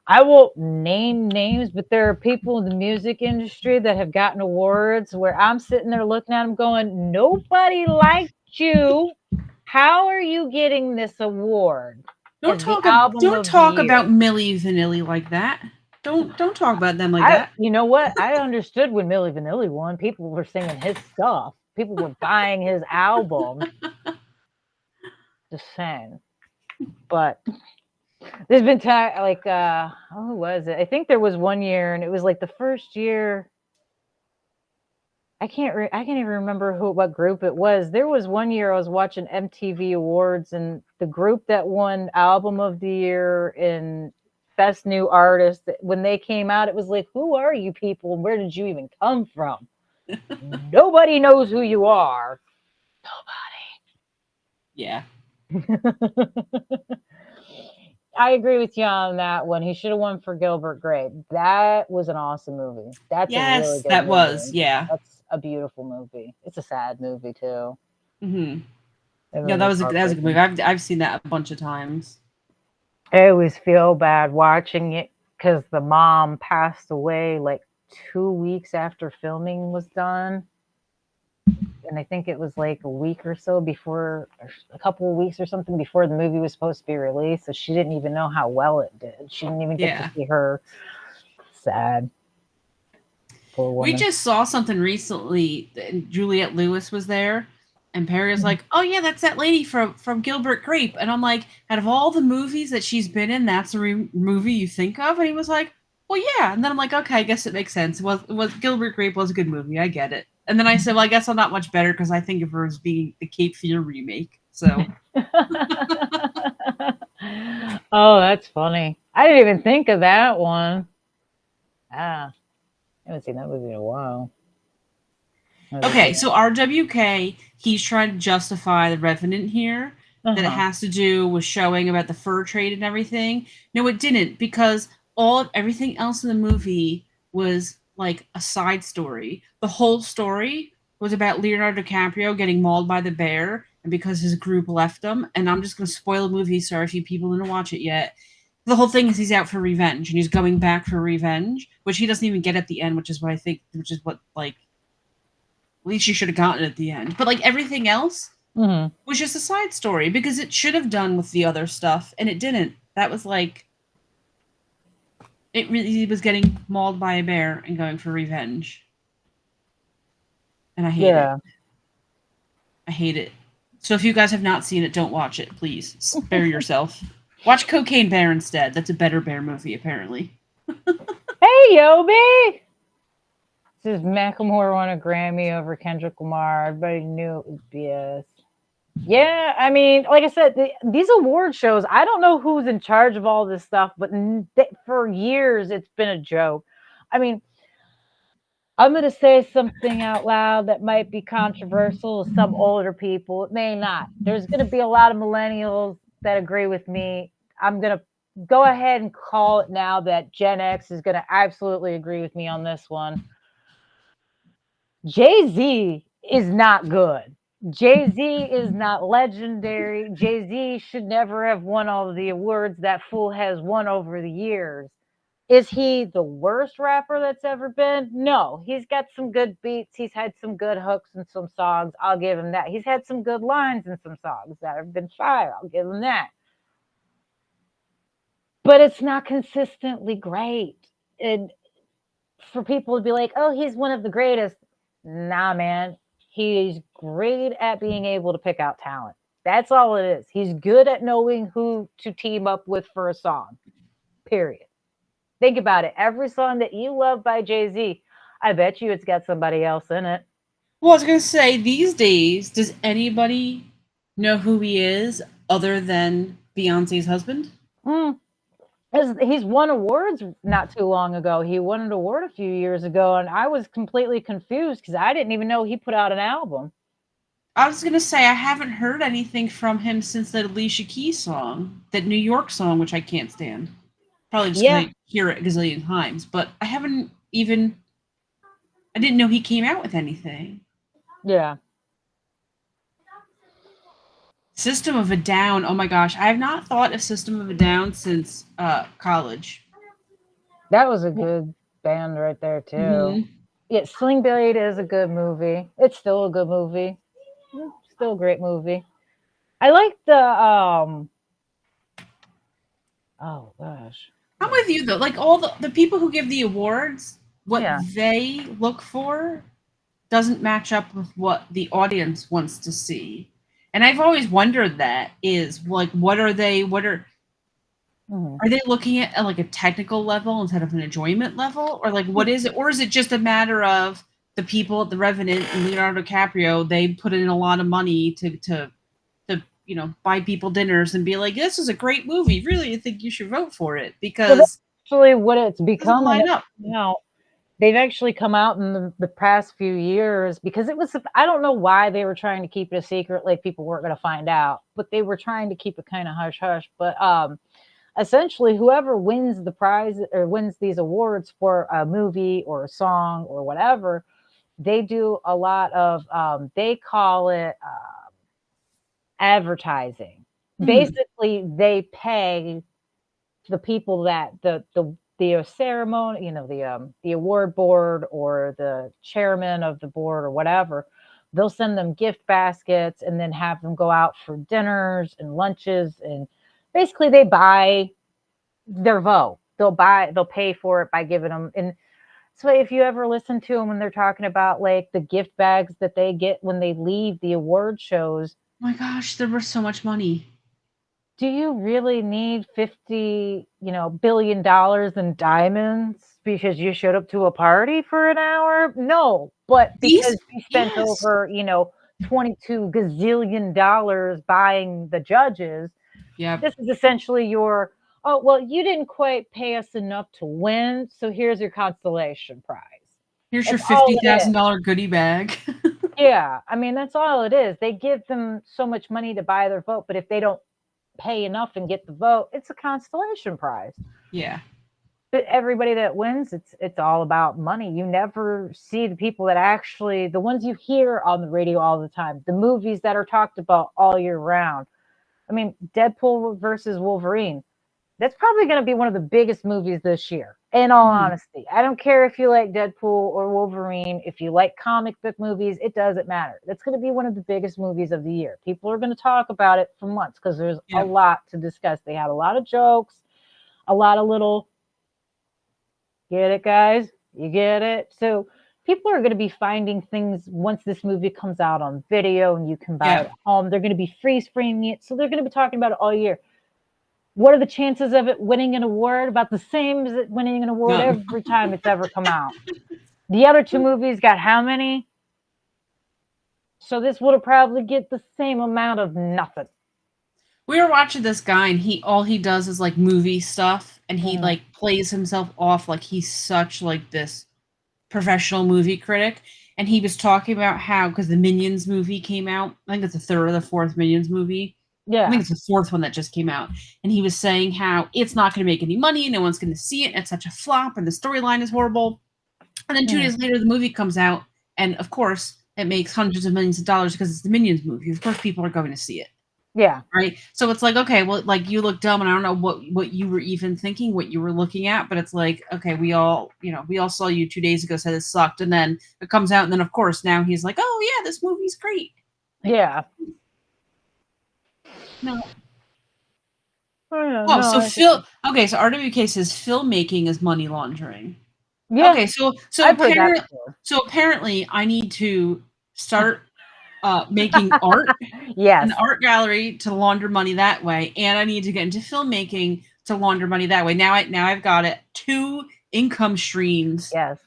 I won't name names, but there are people in the music industry that have gotten awards where I'm sitting there looking at them going, nobody liked you. How are you getting this award? Don't As the talk album don't of the talk year. about Milli Vanilli like that. Don't talk about them like that. You know what? I understood when Milli Vanilli won. People were singing his stuff. People were buying his album. Just saying. But there's been time like who was it? I think there was one year, and it was like the first year. I can't even remember what group it was. There was one year I was watching MTV Awards, and the group that won Album of the Year and Best New Artist, when they came out, it was like, who are you people? Where did you even come from? Nobody knows who you are. Yeah. I agree with you on that one. He should have won for Gilbert Grape. That was an awesome movie. That's a really good movie. Was. Yeah. That's a beautiful movie. It's a sad movie too. Mm-hmm. Yeah, that was a good movie. I've seen that a bunch of times. I always feel bad watching it because the mom passed away like 2 weeks after filming was done. And I think it was like a week or so before, or a couple of weeks or something before the movie was supposed to be released. So she didn't even know how well it did. She didn't even get to see her. Sad. Poor woman. We just saw something recently. Juliette Lewis was there, and Perry was like, "Oh yeah, that's that lady from Gilbert Grape." And I'm like, out of all the movies that she's been in, that's the movie you think of? And he was like, "Well, yeah." And then I'm like, "Okay, I guess it makes sense. Was Gilbert Grape was a good movie. I get it." And then I said, "Well, I guess I'm not much better because I think of her as being the Cape Fear remake." So. Oh, that's funny. I didn't even think of that one. I haven't seen that movie in a while. Okay, so RWK, he's trying to justify the Revenant here, that it has to do with showing about the fur trade and everything. No, it didn't, because everything else in the movie was like a side story. The whole story was about Leonardo DiCaprio getting mauled by the bear, and because his group left him. And I'm just going to spoil the movie, sorry if you people didn't watch it yet. The whole thing is he's out for revenge, and he's going back for revenge, which he doesn't even get at the end, which is what like, at least you should have gotten it at the end. But like everything else was just a side story because it should have done with the other stuff, and it didn't. That was like, it really was getting mauled by a bear and going for revenge. And I hate it. I hate it. So if you guys have not seen it, don't watch it, please. Spare yourself. Watch Cocaine Bear instead. That's a better bear movie, apparently. Hey, Yobi! This is Macklemore won a Grammy over Kendrick Lamar. Everybody knew it was BS. Yeah, I mean, like I said, these award shows, I don't know who's in charge of all this stuff, but for years it's been a joke. I mean, I'm going to say something out loud that might be controversial to some older people. It may not. There's going to be a lot of millennials that agree with me. I'm going to go ahead and call it now that Gen X is going to absolutely agree with me on this one. Jay-Z is not good. Jay-Z is not legendary. Jay-Z should never have won all of the awards that fool has won over the years. Is he the worst rapper that's ever been? No. He's got some good beats. He's had some good hooks in some songs. I'll give him that. He's had some good lines in some songs that have been fire. I'll give him that. But it's not consistently great. And for people to be like, oh, he's one of the greatest. Nah, man. He's great at being able to pick out talent. That's all it is. He's good at knowing who to team up with for a song. Period. Think about it. Every song that you love by Jay-Z, I bet you it's got somebody else in it. Well, I was going to say, these days, does anybody know who he is other than Beyonce's husband? He's won awards not too long ago. He won an award a few years ago, and I was completely confused because I didn't even know he put out an album. I was going to say, I haven't heard anything from him since that Alicia Keys song, that New York song, which I can't stand. Probably just going to hear it a gazillion times, but I didn't know he came out with anything. Yeah. System of a Down. Oh my gosh. I have not thought of System of a Down since college. That was a good band right there, too. Yeah, Sling Blade is a good movie. It's still a good movie. Still a great movie. I like the, oh gosh. I'm with you though. Like all the people who give the awards, what they look for doesn't match up with what the audience wants to see. And I've always wondered that is like, are they looking at like a technical level instead of an enjoyment level? Or like, what is it? Or is it just a matter of the people at the Revenant and Leonardo DiCaprio, they put in a lot of money to buy people dinners and be like, this is a great movie. Really, I think you should vote for it because that's actually what it's become. Now they've actually come out in the past few years because it was, I don't know why they were trying to keep it a secret, like people weren't going to find out, but they were trying to keep it kind of hush hush. But essentially, whoever wins the prize or wins these awards for a movie or a song or whatever, they do a lot of, they call it advertising. Basically, they pay the people that the the ceremony, the award board or the chairman of the board or whatever, they'll send them gift baskets and then have them go out for dinners and lunches, and basically they buy their vote. They'll pay for it by giving them. And so if you ever listen to them when they're talking about like the gift bags that they get when they leave the award shows, oh my gosh, there was so much money. do you really need $50 billion in diamonds because you showed up to a party for an hour? No, but because you spent over 22 gazillion dollars buying the judges. Yeah, this is essentially your, oh well, you didn't quite pay us enough to win, so here's your consolation prize. Here's your $50,000 goodie bag. Yeah, I mean that's all it is. They give them so much money to buy their vote, but if they don't pay enough and get the vote, it's a constellation prize. Yeah. But everybody that wins, it's all about money. You never see the people that actually, the ones you hear on the radio all the time, the movies that are talked about all year round. I mean, Deadpool versus Wolverine, that's probably going to be one of the biggest movies this year, in all honesty. I don't care if you like Deadpool or Wolverine. If you like comic book movies, it doesn't matter. That's going to be one of the biggest movies of the year. People are going to talk about it for months because there's a lot to discuss. They have a lot of jokes, a lot of little, get it, guys? You get it? So people are going to be finding things once this movie comes out on video and you can buy it at home. They're going to be freeze framing it. So they're going to be talking about it all year. What are the chances of it winning an award? About the same as it winning an award every time it's ever come out. The other two movies got how many? So this would have probably get the same amount of nothing. We were watching this guy, and all he does is like movie stuff, and he like plays himself off like he's such like this professional movie critic. And he was talking about how, because the Minions movie came out, I think it's the third or the fourth Minions movie. Yeah, I think it's the fourth one that just came out. And he was saying how it's not going to make any money, no one's going to see it, it's such a flop, and the storyline is horrible. And then 2 days later, the movie comes out, and of course, it makes hundreds of millions of dollars because it's the Minions movie. Of course, people are going to see it. Yeah. Right? So it's like, okay, well, like, you look dumb, and I don't know what you were even thinking, what you were looking at, but it's like, okay, we all saw you 2 days ago, said it sucked, and then it comes out, and then, of course, now he's like, oh, yeah, this movie's great. Like, yeah. No. Oh, so RWK says filmmaking is money laundering. Yeah. Okay, so apparently I need to start making art in the art gallery to launder money that way, and I need to get into filmmaking to launder money that way. Now I've got it, 2 income streams. Yes.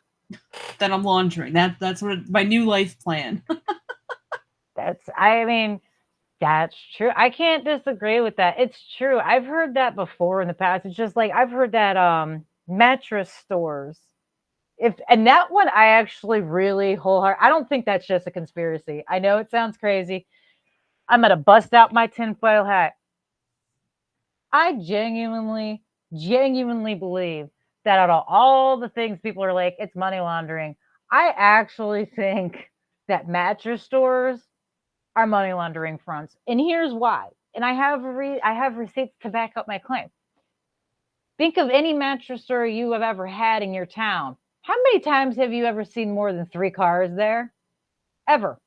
That I'm laundering. That's what my new life plan. That's true. I can't disagree with that. It's true. I've heard that before in the past. It's just like I've heard that mattress stores. And that one I actually really wholeheartedly, I don't think that's just a conspiracy. I know it sounds crazy. I'm gonna bust out my tinfoil hat. I genuinely believe that out of all the things people are like, it's money laundering, I actually think that mattress stores are money laundering fronts. And here's why. And I have receipts to back up my claim. Think of any mattress store you have ever had in your town. How many times have you ever seen more than 3 cars there? Ever.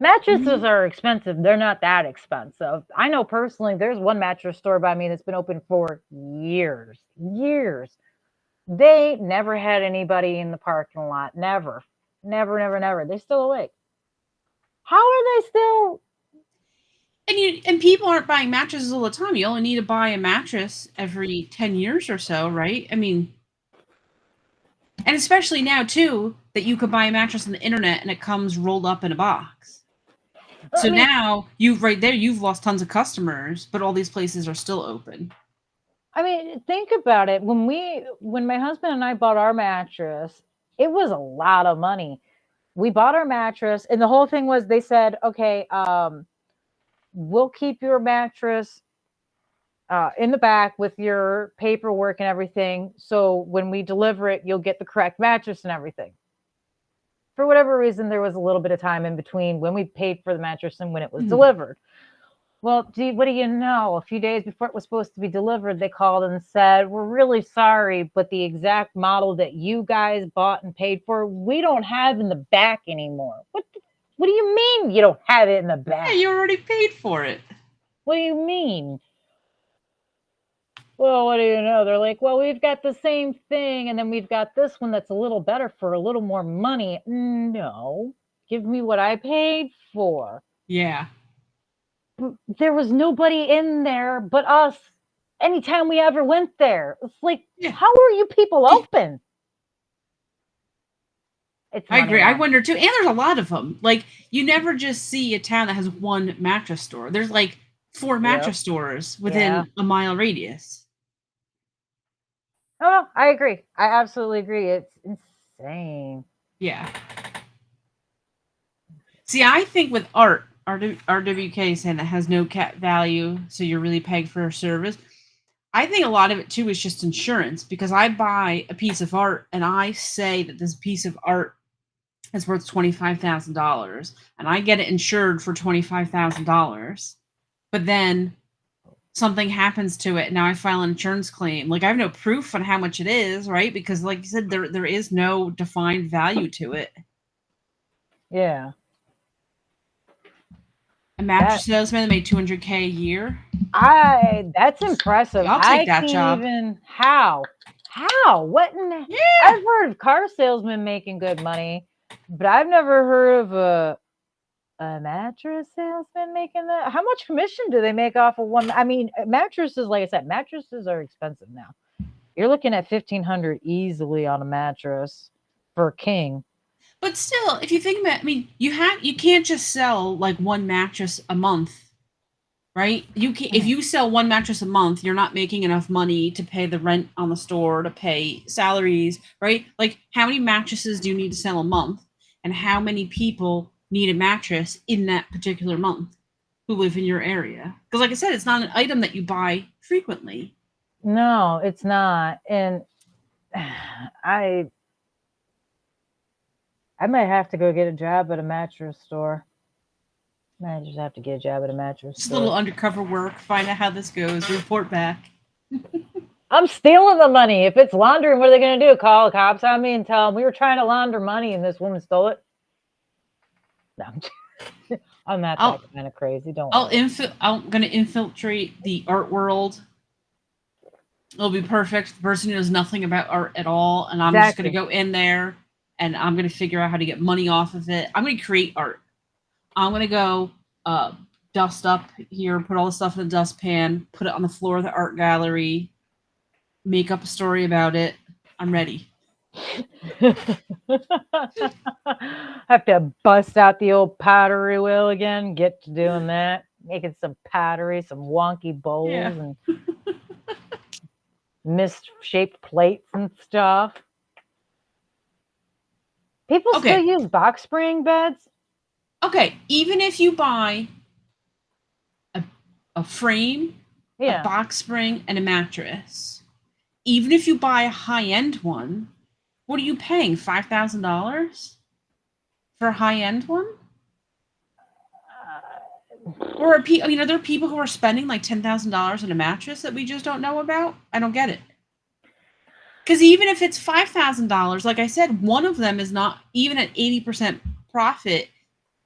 Mattresses are expensive. They're not that expensive. I know personally, there's one mattress store by me that's been open for years. They never had anybody in the parking lot. Never. They're still awake. How are they still? And people aren't buying mattresses all the time. You only need to buy a mattress every 10 years or so, right? I mean, and especially now too, that you could buy a mattress on the internet and it comes rolled up in a box. So now you've lost tons of customers, but all these places are still open. I mean, think about it. When my husband and I bought our mattress, it was a lot of money. We bought our mattress, and the whole thing was they said, okay, we'll keep your mattress in the back with your paperwork and everything. So when we deliver it, you'll get the correct mattress and everything. For whatever reason, there was a little bit of time in between when we paid for the mattress and when it was delivered. Well, what do you know? A few days before it was supposed to be delivered, they called and said, "We're really sorry, but the exact model that you guys bought and paid for, we don't have in the back anymore." What do you mean you don't have it in the Yeah, back? you already paid for it. What do you mean? Well, what do you know? They're like, "Well, we've got the same thing, and then we've got this one that's a little better for a little more money." No, give me what I paid for. Yeah. There was nobody in there but us anytime we ever went there. It's like, Yeah. how are you people open? It's I agree. I money. wonder too. And there's a lot of them. Like, you never just see a town that has one mattress store. There's like 4 mattress stores within a mile radius. Oh, I agree. I absolutely agree. It's insane. Yeah. See, I think with art, RWK saying that has no cat value, so you're really paying for a service. I think a lot of it too is just insurance, because I buy a piece of art and I say that this piece of art is worth $25,000 and I get it insured for $25,000. But then something happens to it and now I file an insurance claim. Like, I have no proof on how much it is, right? Because like you said, there is no defined value to it. Yeah. A mattress salesman that made $200K a year. That's impressive. I'll take I that can't job. even how? What in the Yeah. I've heard of car salesmen making good money, but I've never heard of a mattress salesman making that. How much commission do they make off of one? I mean, mattresses, like I said, mattresses are expensive now. You're looking at $1,500 easily on a mattress for a king. But still, if you think about it, I mean, you can't just sell like one mattress a month, right? You can If you sell one mattress a month, you're not making enough money to pay the rent on the store, to pay salaries, right? Like, how many mattresses do you need to sell a month? And how many people need a mattress in that particular month who live in your area? Because like I said, it's not an item that you buy frequently. No, it's not. And I might have to go get a job at a mattress store. I just have to get a job at a mattress Just a store. little undercover work, find out how this goes, report back. I'm stealing the money. If it's laundering, what are they going to do? Call the cops on me and tell them we were trying to launder money and this woman stole it? No, I'm not that kind of crazy. Don't worry. I'm going to infiltrate the art world. It'll be perfect. The person who knows nothing about art at all, and I'm just going to go in there and I'm going to figure out how to get money off of it. I'm going to create art. I'm going to go dust up here, put all the stuff in the dustpan, put it on the floor of the art gallery, make up a story about it. I'm ready. Have to bust out the old pottery wheel again, get to doing that, making some pottery, some wonky bowls and misshaped plates and stuff. People still use box spring beds? Okay, even if you buy a frame, a box spring, and a mattress, even if you buy a high-end one, what are you paying? $5,000 for a high-end one? Or are there people who are spending like $10,000 on a mattress that we just don't know about? I don't get it. Because even if it's $5,000, like I said, one of them is not, even at 80% profit,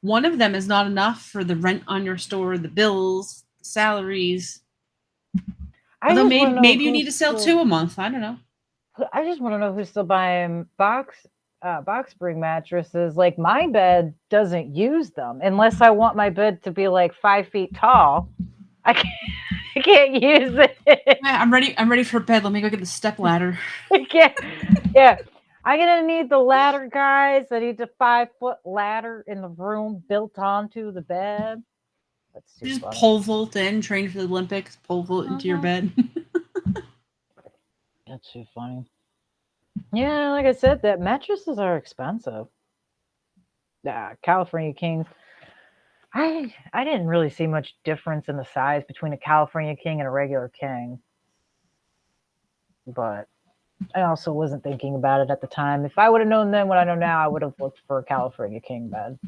one of them is not enough for the rent on your store, the bills, salaries. Although maybe you need to sell 2 a month. I don't know. I just want to know who's still buying box spring mattresses. Like, my bed doesn't use them unless I want my bed to be like 5 feet tall. I can't use it. Yeah, I'm ready for bed. Let me go get the step ladder. Yeah. I'm gonna need the ladder, guys. I need the 5-foot ladder in the room built onto the bed. That's too just funny. Pole vault in, train for the Olympics, pole vault into your bed. That's too funny. Yeah, like I said, that mattresses are expensive. California Kings. I didn't really see much difference in the size between a California King and a regular king. But I also wasn't thinking about it at the time. If I would have known then what I know now, I would have looked for a California King bed.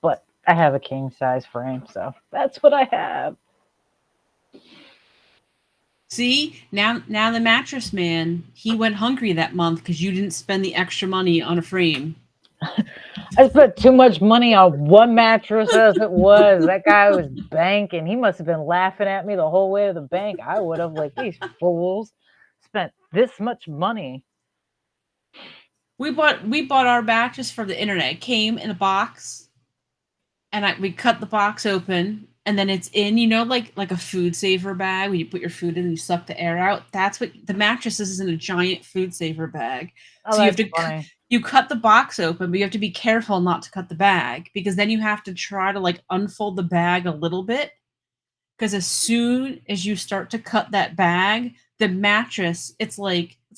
But I have a king size frame, so that's what I have. See, now the mattress man, he went hungry that month because you didn't spend the extra money on a frame. I spent too much money on one mattress as it was. That guy was banking. He must have been laughing at me the whole way to the bank. I would have like these fools spent this much money. We bought our mattress from the internet. It came in a box, and we cut the box open, and then it's in, like a food saver bag when you put your food in and you suck the air out. That's what the mattress is, in a giant food saver bag. Oh, So you have that's to funny. you cut the box open, but you have to be careful not to cut the bag, because then you have to try to like unfold the bag a little bit, because as soon as you start to cut that bag, the mattress, it's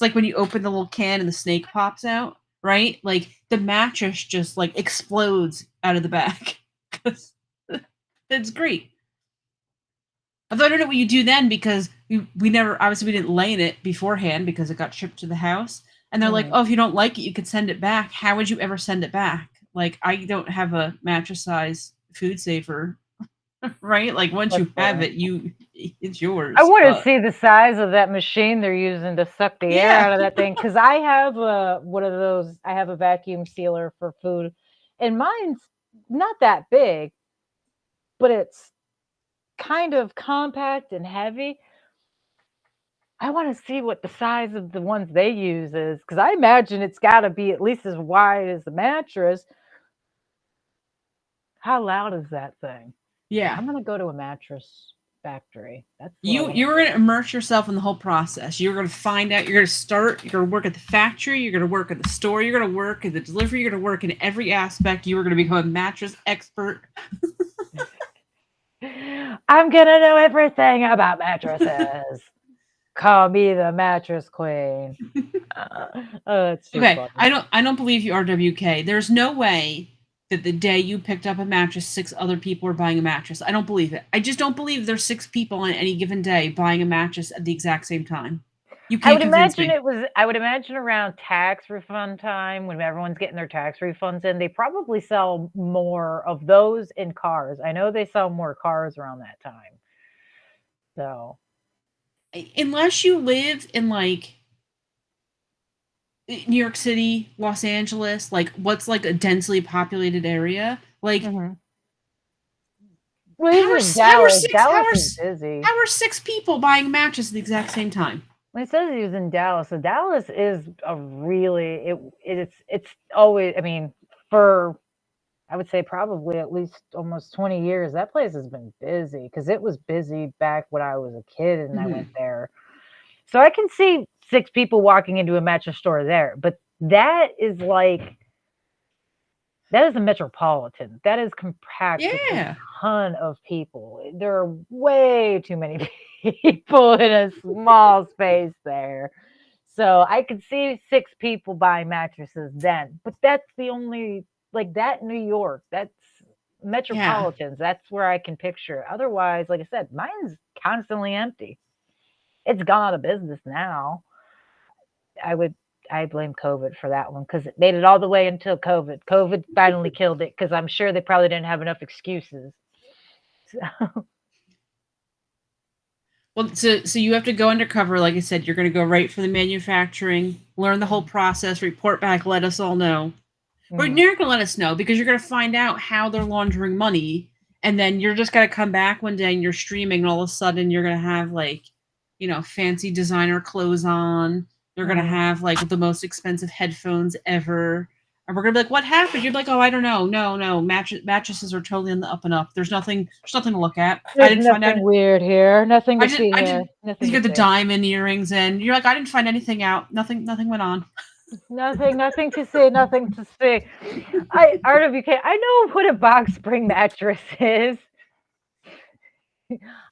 like when you open the little can and the snake pops out, right? Like the mattress just like explodes out of the bag. It's great. Although I don't know what you do then, because we never, obviously we didn't lay in it beforehand because it got shipped to the house. And they're like, Mhm. oh, if you don't like it, you could send it back. How would you ever send it back? Like, I don't have a mattress size food saver, right? Like once That's you have funny. it, it's I yours. want to But see the size of that machine they're using to suck the air yeah, out of that thing because I have one of those. I have a vacuum sealer for food, and mine's not that big, but it's kind of compact and heavy. I want to see what the size of the ones they use is because I imagine it's got to be at least as wide as the mattress. How loud is that thing? yeah. I'm gonna go to a mattress factory. That's what I You want to you're do. gonna immerse yourself in the whole process. You're gonna find out. You're gonna start. You're gonna work at the factory. You're gonna work at the store. You're gonna work at the delivery. You're gonna work in every aspect. You are gonna become a mattress expert. I'm gonna know everything about mattresses. Call me the mattress queen. Oh, that's too Okay, funny. I don't believe you, RWK. There's no way that the day you picked up a mattress, six other people are buying a mattress. I don't believe it. I just don't believe there's six people on any given day buying a mattress at the exact same time. You I can't would convince imagine me. it was. I would imagine around tax refund time when everyone's getting their tax refunds in, they probably sell more of those in cars. I know they sell more cars around that time. So Unless you live in like New York City, Los Angeles, like what's like a densely populated area, like mhm. Well, how are even s- how are Dallas. six how Dallas are is s- busy. how are six people buying a mattress at the exact same time? When it says he was in Dallas, so Dallas is a really it's always. I mean, for I would say probably at least almost 20 years, that place has been busy because it was busy back when I was a kid and I went Mhm. there. So I can see six people walking into a mattress store there, but that is a metropolitan. That is compact with a Yeah. ton of people. There are way too many people in a small space there. So I could see six people buying mattresses then, but that's the only like that New York. That's Yeah. metropolitans. That's where I can picture. Otherwise, like I said, mine's constantly empty. It's gone out of business now. I would I blame COVID for that one because it made it all the way until COVID. COVID finally killed it because I'm sure they probably didn't have enough excuses. So, Well, so you have to go undercover. Like I said, you're going to go right for the manufacturing, learn the whole process, report back, let us all know. Or mhm. you're not going to let us know because you're going to find out how they're laundering money, and then you're just going to come back one day and you're streaming, and all of a sudden you're going to have like, fancy designer clothes on. You're going to Mhm. have like the most expensive headphones ever. And we're gonna be like, "What happened?" You're like, "Oh, I don't know. No, no, mattresses are totally on the up and up. There's nothing to look at. I There's didn't find out nothing weird here. Nothing I to did. see I here. did. Nothing You to got the see. diamond earrings, and you're like, I didn't find anything out. Nothing. Went on. Nothing to see. Nothing to see. I RWK. I know what a box spring mattress is.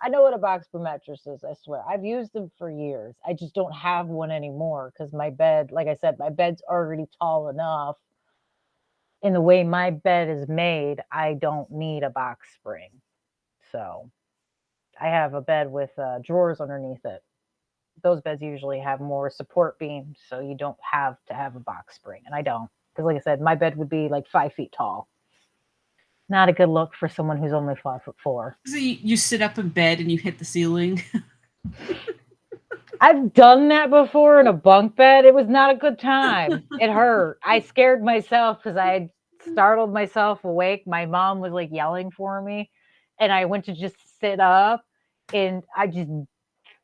I know what a box spring mattress is. I swear. I've used them for years. I just don't have one anymore because my bed, like I said, my bed's already tall enough. In the way my bed is made, I don't need a box spring. So I have a bed with drawers underneath it. Those beds usually have more support beams, so you don't have to have a box spring, and I don't because, like I said, my bed would be like 5 feet tall. Not a good look for someone who's only 5'4". So you sit up in bed and you hit the ceiling. I've done that before in a bunk bed. It was not a good time. It hurt. I scared myself because I had startled myself awake. My mom was like yelling for me, and I went to just sit up, and I just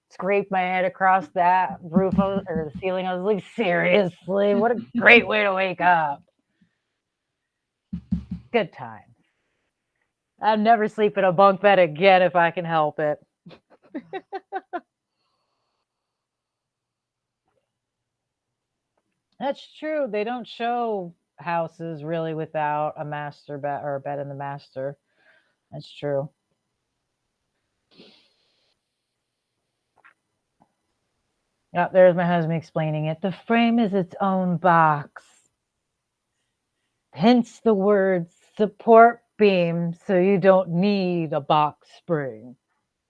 scraped my head across that roof or the ceiling. I was like, seriously, what a great way to wake up. Good time. I'll never sleep in a bunk bed again if I can help it. That's true. They don't show houses really without a master bed or a bed in the master. That's true. Yeah, there's my husband explaining it. The frame is its own box. Hence the word support beam, so you don't need a box spring.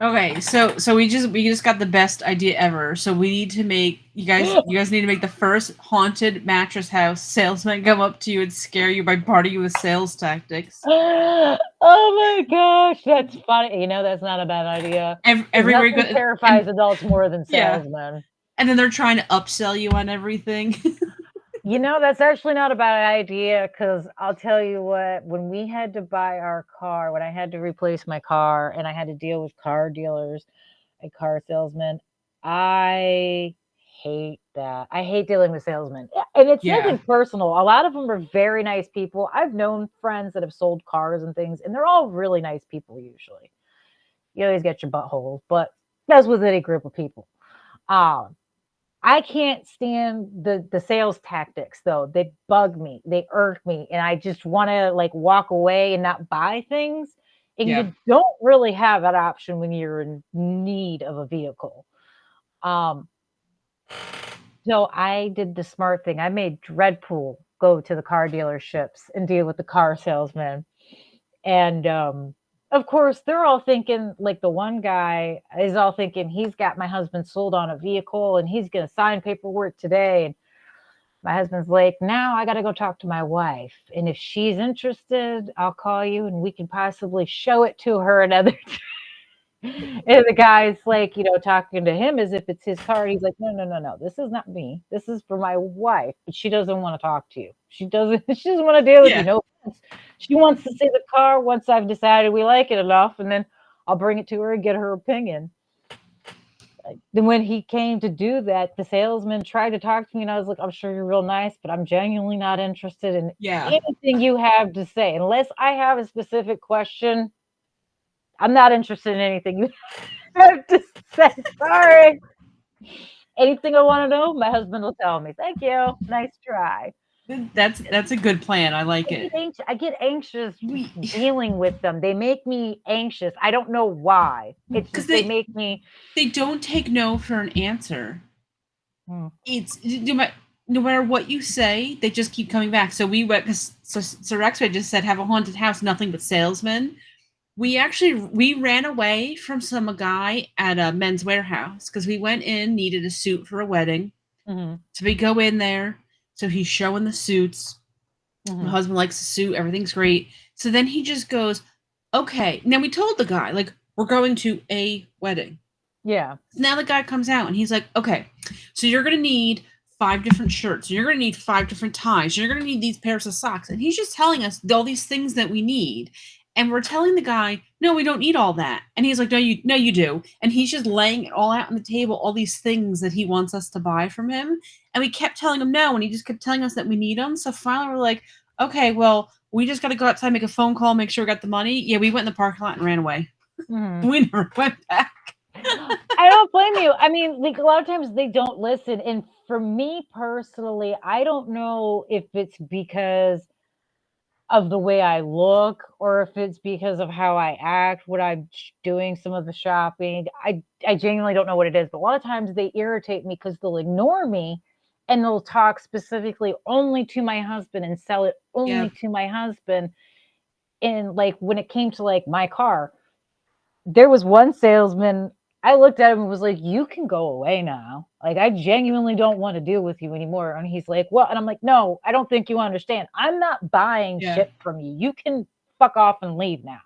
Okay, so we just got the best idea ever. So we need to make you guys need to make the first haunted mattress house salesman come up to you and scare you by barting you with sales tactics. Oh my gosh, that's funny. You know, that's not a bad idea. Everywhere Nothing terrifies adults more than salesmen. And then they're trying to upsell you on everything. You know, that's actually not a bad idea because I'll tell you what, when we had to buy our car, when I had to replace my car and I had to deal with car dealers and car salesmen, I hate that. I hate dealing with salesmen. And it's nothing personal. A lot of them are very nice people. I've known friends that have sold cars and things, and they're all really nice people usually. You always get your buttholes, but that's with any group of people. I can't stand the sales tactics though. They bug me. They irk me. And I just want to like walk away and not buy things. And you don't really have that option when you're in need of a vehicle. So I did the smart thing. I made Dreadpool go to the car dealerships and deal with the car salesman. And of course, they're all thinking, like the one guy is all thinking he's got my husband sold on a vehicle and he's going to sign paperwork today. And my husband's like, now I got to go talk to my wife. And if she's interested, I'll call you and we can possibly show it to her another time. And the guy's like, you know, talking to him as if it's his car. He's like, no. This is not me. This is for my wife. But she doesn't want to talk to you. She doesn't want to deal with you. No offense. She wants to see the car once I've decided we like it enough, and then I'll bring it to her and get her opinion. Then when he came to do that, the salesman tried to talk to me, and I was like, I'm sure you're real nice, but I'm genuinely not interested in anything you have to say. Unless I have a specific question, I'm not interested in anything you have to say. Sorry. Anything I want to know, my husband will tell me. Thank you. Nice try. That's a good plan. I like it. I get anxious dealing with them. They make me anxious. I don't know why. It's just they make me. They don't take no for an answer. It's no matter what you say, they just keep coming back. So we went because so Rexway just said have a haunted house, nothing but salesmen. We ran away from some guy at a Men's Warehouse because we went in, needed a suit for a wedding. So we go in there. So he's showing the suits. My husband likes the suit. Everything's great. So then he just goes, okay. Now we told the guy, like, we're going to a wedding. Yeah. Now the guy comes out and he's like, okay, so you're going to need 5 different shirts. You're going to need 5 different ties. You're going to need these pairs of socks. And he's just telling us all these things that we need. And we're telling the guy, no, we don't need all that. And he's like, no, you do. And he's just laying it all out on the table, all these things that he wants us to buy from him. And we kept telling him no, and he just kept telling us that we need them. So finally we're like, okay, well, we just got to go outside, make a phone call, make sure we got the money. Yeah, we went in the parking lot and ran away. We never went back. I don't blame you. I mean, like a lot of times they don't listen. And for me personally, I don't know if it's because of the way I look or if it's because of how I act when I'm doing some of the shopping. I genuinely don't know what it is, but a lot of times they irritate me because they'll ignore me and they'll talk specifically only to my husband and sell it only to my husband. And like when it came to like my car, there was one salesman, I looked at him and was like, you can go away now. Like, I genuinely don't want to deal with you anymore. And he's like, well, and I'm like, no, I don't think you understand. I'm not buying shit from you. You can fuck off and leave now.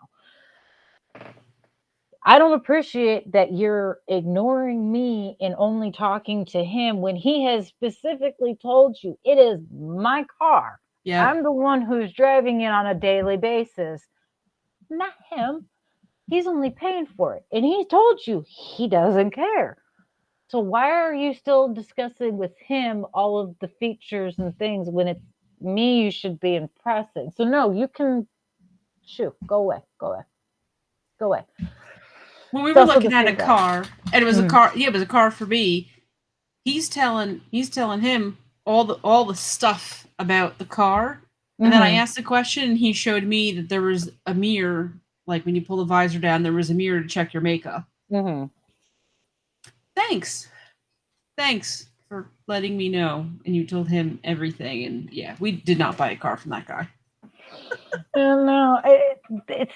I don't appreciate that you're ignoring me and only talking to him when he has specifically told you it is my car. Yeah. I'm the one who's driving it on a daily basis, not him. He's only paying for it. And he told you he doesn't care. So why are you still discussing with him all of the features and things when it's me you should be impressing? So no, you can go away. Go away. Go away. When we It's were also looking the at a same guy. car, and it was a Mhm. car. Yeah, it was a car for me. He's telling him all the stuff about the car, and then I Mhm. asked the question, and he showed me that there was a mirror, like when you pull the visor down, there was a mirror to check your makeup. Mhm. Thanks for letting me know, and you told him everything. And yeah, we did not buy a car from that guy. No, it's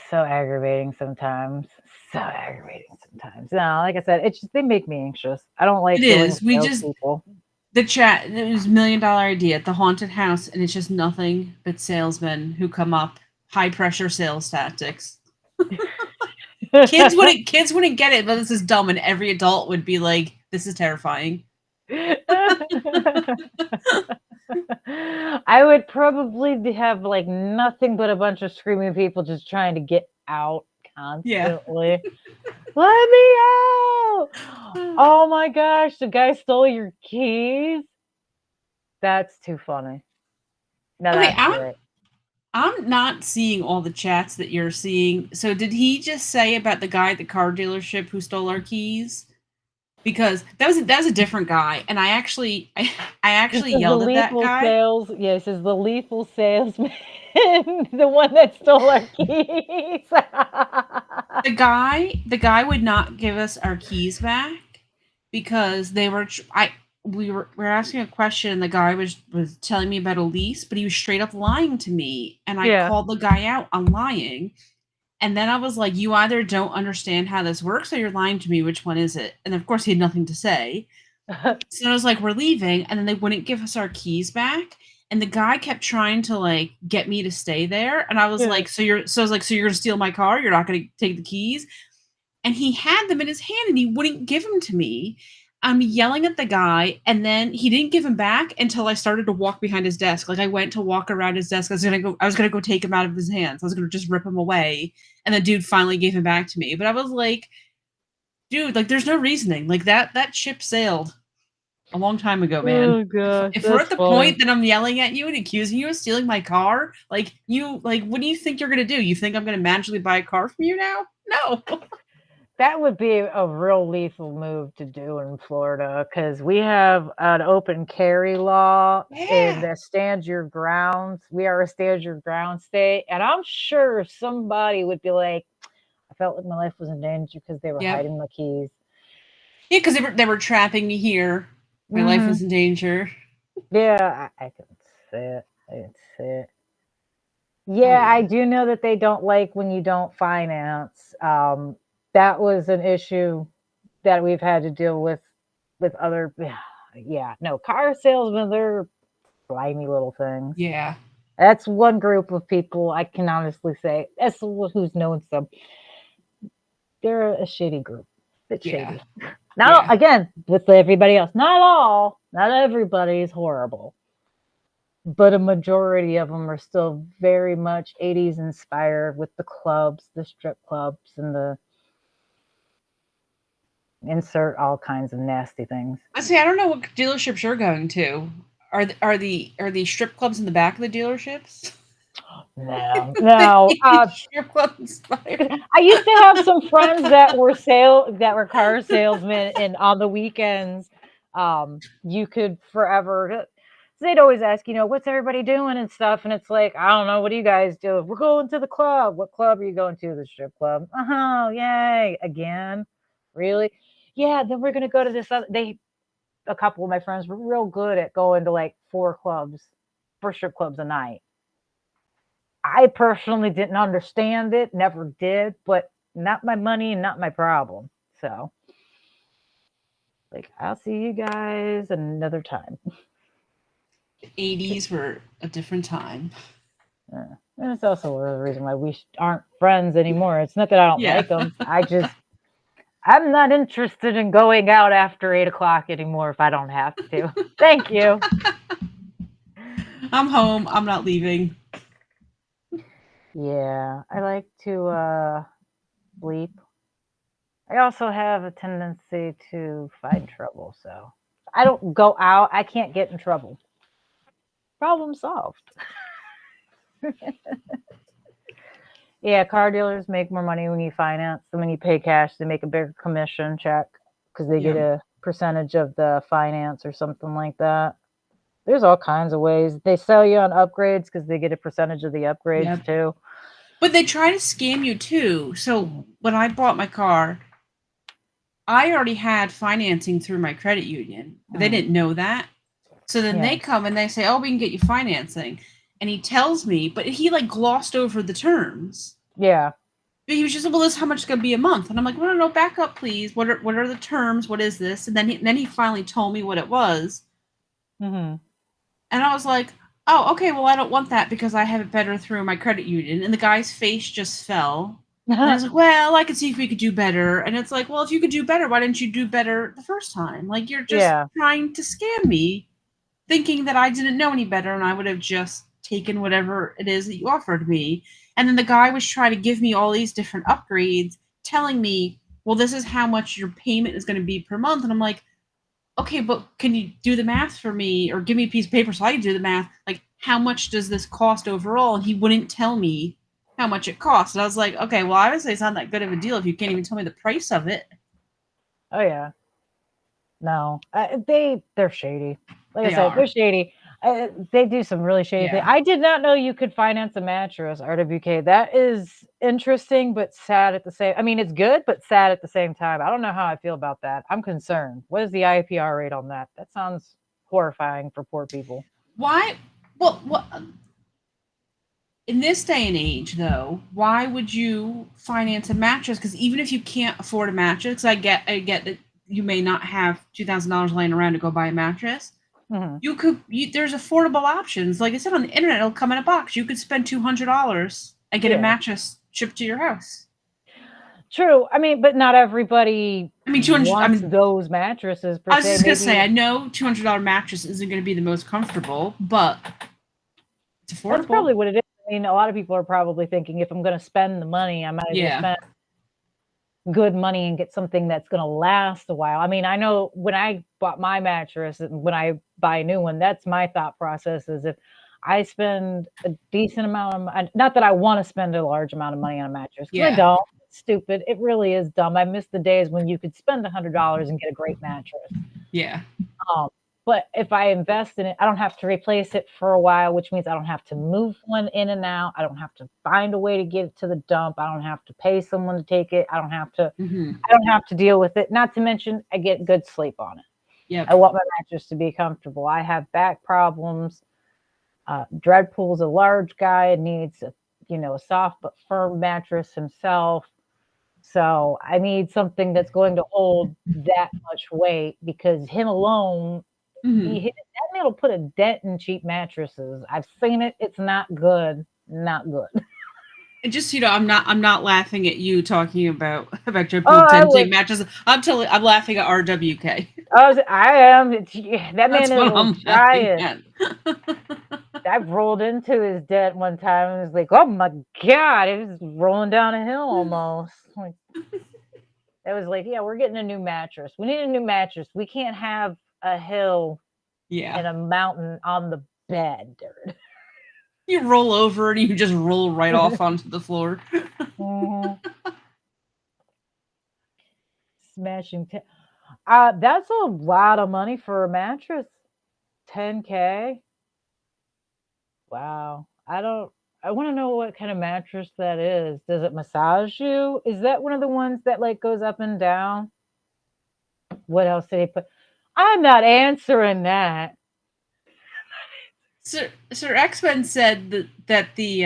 so aggravating sometimes. So aggravating sometimes. No, like I said, it's just they make me anxious. I don't like It dealing is. with We just salespeople. the chat. It was $1 million idea at the haunted house, and it's just nothing but salesmen who come up, high pressure sales tactics. Kids wouldn't get it, but this is dumb, and every adult would be like, "This is terrifying." I would probably have like nothing but a bunch of screaming people just trying to get out Yeah. constantly. Let me out! Oh my gosh, the guy stole your keys. That's too funny. No, Okay, that's great. I'm not seeing all the chats that you're seeing. So did he just say about the guy at the car dealership who stole our keys? Because that was a different guy, and I actually This is the yelled at that lethal guy. sales. Yes, this is the lethal salesman, the one that stole our keys. The guy would not give us our keys back because they were we were asking a question, and the guy was telling me about a lease, but he was straight up lying to me, and I Yeah. called the guy out on lying. And then I was like, you either don't understand how this works or you're lying to me. Which one is it? And of course, he had nothing to say. So I was like, we're leaving. And then they wouldn't give us our keys back. And the guy kept trying to like get me to stay there. And I was Yeah. like, so you're going to steal my car? You're not going to take the keys? And he had them in his hand and he wouldn't give them to me. I'm yelling at the guy, and then he didn't give him back until I started to walk behind his desk. Like I went to walk around his desk. I was gonna go take him out of his hands. I was gonna just rip him away. And the dude finally gave him back to me. But I was like, dude, like there's no reasoning. Like that ship sailed a long time ago, man. Oh gosh, If we're that's at the funny. point that I'm yelling at you and accusing you of stealing my car, what do you think you're gonna do? You think I'm gonna magically buy a car from you now? No. That would be a real lethal move to do in Florida because we have an open carry law and Yeah. that stands your grounds. We are a stand your ground state. And I'm sure somebody would be like, I felt like my life was in danger because they were Yep. hiding my keys. Yeah, because they were trapping me here. My life was in danger. Yeah, I can see it. I can see it. Oh Yeah, yeah. I do know that they don't like when you don't finance. That was an issue that we've had to deal with other. Yeah, no, car salesmen, they're slimy little things. Yeah. That's one group of people I can honestly say. That's who's known some. They're a shitty group. Bit Yeah. shady. Now, Yeah. again, with everybody else, not all, not everybody is horrible, but a majority of them are still very much 80s inspired with the clubs, the strip clubs, and the insert all kinds of nasty things. I see. I don't know what dealerships you're going to. Are the strip clubs in the back of the dealerships? No, no. Strip club inspired. I used to have some friends that were car salesmen, and on the weekends, you could forever. They'd always ask, what's everybody doing and stuff, and it's like, I don't know, what do you guys do? We're going to the club. What club are you going to? The strip club. Oh, yay! Again, really? Yeah. Then we're gonna go to this other. A couple of my friends were real good at going to like 4 strip clubs a night. I personally didn't understand it, never did, but not my money and not my problem. So, like, I'll see you guys another time. The 80s were a different time. And it's also the reason why we aren't friends anymore. It's not that I don't Yeah. like them. I'm not interested in going out after 8 o'clock anymore if I don't have to. Thank you. I'm home. I'm not leaving. Yeah, I like to sleep. I also have a tendency to find trouble, so I don't go out. I can't get in trouble. Problem solved. Yeah, car dealers make more money when you finance than when you pay cash. They make a bigger commission check because they get a percentage of the finance or something like that. There's all kinds of ways. They sell you on upgrades because they get a percentage of the upgrades too. But they try to scam you too. So when I bought my car, I already had financing through my credit union. But they didn't know that. So then they come and they say, oh, we can get you financing. And he tells me, but he like glossed over the terms. Yeah. But he was just, well, this is how much it's going to be a month. And I'm like, no, back up, please. What are the terms? What is this? And then he finally told me what it was. Mm-hmm. And I was like, oh, okay, well, I don't want that because I have it better through my credit union. And the guy's face just fell. And I was like, well, I could see if we could do better. And it's like, well, if you could do better, why didn't you do better the first time? Like, you're just trying to scam me, thinking that I didn't know any better and I would have just taken whatever it is that you offered me. And then the guy was trying to give me all these different upgrades, telling me, well, this is how much your payment is going to be per month. And I'm like, okay, but can you do the math for me or give me a piece of paper so I can do the math? Like, how much does this cost overall? And he wouldn't tell me how much it cost. And I was like, okay, well, obviously it's not that good of a deal if you can't even tell me the price of it. Oh, yeah. No, they're shady. Like I said, they're shady. They do some really shady things. I did not know you could finance a mattress, RWK. That is interesting, but sad at the same. I mean, it's good, but sad at the same time. I don't know how I feel about that. I'm concerned. What is the IPR rate on that? That sounds horrifying for poor people. Why? Well, what? In this day and age, though, why would you finance a mattress? Because even if you can't afford a mattress, I get that you may not have $2,000 laying around to go buy a mattress. Mm-hmm. There's affordable options. Like I said, on the internet, it'll come in a box. You could spend $200 and get a mattress shipped to your house. True. I mean, but not everybody wants those mattresses. I was just going to say, I know $200 mattress isn't going to be the most comfortable, but it's affordable. That's probably what it is. I mean, a lot of people are probably thinking, if I'm going to spend the money, I might as well spend good money and get something that's going to last a while. I mean, I know when I bought my mattress and when I buy a new one, that's my thought process is if I spend a decent amount of, not that I want to spend a large amount of money on a mattress, because I don't. It's stupid. It really is dumb. I miss the days when you could spend $100 and get a great mattress. Yeah. But if I invest in it, I don't have to replace it for a while, which means I don't have to move one in and out. I don't have to find a way to get it to the dump. I don't have to pay someone to take it. I don't have to deal with it. Not to mention, I get good sleep on it. Yeah. I want my mattress to be comfortable. I have back problems. Dreadpool's a large guy and needs a soft but firm mattress himself. So I need something that's going to hold that much weight because him alone, that man will put a dent in cheap mattresses. I've seen it. It's not good. Not good. And just I'm not laughing at you talking about Dreadpool denting mattresses. I'm laughing at RWK. I am. That man is trying. I rolled into his dent one time and was like, oh my God, it was rolling down a hill almost. It was like, yeah, we're getting a new mattress. We need a new mattress. We can't have a hill and a mountain on the bed, dude. You roll over and you just roll right off onto the floor. Smashing. That's a lot of money for a mattress. $10K. Wow. I want to know what kind of mattress that is. Does it massage you? Is that one of the ones that like goes up and down? What else did he put? I'm not answering that. Sir X-Men said that the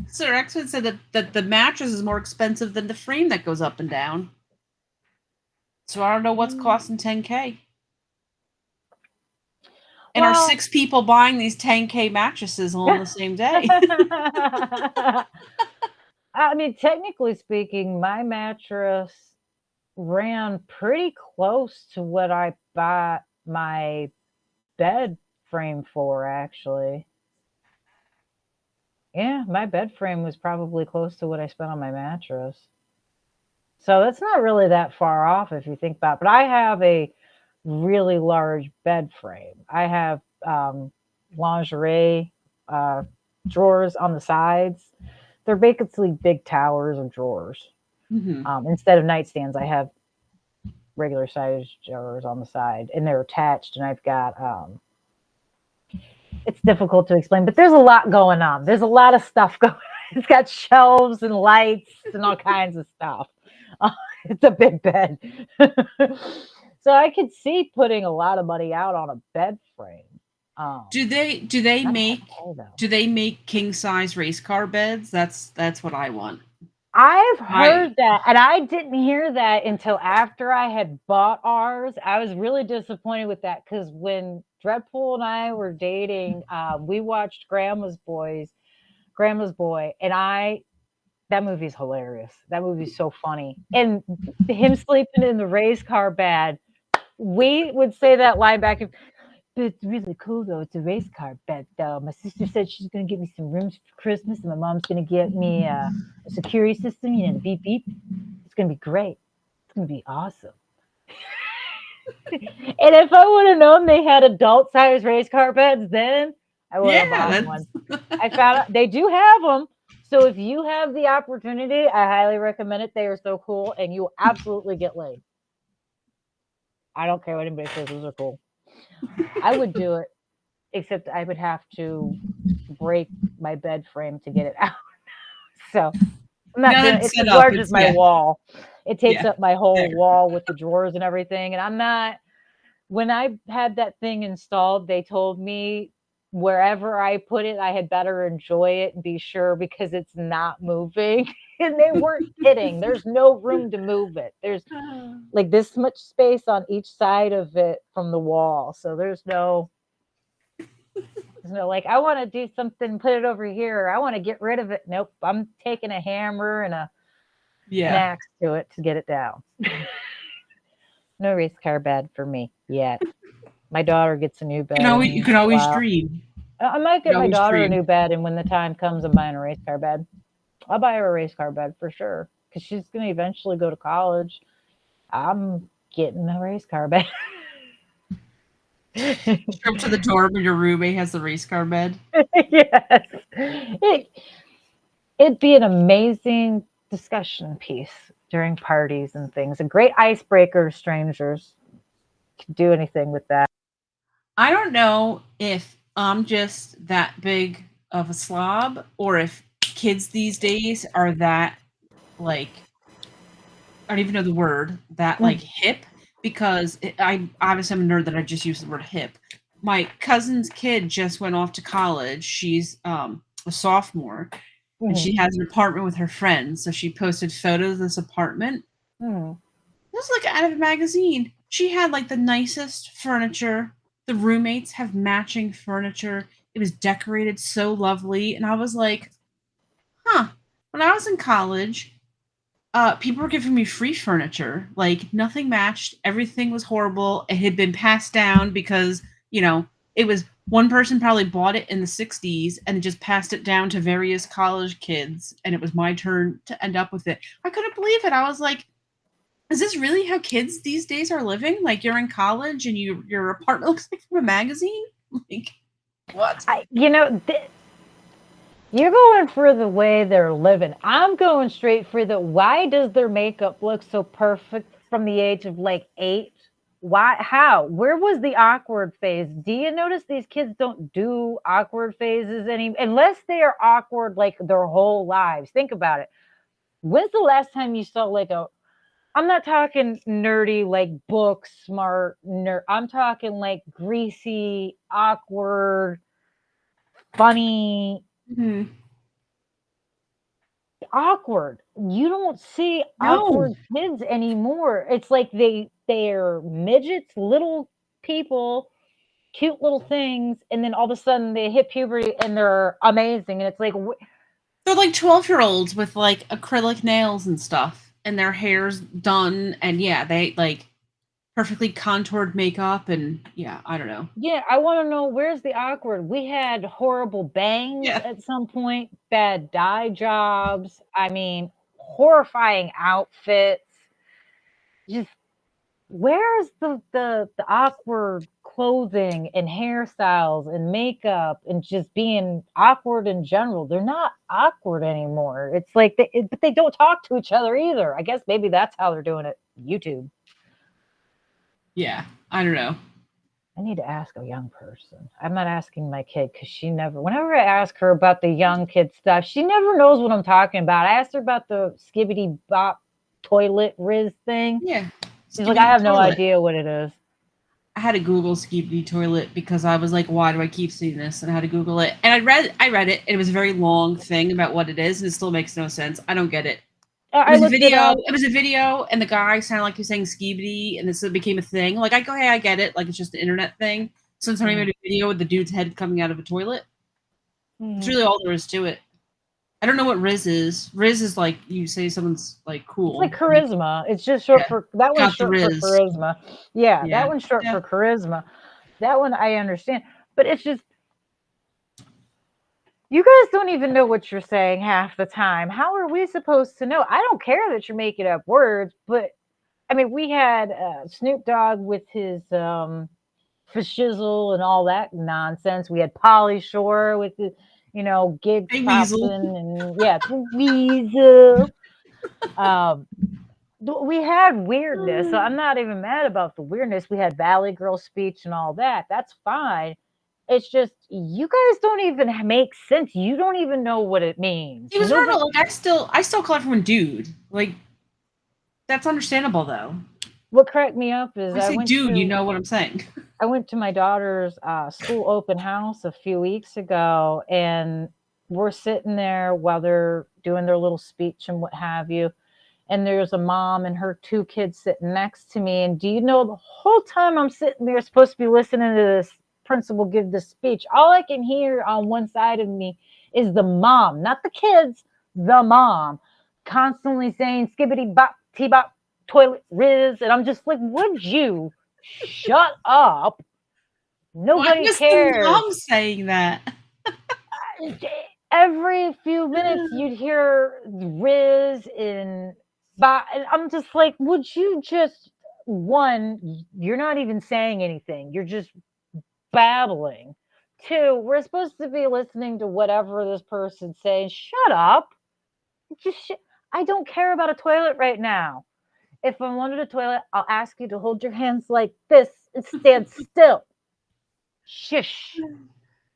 Sir X-Men said that the mattress is more expensive than the frame that goes up and down. So I don't know what's costing $10K. And our Well, 6 people buying these 10K mattresses all on the same day. I mean, technically speaking, my mattress ran pretty close to what I bought my bed frame for, actually. Yeah, my bed frame was probably close to what I spent on my mattress. So that's not really that far off if you think about it. But I have a really large bed frame. I have lingerie drawers on the sides. They're basically big towers of drawers. Mhm. Instead of nightstands, I have regular sized drawers on the side, and they're attached. And I've got it's difficult to explain, but there's a lot going on. There's a lot of stuff going on. It's got shelves and lights and all kinds of stuff. It's a big bed. So I could see putting a lot of money out on a bed frame. Do they Not make that tall, though. do they make king size race car beds? That's what I want. I've I heard that, and I didn't hear that until after I had bought ours. I was really disappointed with that because when Dreadpool and I were dating, we watched Grandma's Boy, and that movie's hilarious. That movie's so funny. And him sleeping in the race car bed, we would say that line back. But it's really cool though. It's a race car bed though. My sister said she's gonna get me some rooms for Christmas, and my mom's gonna get me a security system, the beep beep. It's gonna be great. It's gonna be awesome. And if I would have known they had adult size race car beds, then I would have bought one. I found out they do have them. So if you have the opportunity, I highly recommend it. They are so cool, and you will absolutely get laid. I don't care what anybody says; those are cool. I would do it, except I would have to break my bed frame to get it out. So I'm not doing it's as large as my wall. It takes up my whole wall with the drawers and everything. And I'm not, when I had that thing installed, they told me wherever I put it, I had better enjoy it and be sure because it's not moving. And they weren't kidding. There's no room to move it. There's like this much space on each side of it from the wall. So there's no like, I want to do something, put it over here. Or I want to get rid of it. Nope. I'm taking a hammer and an axe to it to get it down. No race car bed for me yet. My daughter gets a new bed. You can always dream. I might get my daughter a new bed, and when the time comes, I'm buying a race car bed. I'll buy her a race car bed for sure because she's going to eventually go to college. I'm getting a race car bed. Up to the door where your roommate has the race car bed. Yes. It'd be an amazing discussion piece during parties and things. A great icebreaker, strangers. Could do anything with that. I don't know if I'm just that big of a slob or if kids these days are that, like, I don't even know the word, that, like, hip, because obviously I'm a nerd that I just use the word hip. My cousin's kid just went off to college. She's a sophomore, and she has an apartment with her friends, so she posted photos of this apartment. It was like out of a magazine. She had, like, the nicest furniture. The roommates have matching furniture. It was decorated so lovely, and I was like, when I was in college, people were giving me free furniture. Like, nothing matched. Everything was horrible. It had been passed down because, it was one person probably bought it in the 60s and just passed it down to various college kids, and it was my turn to end up with it. I couldn't believe it. I was like, is this really how kids these days are living? Like, you're in college and your apartment looks like from a magazine? Like, what? You're going for the way they're living. I'm going straight for why does their makeup look so perfect from the age of like 8? Why? How? Where was the awkward phase? Do you notice these kids don't do awkward phases unless they are awkward like their whole lives? Think about it. When's the last time you saw like I'm not talking nerdy, like book smart nerd. I'm talking like greasy, awkward, funny, awkward. You don't see awkward kids anymore. It's like they're midgets, little people cute little things, and then all of a sudden they hit puberty and they're amazing, and it's like They're like 12-year-olds with like acrylic nails and stuff, and their hair's done, and yeah, they like perfectly contoured makeup, and yeah, I don't know. yeah, I want to know where's the awkward. We had horrible bangs Yeah. at some point, bad dye jobs. I mean, horrifying outfits. Just where's the awkward clothing and hairstyles and makeup and just being awkward in general? They're not awkward anymore. It's like but they don't talk to each other either. I guess maybe that's how they're doing it. YouTube. Yeah, I don't know. I need to ask a young person. I'm not asking my kid because she never, whenever I ask her about the young kid stuff, she never knows what I'm talking about. I asked her about the skibbity bop toilet Riz thing. Yeah. She's like, I Skibidi have no toilet. idea what it is. I had to Google Skibidi toilet because I was like, why do I keep seeing this? And I had to Google it. And I read it, and it was a very long thing about what it is, and it still makes no sense. I don't get it. I looked it up. It was a video, and the guy sounded like he was saying skibidi, and this became a thing. Like, I go, hey, I get it. Like, it's just an internet thing. So somebody made a video with the dude's head coming out of a toilet. It's really all there is to it. I don't know what Riz is. Riz is like, you say someone's like cool. It's like charisma. It's just short for, that one's short for charisma. Yeah, that one's short for charisma. That one I understand. But it's just, you guys don't even know what you're saying half the time. How are we supposed to know? I don't care that you're making up words, but I mean, we had Snoop Dogg with his fashizzle and all that nonsense. We had Pauly Shore with the, gig popping and yeah, Weasel. We had weirdness, so I'm not even mad about the weirdness. We had Valley Girl speech and all that. That's fine. It's just you guys don't even make sense. You don't even know what it means. He was normal. Like I still call everyone dude. Like that's understandable though. What cracked me up is I say dude. You know what I'm saying. I went to my daughter's school open house a few weeks ago, and we're sitting there while they're doing their little speech and what have you. And there's a mom and her 2 kids sitting next to me. And do you know, the whole time I'm sitting there supposed to be listening to this principal give this speech, all I can hear on one side of me is the mom, not the kids, the mom, constantly saying skibbity bop, t-bop, toilet Riz. And I'm just like, would you shut up? Nobody cares. The mom saying that. Every few minutes you'd hear Riz and I'm just like, would you just, one, you're not even saying anything. You're just babbling. 2, we're supposed to be listening to whatever this person's saying. Shut up. I don't care about a toilet right now. If I'm under the toilet, I'll ask you to hold your hands like this and stand still. Shush.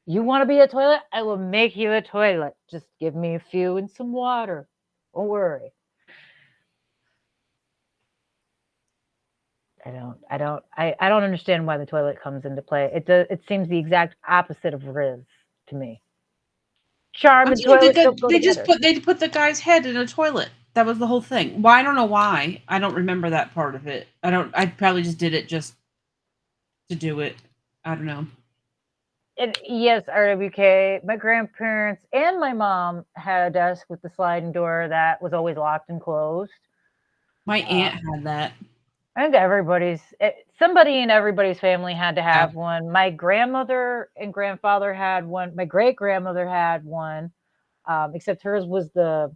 You want to be a toilet? I will make you a toilet. Just give me a few and some water. Don't worry. I don't understand why the toilet comes into play. It seems the exact opposite of Riz to me. Charm and toilet they put the guy's head in a toilet. That was the whole thing. Well, I don't know why. I don't remember that part of it. I probably just did it just to do it. I don't know. And yes, RWK, my grandparents and my mom had a desk with the sliding door that was always locked and closed. My aunt had that. I think somebody in everybody's family had to have one. My grandmother and grandfather had one. My great grandmother had one, except hers was the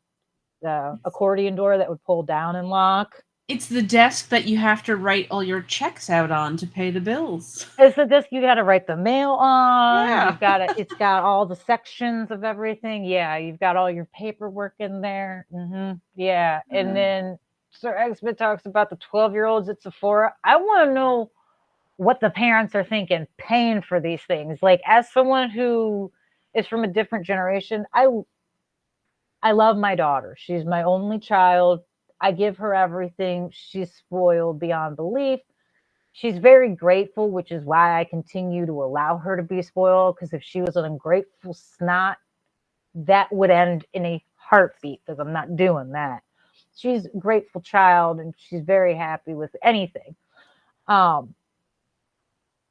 accordion door that would pull down and lock. It's the desk that you have to write all your checks out on to pay the bills. It's the desk you got to write the mail on. Yeah. It's got all the sections of everything. Yeah, you've got all your paperwork in there. Mm-hmm. Yeah, and then Sir Exbit talks about the 12-year-olds at Sephora. I want to know what the parents are thinking paying for these things. Like, as someone who is from a different generation, I love my daughter. She's my only child. I give her everything. She's spoiled beyond belief. She's very grateful, which is why I continue to allow her to be spoiled, because if she was an ungrateful snot, that would end in a heartbeat, because I'm not doing that. She's a grateful child, and she's very happy with anything.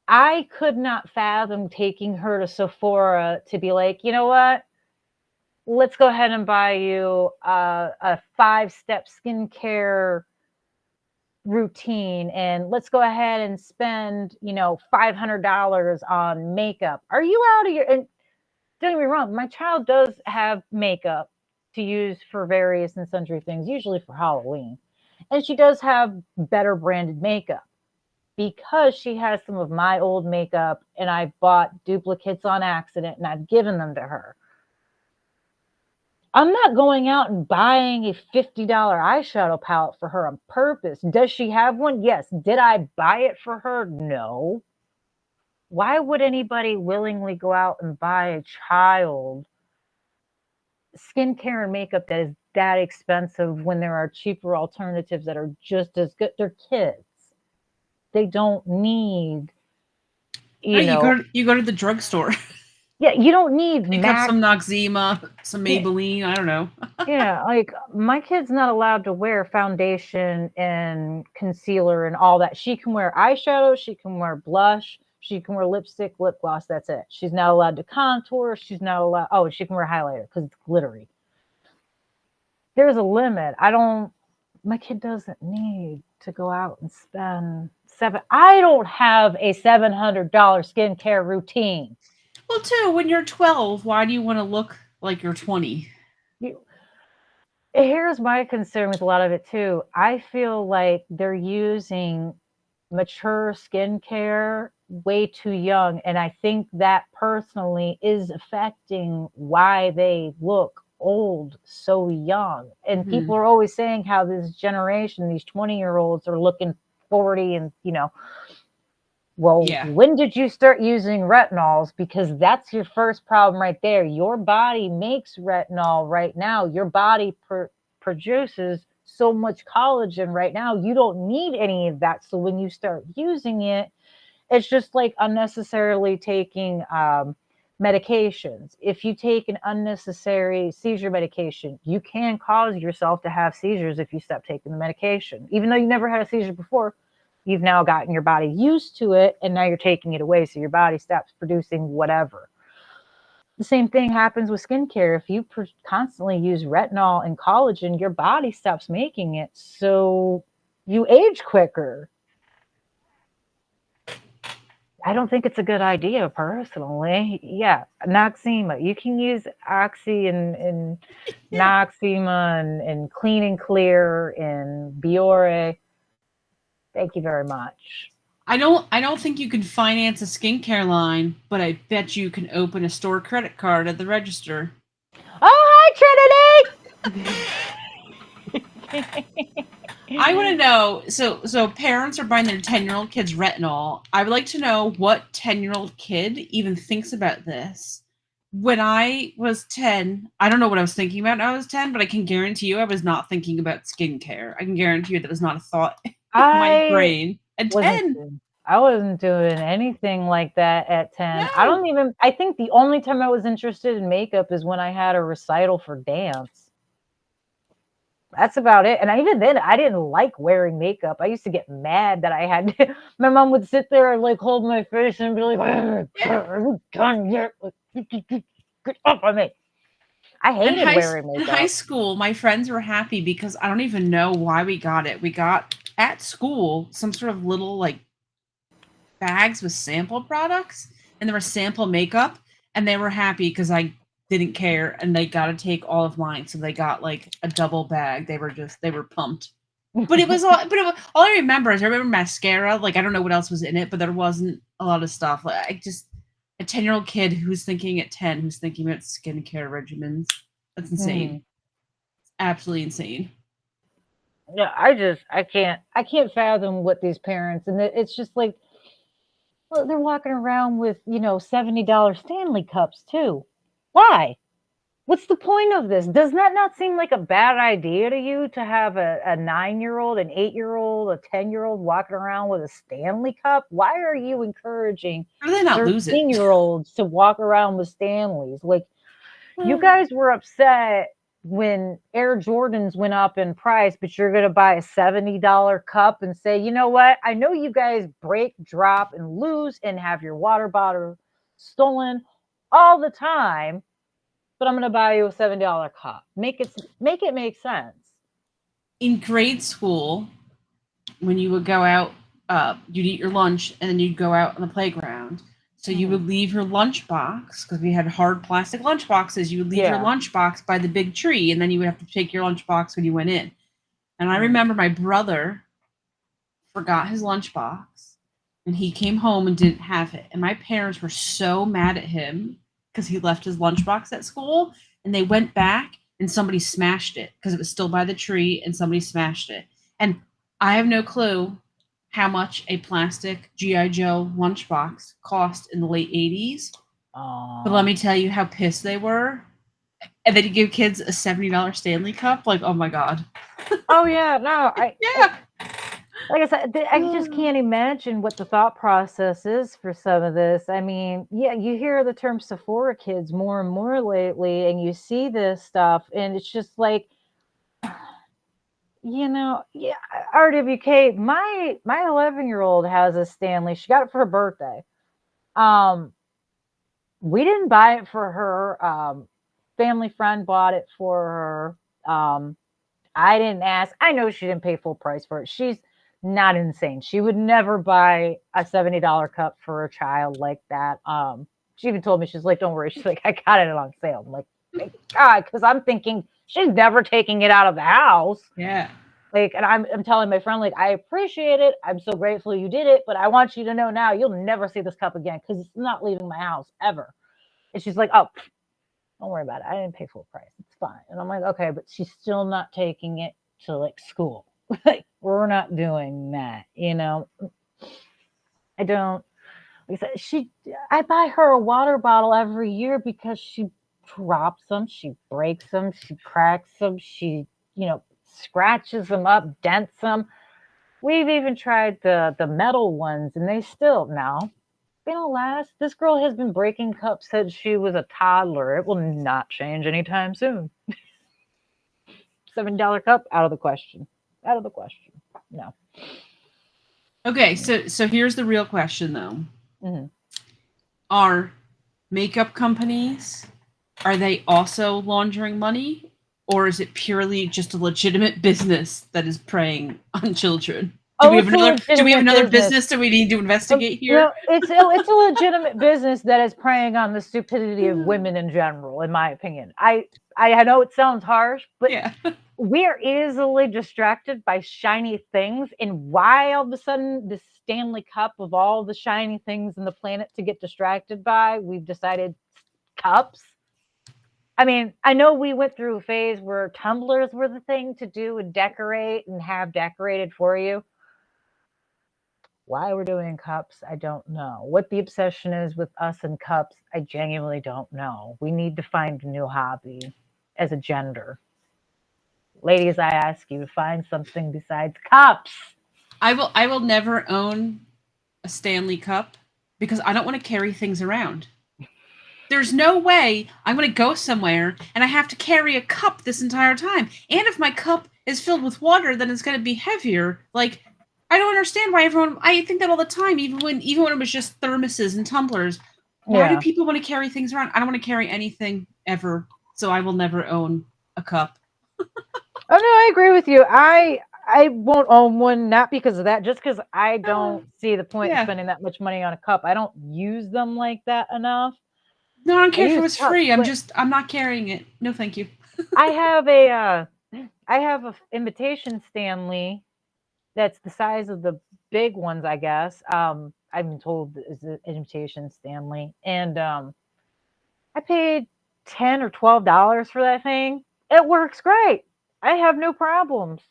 I could not fathom taking her to Sephora to be like, you know what? Let's go ahead and buy you a 5-step skincare routine, and let's go ahead and spend, $500 on makeup. Are you out of your, and don't get me wrong, my child does have makeup to use for various and sundry things, usually for Halloween. And she does have better branded makeup because she has some of my old makeup, and I bought duplicates on accident and I've given them to her. I'm not going out and buying a $50 eyeshadow palette for her on purpose. Does she have one? Yes. Did I buy it for her? No. Why would anybody willingly go out and buy a child skincare and makeup that is that expensive when there are cheaper alternatives that are just as good? They're kids. They don't need, No, you go to the drugstore. Yeah, you don't need Pick up some Noxzema, some Maybelline. I don't know. Yeah, like my kid's not allowed to wear foundation and concealer and all that. She can wear eyeshadow, she can wear blush, she can wear lipstick, lip gloss. That's it. She's not allowed to contour. She's not allowed. Oh, she can wear highlighter because it's glittery. There's a limit. My kid doesn't need to go out and spend I don't have a $700 skincare routine. Well, too, when you're 12, why do you want to look like you're 20? Here's my concern with a lot of it, too. I feel like they're using mature skincare way too young. And I think that personally is affecting why they look old so young. And people are always saying how this generation, these 20-year-olds are looking 40 and, when did you start using retinols? Because that's your first problem right there. Your body makes retinol right now. Your body produces so much collagen right now. You don't need any of that. So when you start using it, it's just like unnecessarily taking medications. If you take an unnecessary seizure medication, you can cause yourself to have seizures if you stop taking the medication. Even though you never had a seizure before, you've now gotten your body used to it, and now you're taking it away, so your body stops producing whatever. The same thing happens with skincare. If you constantly use retinol and collagen, your body stops making it, so you age quicker. I don't think it's a good idea, personally. Yeah, Noxzema. You can use Oxy and Noxzema and Clean and Clear and Biore. Thank you very much. I don't think you can finance a skincare line, but I bet you can open a store credit card at the register. Oh, hi, Trinity! I want to know, so parents are buying their 10-year-old kids retinol. I would like to know what 10-year-old kid even thinks about this. When I was 10, I don't know what I was thinking about when I was 10, but I can guarantee you I was not thinking about skincare. I can guarantee you that was not a thought in my brain at 10. I wasn't doing anything like that at 10. No. I think the only time I was interested in makeup is when I had a recital for dance. That's about it. And even then, I didn't like wearing makeup. I used to get mad that I had to, my mom would sit there and like hold my face and be like, are you done yet? Get up on me. I hated wearing makeup. In high school, my friends were happy because I don't even know why we got it. We got at school some sort of little like bags with sample products, and there was sample makeup, and they were happy because I didn't care, and they got to take all of mine, so they got like a double bag. They were pumped. But it was all I remember is I remember mascara. Like I don't know what else was in it, but there wasn't a lot of stuff. Like a 10-year-old kid who's thinking about skincare regimens. That's insane. Absolutely insane. Yeah, I can't fathom what these parents, and it's just like, well, they're walking around with, $70 Stanley cups too. Why? What's the point of this? Does that not seem like a bad idea to you to have a 9-year-old, an 8-year-old, a 10-year-old walking around with a Stanley cup? Why are you encouraging 13-year-olds to walk around with Stanleys? Like, you guys were upset when Air Jordans went up in price, but you're going to buy a $70 cup and say, you know what? I know you guys break, drop, and lose and have your water bottle stolen all the time, but I'm going to buy you a $70 cup. Make it make sense. In grade school, when you would go out, you'd eat your lunch and then you'd go out on the playground. So you would leave your lunchbox, because we had hard plastic lunchboxes. You would leave your lunchbox by the big tree, and then you would have to take your lunchbox when you went in. And I remember my brother forgot his lunchbox, and he came home and didn't have it. And my parents were so mad at him because he left his lunchbox at school, and they went back and somebody smashed it because it was still by the tree, and somebody smashed it. And I have no clue how much a plastic G.I. Joe lunchbox cost in the late 80s. But let me tell you how pissed they were. And then you give kids a $70 Stanley Cup. Like, oh my God. Oh, yeah. No, yeah. Like I said, I just can't imagine what the thought process is for some of this. I mean, yeah, you hear the term Sephora kids more and more lately, and you see this stuff, and it's just like, you know, yeah, RWK, my 11-year-old has a Stanley. She got it for her birthday. We didn't buy it for her. Family friend bought it for her. I didn't ask. I know she didn't pay full price for it. She's not insane. She would never buy a $70 cup for a child like that. She even told me, she's like, don't worry. She's like, I got it on sale. I'm like, thank God, because I'm thinking she's never taking it out of the house. Yeah. Like, and I'm telling my friend, like, I appreciate it. I'm so grateful you did it, but I want you to know now you'll never see this cup again because it's not leaving my house ever. And she's like, oh, don't worry about it. I didn't pay full price. It's fine. And I'm like, okay, but she's still not taking it to like school. Like, we're not doing that, you know. I don't. Like I said, I buy her a water bottle every year because she drops them, she breaks them, she cracks them, she, you know, scratches them up, dents them. We've even tried the metal ones, and they still they don't last. This girl has been breaking cups since she was a toddler. It will not change anytime soon. $7 cup, out of the question. Out of the question. No. Okay, so here's the real question, though. Mm-hmm. Are makeup companies, are they also laundering money? Or is it purely just a legitimate business that is preying on children? Do we have another business that we need to investigate here? No, it's a legitimate business that is preying on the stupidity of women in general, in my opinion. I know it sounds harsh, but yeah. We are easily distracted by shiny things. And why all of a sudden the Stanley Cup of all the shiny things in the planet to get distracted by, we've decided cups? I mean, I know we went through a phase where tumblers were the thing to do and decorate and have decorated for you. Why we're doing cups, I don't know. What the obsession is with us and cups, I genuinely don't know. We need to find a new hobby as a gender. Ladies, I ask you to find something besides cups. I will never own a Stanley Cup because I don't want to carry things around. There's no way I'm going to go somewhere and I have to carry a cup this entire time. And if my cup is filled with water, then it's going to be heavier. Like, I don't understand why everyone. I think that all the time, even when it was just thermoses and tumblers. Why do people want to carry things around? I don't want to carry anything ever, so I will never own a cup. Oh no, I agree with you. I won't own one, not because of that, just because I don't see the point of spending that much money on a cup. I don't use them like that enough. No, I don't care if it was free. I'm not carrying it. No, thank you. I have a invitation Stanley that's the size of the big ones, I guess. I've been told is an invitation Stanley, and I paid $10 or $12 for that thing. It works great. I have no problems.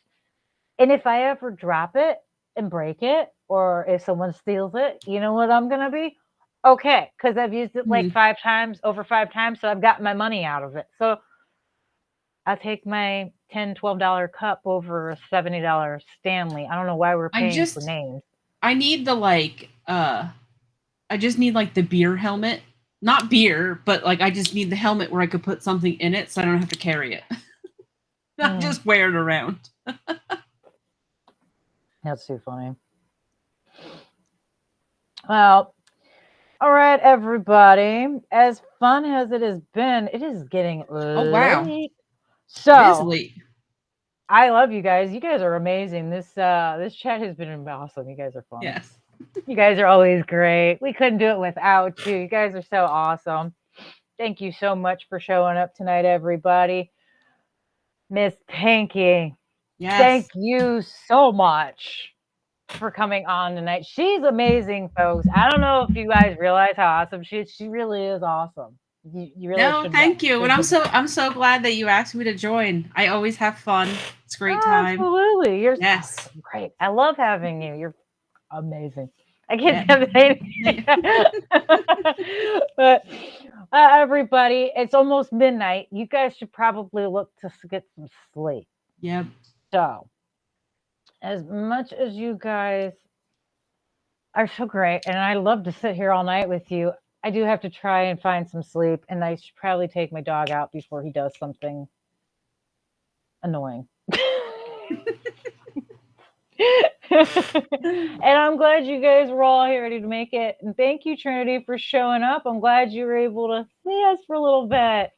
And if I ever drop it and break it, or if someone steals it, you know what I'm gonna be? Okay, because I've used it like over five times, so I've gotten my money out of it. So I'll take my $10, $12 cup over a $70 Stanley. I don't know why we're paying for names. I need I just need like the beer helmet. Not beer, but like I just need the helmet where I could put something in it so I don't have to carry it. Not just wear it around. That's too funny. Well, all right, everybody. As fun as it has been, it is getting wow. late. It is So late. I love you guys. You guys are amazing. This chat has been awesome. You guys are fun. Yes. You guys are always great. We couldn't do it without you. You guys are so awesome. Thank you so much for showing up tonight, everybody. Miss Pinky, Yes. thank you so much for coming on tonight. She's amazing, folks. I don't know if you guys realize how awesome she is. She really is awesome. You really No, should thank know. you. And I'm so glad that you asked me to join. I always have fun. It's a great time. Absolutely. You're Yes. great. I love having you. You're amazing. I can't Yeah. say anything. But everybody, it's almost midnight. You guys should probably look to get some sleep. Yep. So, as much as you guys are so great, and I love to sit here all night with you, I do have to try and find some sleep, and I should probably take my dog out before he does something annoying. And I'm glad you guys were all here ready to make it. And thank you, Trinity, for showing up. I'm glad you were able to see us for a little bit.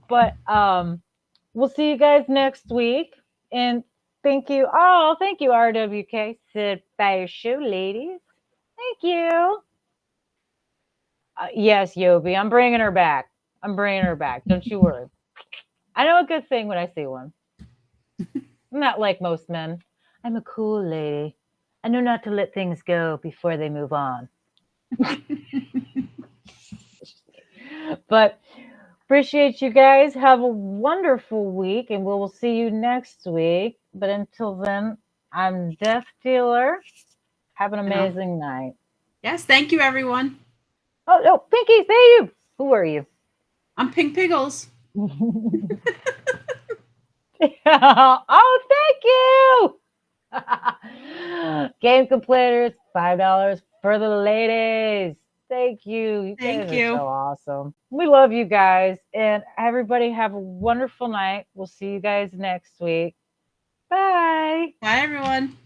But we'll see you guys next week. And thank you. Oh, thank you, RWK. Sit by your shoe, ladies. Thank you. Yes, Yobi. I'm bringing her back. I'm bringing her back. Don't you worry. I know a good thing when I see one. I'm not like most men. I'm a cool lady. I know not to let things go before they move on. But appreciate you guys. Have a wonderful week, and we'll see you next week. But until then, I'm Death Dealer. Have an amazing night. Yes, thank you, everyone. Oh, no, Pinky, say you. Who are you? I'm Pink Piggles. Oh, thank you. Game completers, $5 for the ladies. Thank you. You guys are so awesome. We love you guys. And everybody have a wonderful night. We'll see you guys next week. Bye. Bye, everyone.